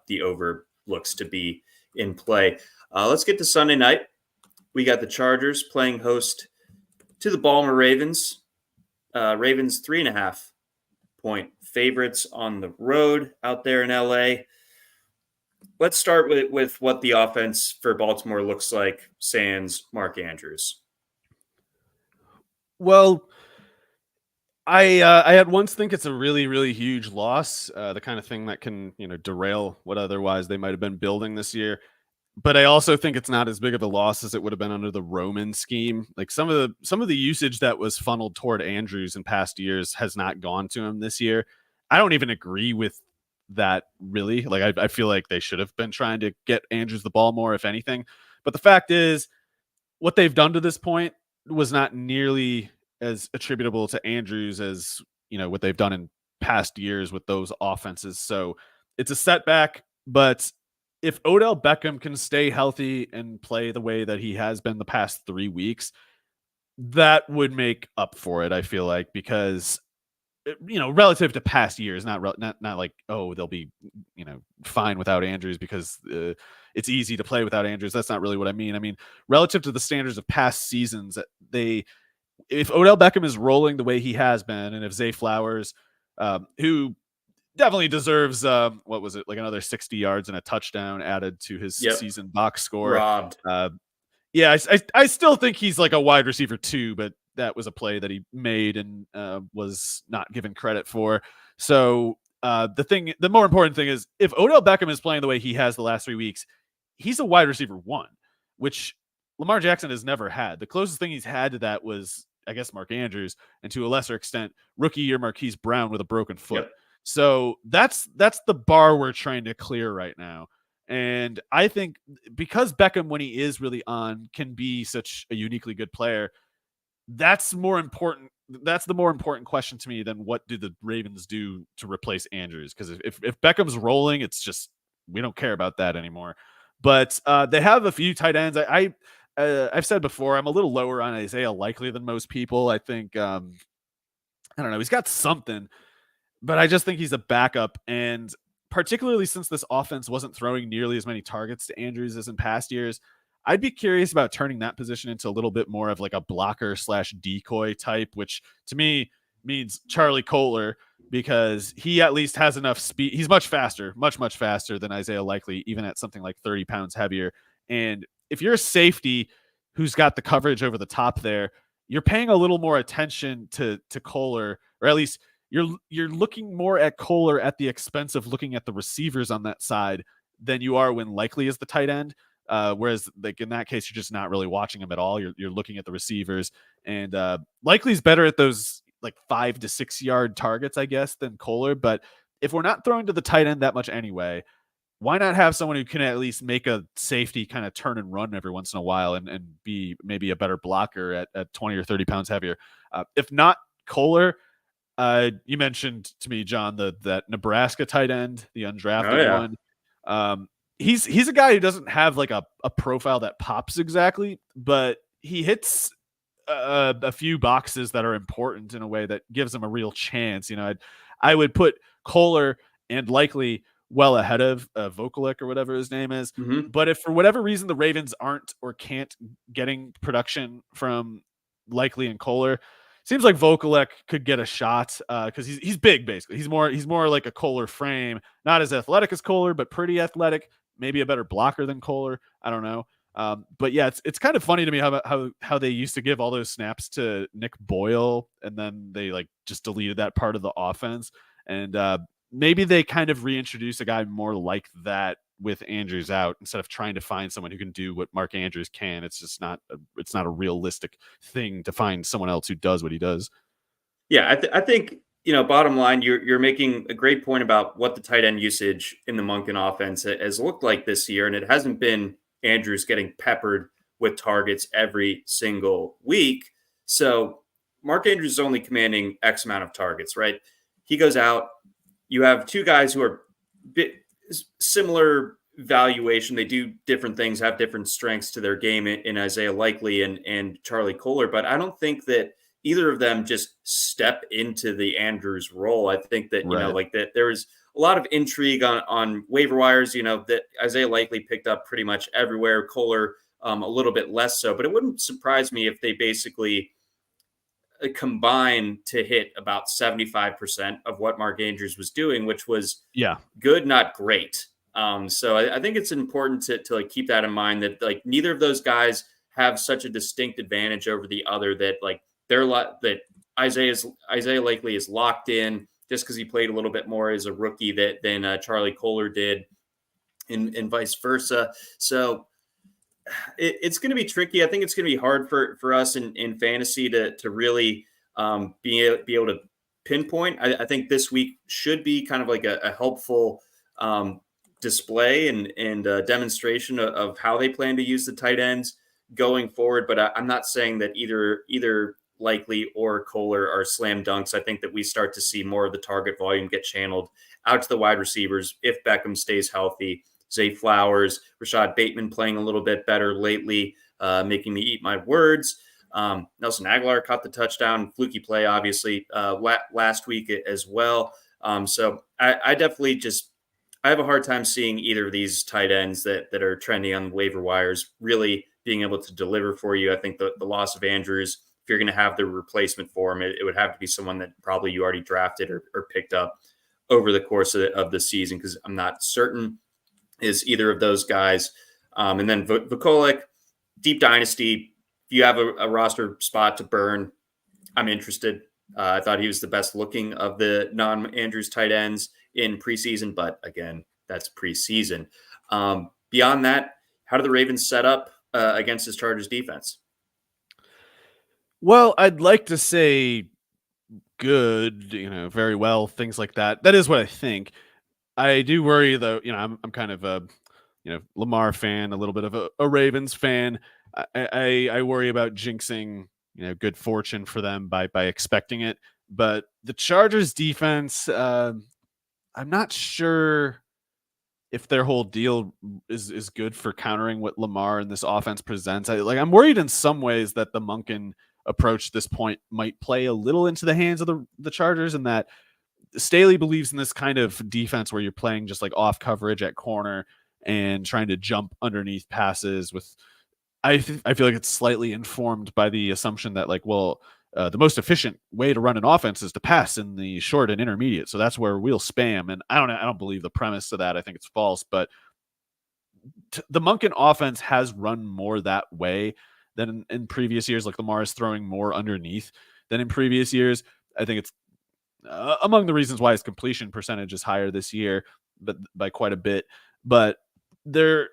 the over looks to be in play. Let's get to Sunday night. We got the Chargers playing host to the Baltimore Ravens. Ravens 3.5 point favorites on the road out there in LA. Let's start with what the offense for Baltimore looks like sans Mark Andrews. Well, I at once think it's a really, really huge loss, the kind of thing that can, derail what otherwise they might have been building this year. But I also think it's not as big of a loss as it would have been under the Roman scheme. Like some of the usage that was funneled toward Andrews in past years has not gone to him this year. I don't even agree with that really. Like I feel like they should have been trying to get Andrews the ball more, if anything. But the fact is, what they've done to this point was not nearly as attributable to Andrews as what they've done in past years with those offenses. So it's a setback, but if Odell Beckham can stay healthy and play the way that he has been the past 3 weeks, that would make up for it. I feel like, because relative to past years, not like, oh, they'll be fine without Andrews because it's easy to play without Andrews. That's not really what I mean. I mean, relative to the standards of past seasons, if Odell Beckham is rolling the way he has been, and if Zay Flowers, who definitely deserves what was it, like another 60 yards and a touchdown added to his season box score. Robbed. Yeah, I still think he's like a wide receiver too, but that was a play that he made and was not given credit for. So the more important thing is, if Odell Beckham is playing the way he has the last 3 weeks, he's a wide receiver 1, which Lamar Jackson has never had. The closest thing he's had to that was, I guess, Mark Andrews, and to a lesser extent, rookie year Marquise Brown with a broken foot. Yep. So that's the bar we're trying to clear right now. And I think because Beckham, when he is really on, can be such a uniquely good player, that's more important. That's the more important question to me than what do the Ravens do to replace Andrews. Because if Beckham's rolling, it's just, we don't care about that anymore. But they have a few tight ends. I've said before, I'm a little lower on Isaiah Likely than most people. I think, I don't know, he's got something, but I just think he's a backup. And particularly since this offense wasn't throwing nearly as many targets to Andrews as in past years, I'd be curious about turning that position into a little bit more of like a blocker / decoy type, which to me means Charlie Kohler, because he at least has enough speed. He's much faster, much faster than Isaiah Likely, even at something like 30 pounds heavier. And if you're a safety who's got the coverage over the top there, you're paying a little more attention to Kohler, or at least you're looking more at Kohler at the expense of looking at the receivers on that side than you are when Likely is the tight end. Whereas, like in that case, you're just not really watching him at all. You're looking at the receivers, and Likely's better at those like 5 to 6 yard targets, I guess, than Kohler. But if we're not throwing to the tight end that much anyway, why not have someone who can at least make a safety kind of turn and run every once in a while and be maybe a better blocker at 20 or 30 pounds heavier? If not Kohler, you mentioned to me, John, that Nebraska tight end, the undrafted one. He's a guy who doesn't have like a profile that pops exactly, but he hits a few boxes that are important in a way that gives him a real chance. I would put Kohler and Likely well ahead of Vokalek or whatever his name is. Mm-hmm. But if for whatever reason the Ravens aren't or can't getting production from Likely and Kohler, seems like Vokalek could get a shot because he's big, basically. He's more like a Kohler frame, not as athletic as Kohler, but pretty athletic. Maybe a better blocker than Kohler. I don't know. But yeah, it's kind of funny to me how they used to give all those snaps to Nick Boyle, and then they like just deleted that part of the offense. And maybe they kind of reintroduce a guy more like that with Andrews out, instead of trying to find someone who can do what Mark Andrews can. It's just not a realistic thing to find someone else who does what he does. Yeah, I think, bottom line, you're making a great point about what the tight end usage in the Monken offense has looked like this year, and it hasn't been Andrews getting peppered with targets every single week. So Mark Andrews is only commanding X amount of targets, right? He goes out. You have two guys who are similar valuation. They do different things, have different strengths to their game in Isaiah Likely and Charlie Kohler, but I don't think that either of them just step into the Andrews role. I think that, like that there was a lot of intrigue on waiver wires, that Isaiah Likely picked up pretty much everywhere. Kohler, a little bit less so, but it wouldn't surprise me if they basically combine to hit about 75% of what Mark Andrews was doing, which was good, not great. So I think it's important to like keep that in mind, that like neither of those guys have such a distinct advantage over the other, that like that Isaiah Likely is locked in just because he played a little bit more as a rookie than Charlie Kohler did, and vice versa. So it's going to be tricky. I think it's going to be hard for us in fantasy to really be able to pinpoint. I think this week should be kind of like a helpful display and demonstration of how they plan to use the tight ends going forward. But I'm not saying that either Likely or Kohler are slam dunks. I think that we start to see more of the target volume get channeled out to the wide receivers if Beckham stays healthy. Zay Flowers, Rashad Bateman playing a little bit better lately, making me eat my words. Nelson Aguilar caught the touchdown, fluky play, obviously, last week as well. So I definitely I have a hard time seeing either of these tight ends that are trending on the waiver wires really being able to deliver for you. I think the loss of Andrews, if you're going to have the replacement for him, it would have to be someone that probably you already drafted or picked up over the course of the season, because I'm not certain is either of those guys. And then Vokolek, deep dynasty. If you have a roster spot to burn, I'm interested. I thought he was the best looking of the non-Andrews tight ends in preseason, but again, that's preseason. Beyond that, how do the Ravens set up against this Chargers defense? Well, I'd like to say good, very well, things like that. That is what I think. I do worry though, I'm kind of a, Lamar fan, a little bit of a Ravens fan. I worry about jinxing, good fortune for them by expecting it. But the Chargers defense, I'm not sure if their whole deal is good for countering what Lamar and this offense presents. I'm worried in some ways that the Monken approach at this point might play a little into the hands of the Chargers, and that Staley believes in this kind of defense where you're playing just like off coverage at corner and trying to jump underneath passes with. I feel like it's slightly informed by the assumption that the most efficient way to run an offense is to pass in the short and intermediate. So that's where we'll spam. And I don't believe the premise of that. I think it's false, but the Monken offense has run more that way than in previous years. Like Lamar is throwing more underneath than in previous years. I think it's among the reasons why his completion percentage is higher this year, but by quite a bit. But they're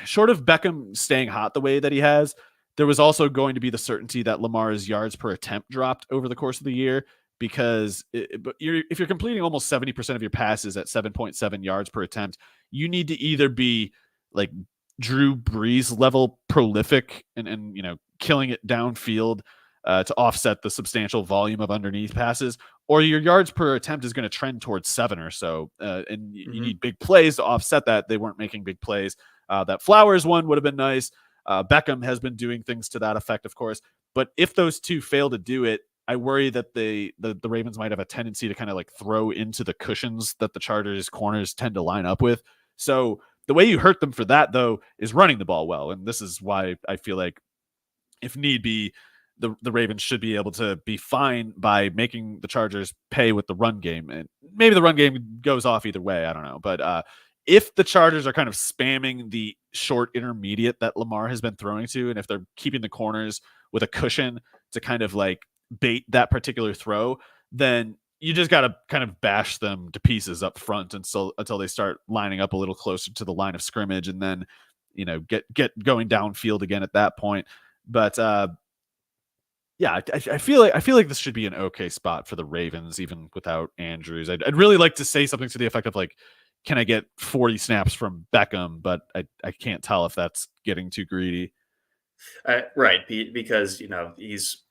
short of Beckham staying hot the way that he has. There was also going to be the certainty that Lamar's yards per attempt dropped over the course of the year, because if you're completing almost 70% of your passes at 7.7 yards per attempt, you need to either be like Drew Brees level prolific and killing it downfield to offset the substantial volume of underneath passes, or your yards per attempt is going to trend towards 7 or so. And you need big plays to offset that. They weren't making big plays. That Flowers one would have been nice. Beckham has been doing things to that effect, of course. But if those two fail to do it, I worry that the Ravens might have a tendency to kind of like throw into the cushions that the Chargers corners tend to line up with. So the way you hurt them for that, though, is running the ball well. And this is why I feel like, if need be, the Ravens should be able to be fine by making the Chargers pay with the run game. And maybe the run game goes off either way. I don't know. But if the Chargers are kind of spamming the short intermediate that Lamar has been throwing to, and if they're keeping the corners with a cushion to kind of like bait that particular throw, then you just got to kind of bash them to pieces up front until they start lining up a little closer to the line of scrimmage, and then get going downfield again at that point. But yeah, I feel like this should be an okay spot for the Ravens, even without Andrews. I'd really like to say something to the effect of like, can I get 40 snaps from Beckham? But I can't tell if that's getting too greedy. Right, because he's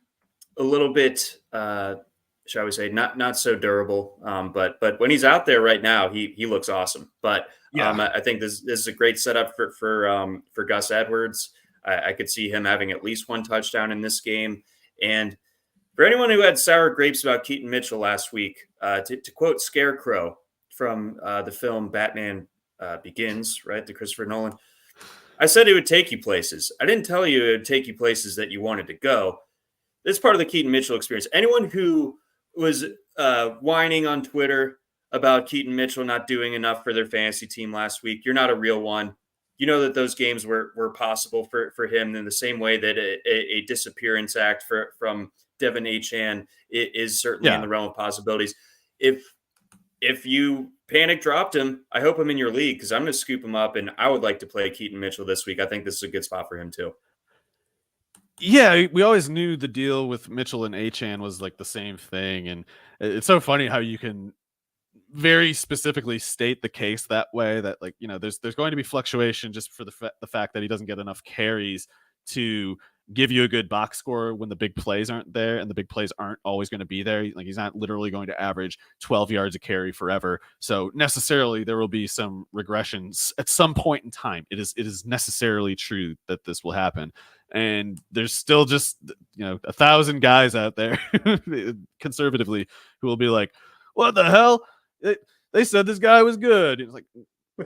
a little bit, shall we say, not so durable. But when he's out there right now, he looks awesome. But I think this is a great setup for Gus Edwards. I could see him having at least one touchdown in this game. And for anyone who had sour grapes about Keaton Mitchell last week, to quote Scarecrow from the film Batman Begins, right, the Christopher Nolan, I said it would take you places. I didn't tell you it would take you places that you wanted to go. This is part of the Keaton Mitchell experience. Anyone who was whining on Twitter about Keaton Mitchell not doing enough for their fantasy team last week, you're not a real one. You know that those games were possible for him in the same way that a disappearance act from Devin Achane is certainly in the realm of possibilities. If you panic dropped him, I hope I'm in your league because I'm going to scoop him up, and I would like to play Keaton Mitchell this week. I think this is a good spot for him too. Yeah, we always knew the deal with Mitchell and Achane was like the same thing, and it's so funny how you can very specifically state the case that way, that like, there's going to be fluctuation just for the fact that he doesn't get enough carries to give you a good box score when the big plays aren't there, and the big plays aren't always going to be there. Like, he's not literally going to average 12 yards a carry forever. So necessarily there will be some regressions at some point in time. It is necessarily true that this will happen. And there's still just 1,000 guys out there conservatively who will be like, what the hell? They said this guy was good. It's like,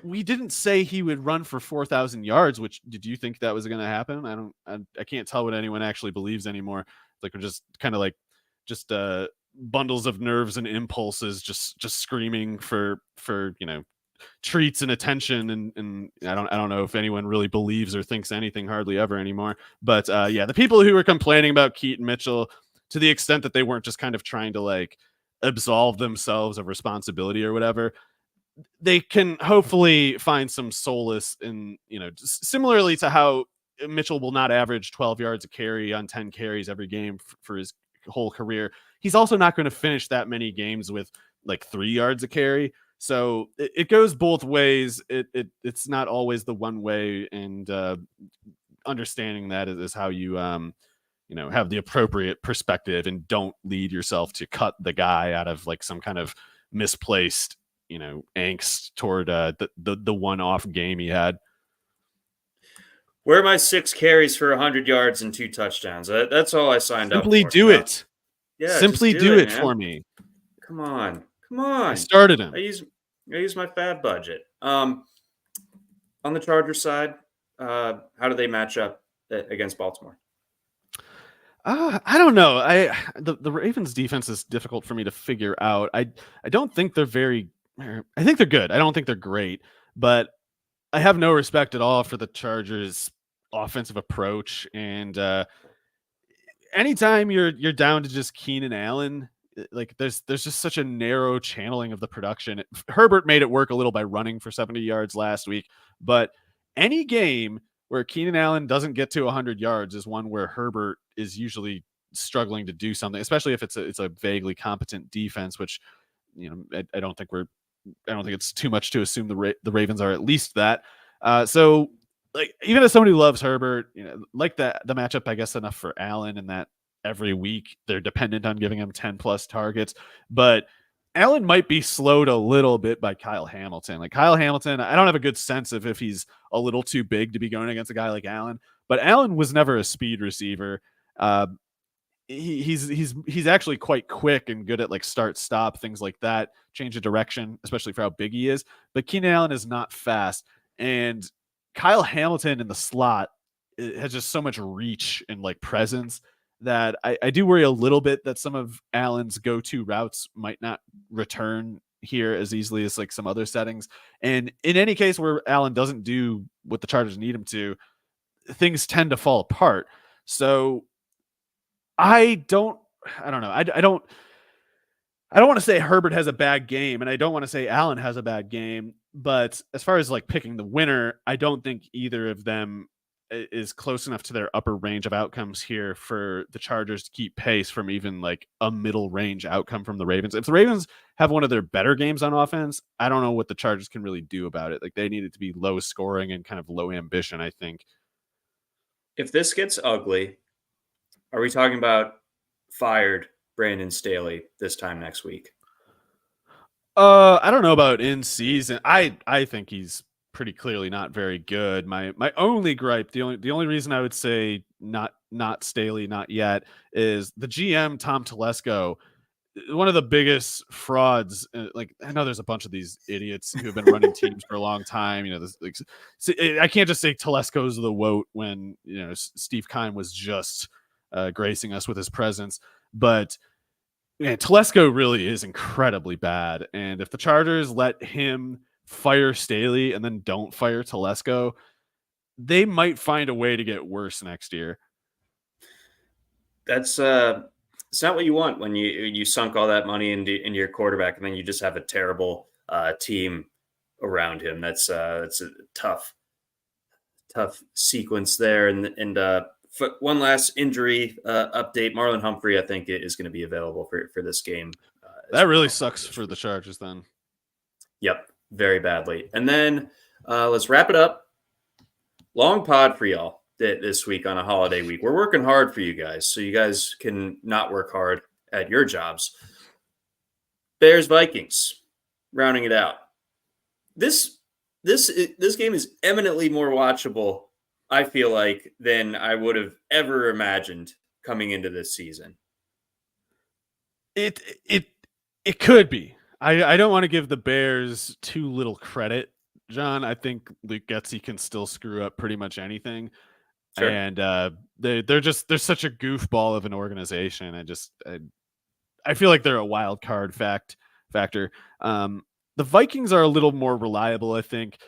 we didn't say he would run for 4,000 yards. Which, did you think that was going to happen? I can't tell what anyone actually believes anymore. Like, we're just kind of like bundles of nerves and impulses, just screaming for treats and attention. And I don't know if anyone really believes or thinks anything hardly ever anymore. But the people who were complaining about Keaton Mitchell, to the extent that they weren't just kind of trying to like absolve themselves of responsibility or whatever, they can hopefully find some solace in, similarly to how Mitchell will not average 12 yards a carry on 10 carries every game for his whole career. He's also not going to finish that many games with like 3 yards a carry. So it goes both ways. It's not always the one way, and understanding that is how you have the appropriate perspective and don't lead yourself to cut the guy out of like some kind of misplaced angst toward the one-off game he had. Where are my 6 carries for 100 yards and 2 touchdowns? That's all I signed up for. Simply do it. Yeah, simply do it for me. Come on. I started him. I use my fab budget. On the Chargers side, how do they match up against Baltimore? I don't know. The Ravens defense is difficult for me to figure out. I don't think they're I think they're good. I don't think they're great, but I have no respect at all for the Chargers' offensive approach. And anytime you're down to just Keenan Allen, like there's just such a narrow channeling of the production. Herbert made it work a little by running for 70 yards last week, but any game where Keenan Allen doesn't get to 100 yards is one where Herbert is usually struggling to do something, especially if it's a vaguely competent defense, which I don't think it's too much to assume the Ravens are at least that. So like, even as somebody who loves Herbert, like the matchup, I guess, enough for Allen, and that every week they're dependent on giving him 10 plus targets, but Allen might be slowed a little bit by Kyle Hamilton. Like, Kyle Hamilton, I don't have a good sense of if he's a little too big to be going against a guy like Allen, but Allen was never a speed receiver. He's actually quite quick and good at like start stop, things like that, change of direction, especially for how big he is. But Keenan Allen is not fast, and Kyle Hamilton in the slot has just so much reach and like presence that I do worry a little bit that some of Allen's go-to routes might not return here as easily as like some other settings. And in any case where Allen doesn't do what the Chargers need him to, things tend to fall apart. So I don't know. I don't want to say Herbert has a bad game, and I don't want to say Allen has a bad game, but as far as like picking the winner, I don't think either of them is close enough to their upper range of outcomes here for the Chargers to keep pace from even like a middle range outcome from the Ravens. If the Ravens have one of their better games on offense, I don't know what the Chargers can really do about it. Like, they need it to be low scoring and kind of low ambition, I think. If this gets ugly, are we talking about fired Brandon Staley this time next week? I don't know about in season. I think he's pretty clearly not very good. My only gripe, the only reason I would say not Staley, not yet, is the GM Tom Telesco, one of the biggest frauds. Like, I know there's a bunch of these idiots who have been running teams for a long time. I can't just say Telesco's the woat when Steve Keim was just gracing us with his presence, but man, Telesco really is incredibly bad. And if the Chargers let him fire Staley and then don't fire Telesco, they might find a way to get worse next year. That's It's not what you want when you sunk all that money into your quarterback and then you just have a terrible team around him. That's a tough sequence there. And one last injury update: Marlon Humphrey, I think, is going to be available for this game. That really sucks for the Chargers then. Yep, very badly. And then let's wrap it up. Long pod for y'all this week on a holiday week. We're working hard for you guys, so you guys can not work hard at your jobs. Bears Vikings, rounding it out. This game is eminently more watchable, I feel like, than I would have ever imagined coming into this season. It could be. I don't want to give the Bears too little credit, John. I think Luke Getsy can still screw up pretty much anything. Sure. And they're such a goofball of an organization. I feel like they're a wild card factor. The Vikings are a little more reliable, I think.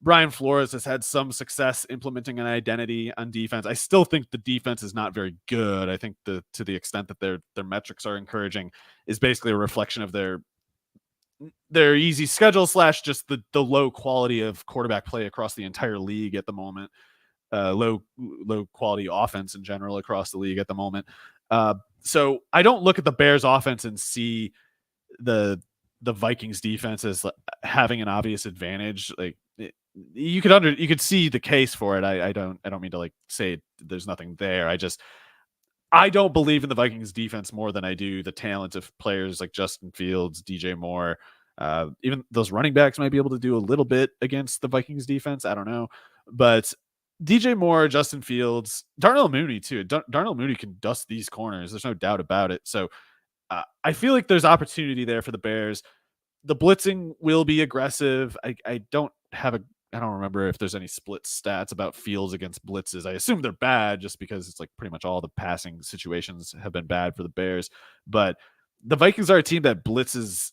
Brian Flores has had some success implementing an identity on defense. I still think the defense is not very good. I think to the extent that their metrics are encouraging is basically a reflection of their easy schedule / just the low quality of quarterback play across the entire league at the moment. Low quality offense in general across the league at the moment. So I don't look at the Bears offense and see the Vikings defense as having an obvious advantage. Like you could see the case for it. I don't mean to say there's nothing there. I don't believe in the Vikings defense more than I do the talent of players like Justin Fields, DJ Moore. Even those running backs might be able to do a little bit against the Vikings defense. I don't know, but DJ Moore, Justin Fields, Darnell Mooney too. Darnell Mooney can dust these corners. There's no doubt about it. So I feel like there's opportunity there for the Bears. The blitzing will be aggressive. I don't remember if there's any split stats about Fields against blitzes. I assume they're bad just because it's like pretty much all the passing situations have been bad for the Bears. But the Vikings are a team that blitzes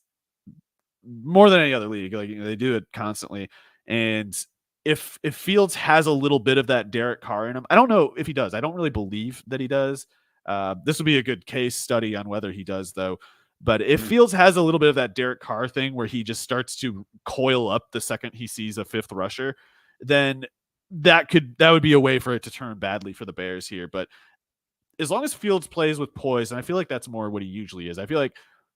more than any other league. They do it constantly. And if Fields has a little bit of that Derek Carr in him, I don't know if he does. I don't really believe that he does. This would be a good case study on whether he does, though. But if Fields has a little bit of that Derek Carr thing where he just starts to coil up the second he sees a fifth rusher, then that would be a way for it to turn badly for the Bears here. But as long as Fields plays with poise, and I feel like that's more what he usually is. I feel like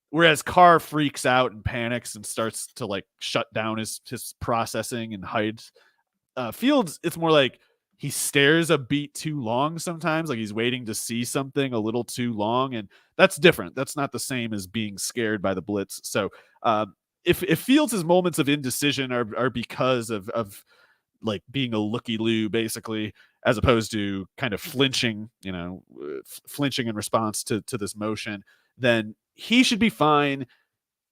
whereas Carr freaks out and panics and starts to shut down his processing and hides, Fields, it's more like he stares a beat too long sometimes, like he's waiting to see something a little too long, and that's different. That's not the same as being scared by the blitz. So if Fields' moments of indecision are because of being a looky-loo, basically, as opposed to kind of flinching in response to this motion, then he should be fine.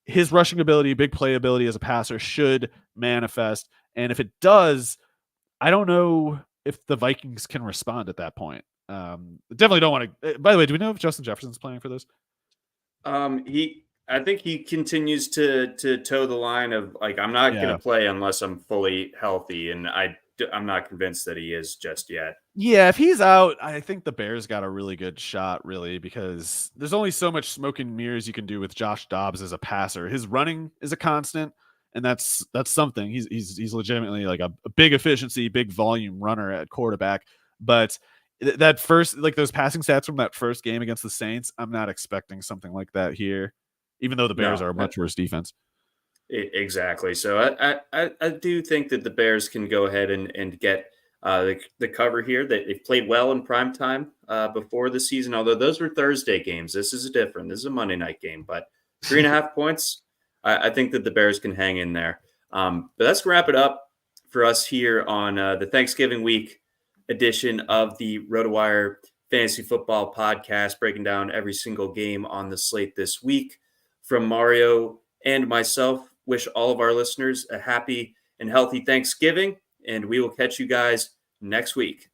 His rushing ability, big play ability as a passer should manifest. And if it does, I don't know if the Vikings can respond at that point. Definitely don't want to. By the way, do we know if Justin Jefferson's playing for this? I think he continues to toe the line of I'm not going to play unless I'm fully healthy, and I'm not convinced that he is just yet. Yeah, if he's out, I think the Bears got a really good shot, really, because there's only so much smoke and mirrors you can do with Josh Dobbs as a passer. His running is a constant. And that's something. He's legitimately a big efficiency, big volume runner at quarterback. But that first, those passing stats from that first game against the Saints, I'm not expecting something like that here, even though the Bears are a much worse defense. Exactly. So I do think that the Bears can go ahead and get the cover here. They've played well in prime time before the season, although those were Thursday games. This is This is a Monday night game, but 3.5 points. I think that the Bears can hang in there. But let's wrap it up for us here on the Thanksgiving week edition of the RotoWire Fantasy Football Podcast, breaking down every single game on the slate this week. From Mario and myself, wish all of our listeners a happy and healthy Thanksgiving, and we will catch you guys next week.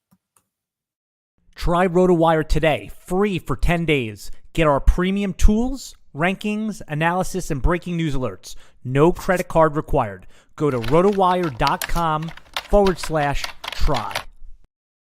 Try RotoWire today, free for 10 days. Get our premium tools, rankings, analysis, and breaking news alerts. No credit card required. Go to rotowire.com/try.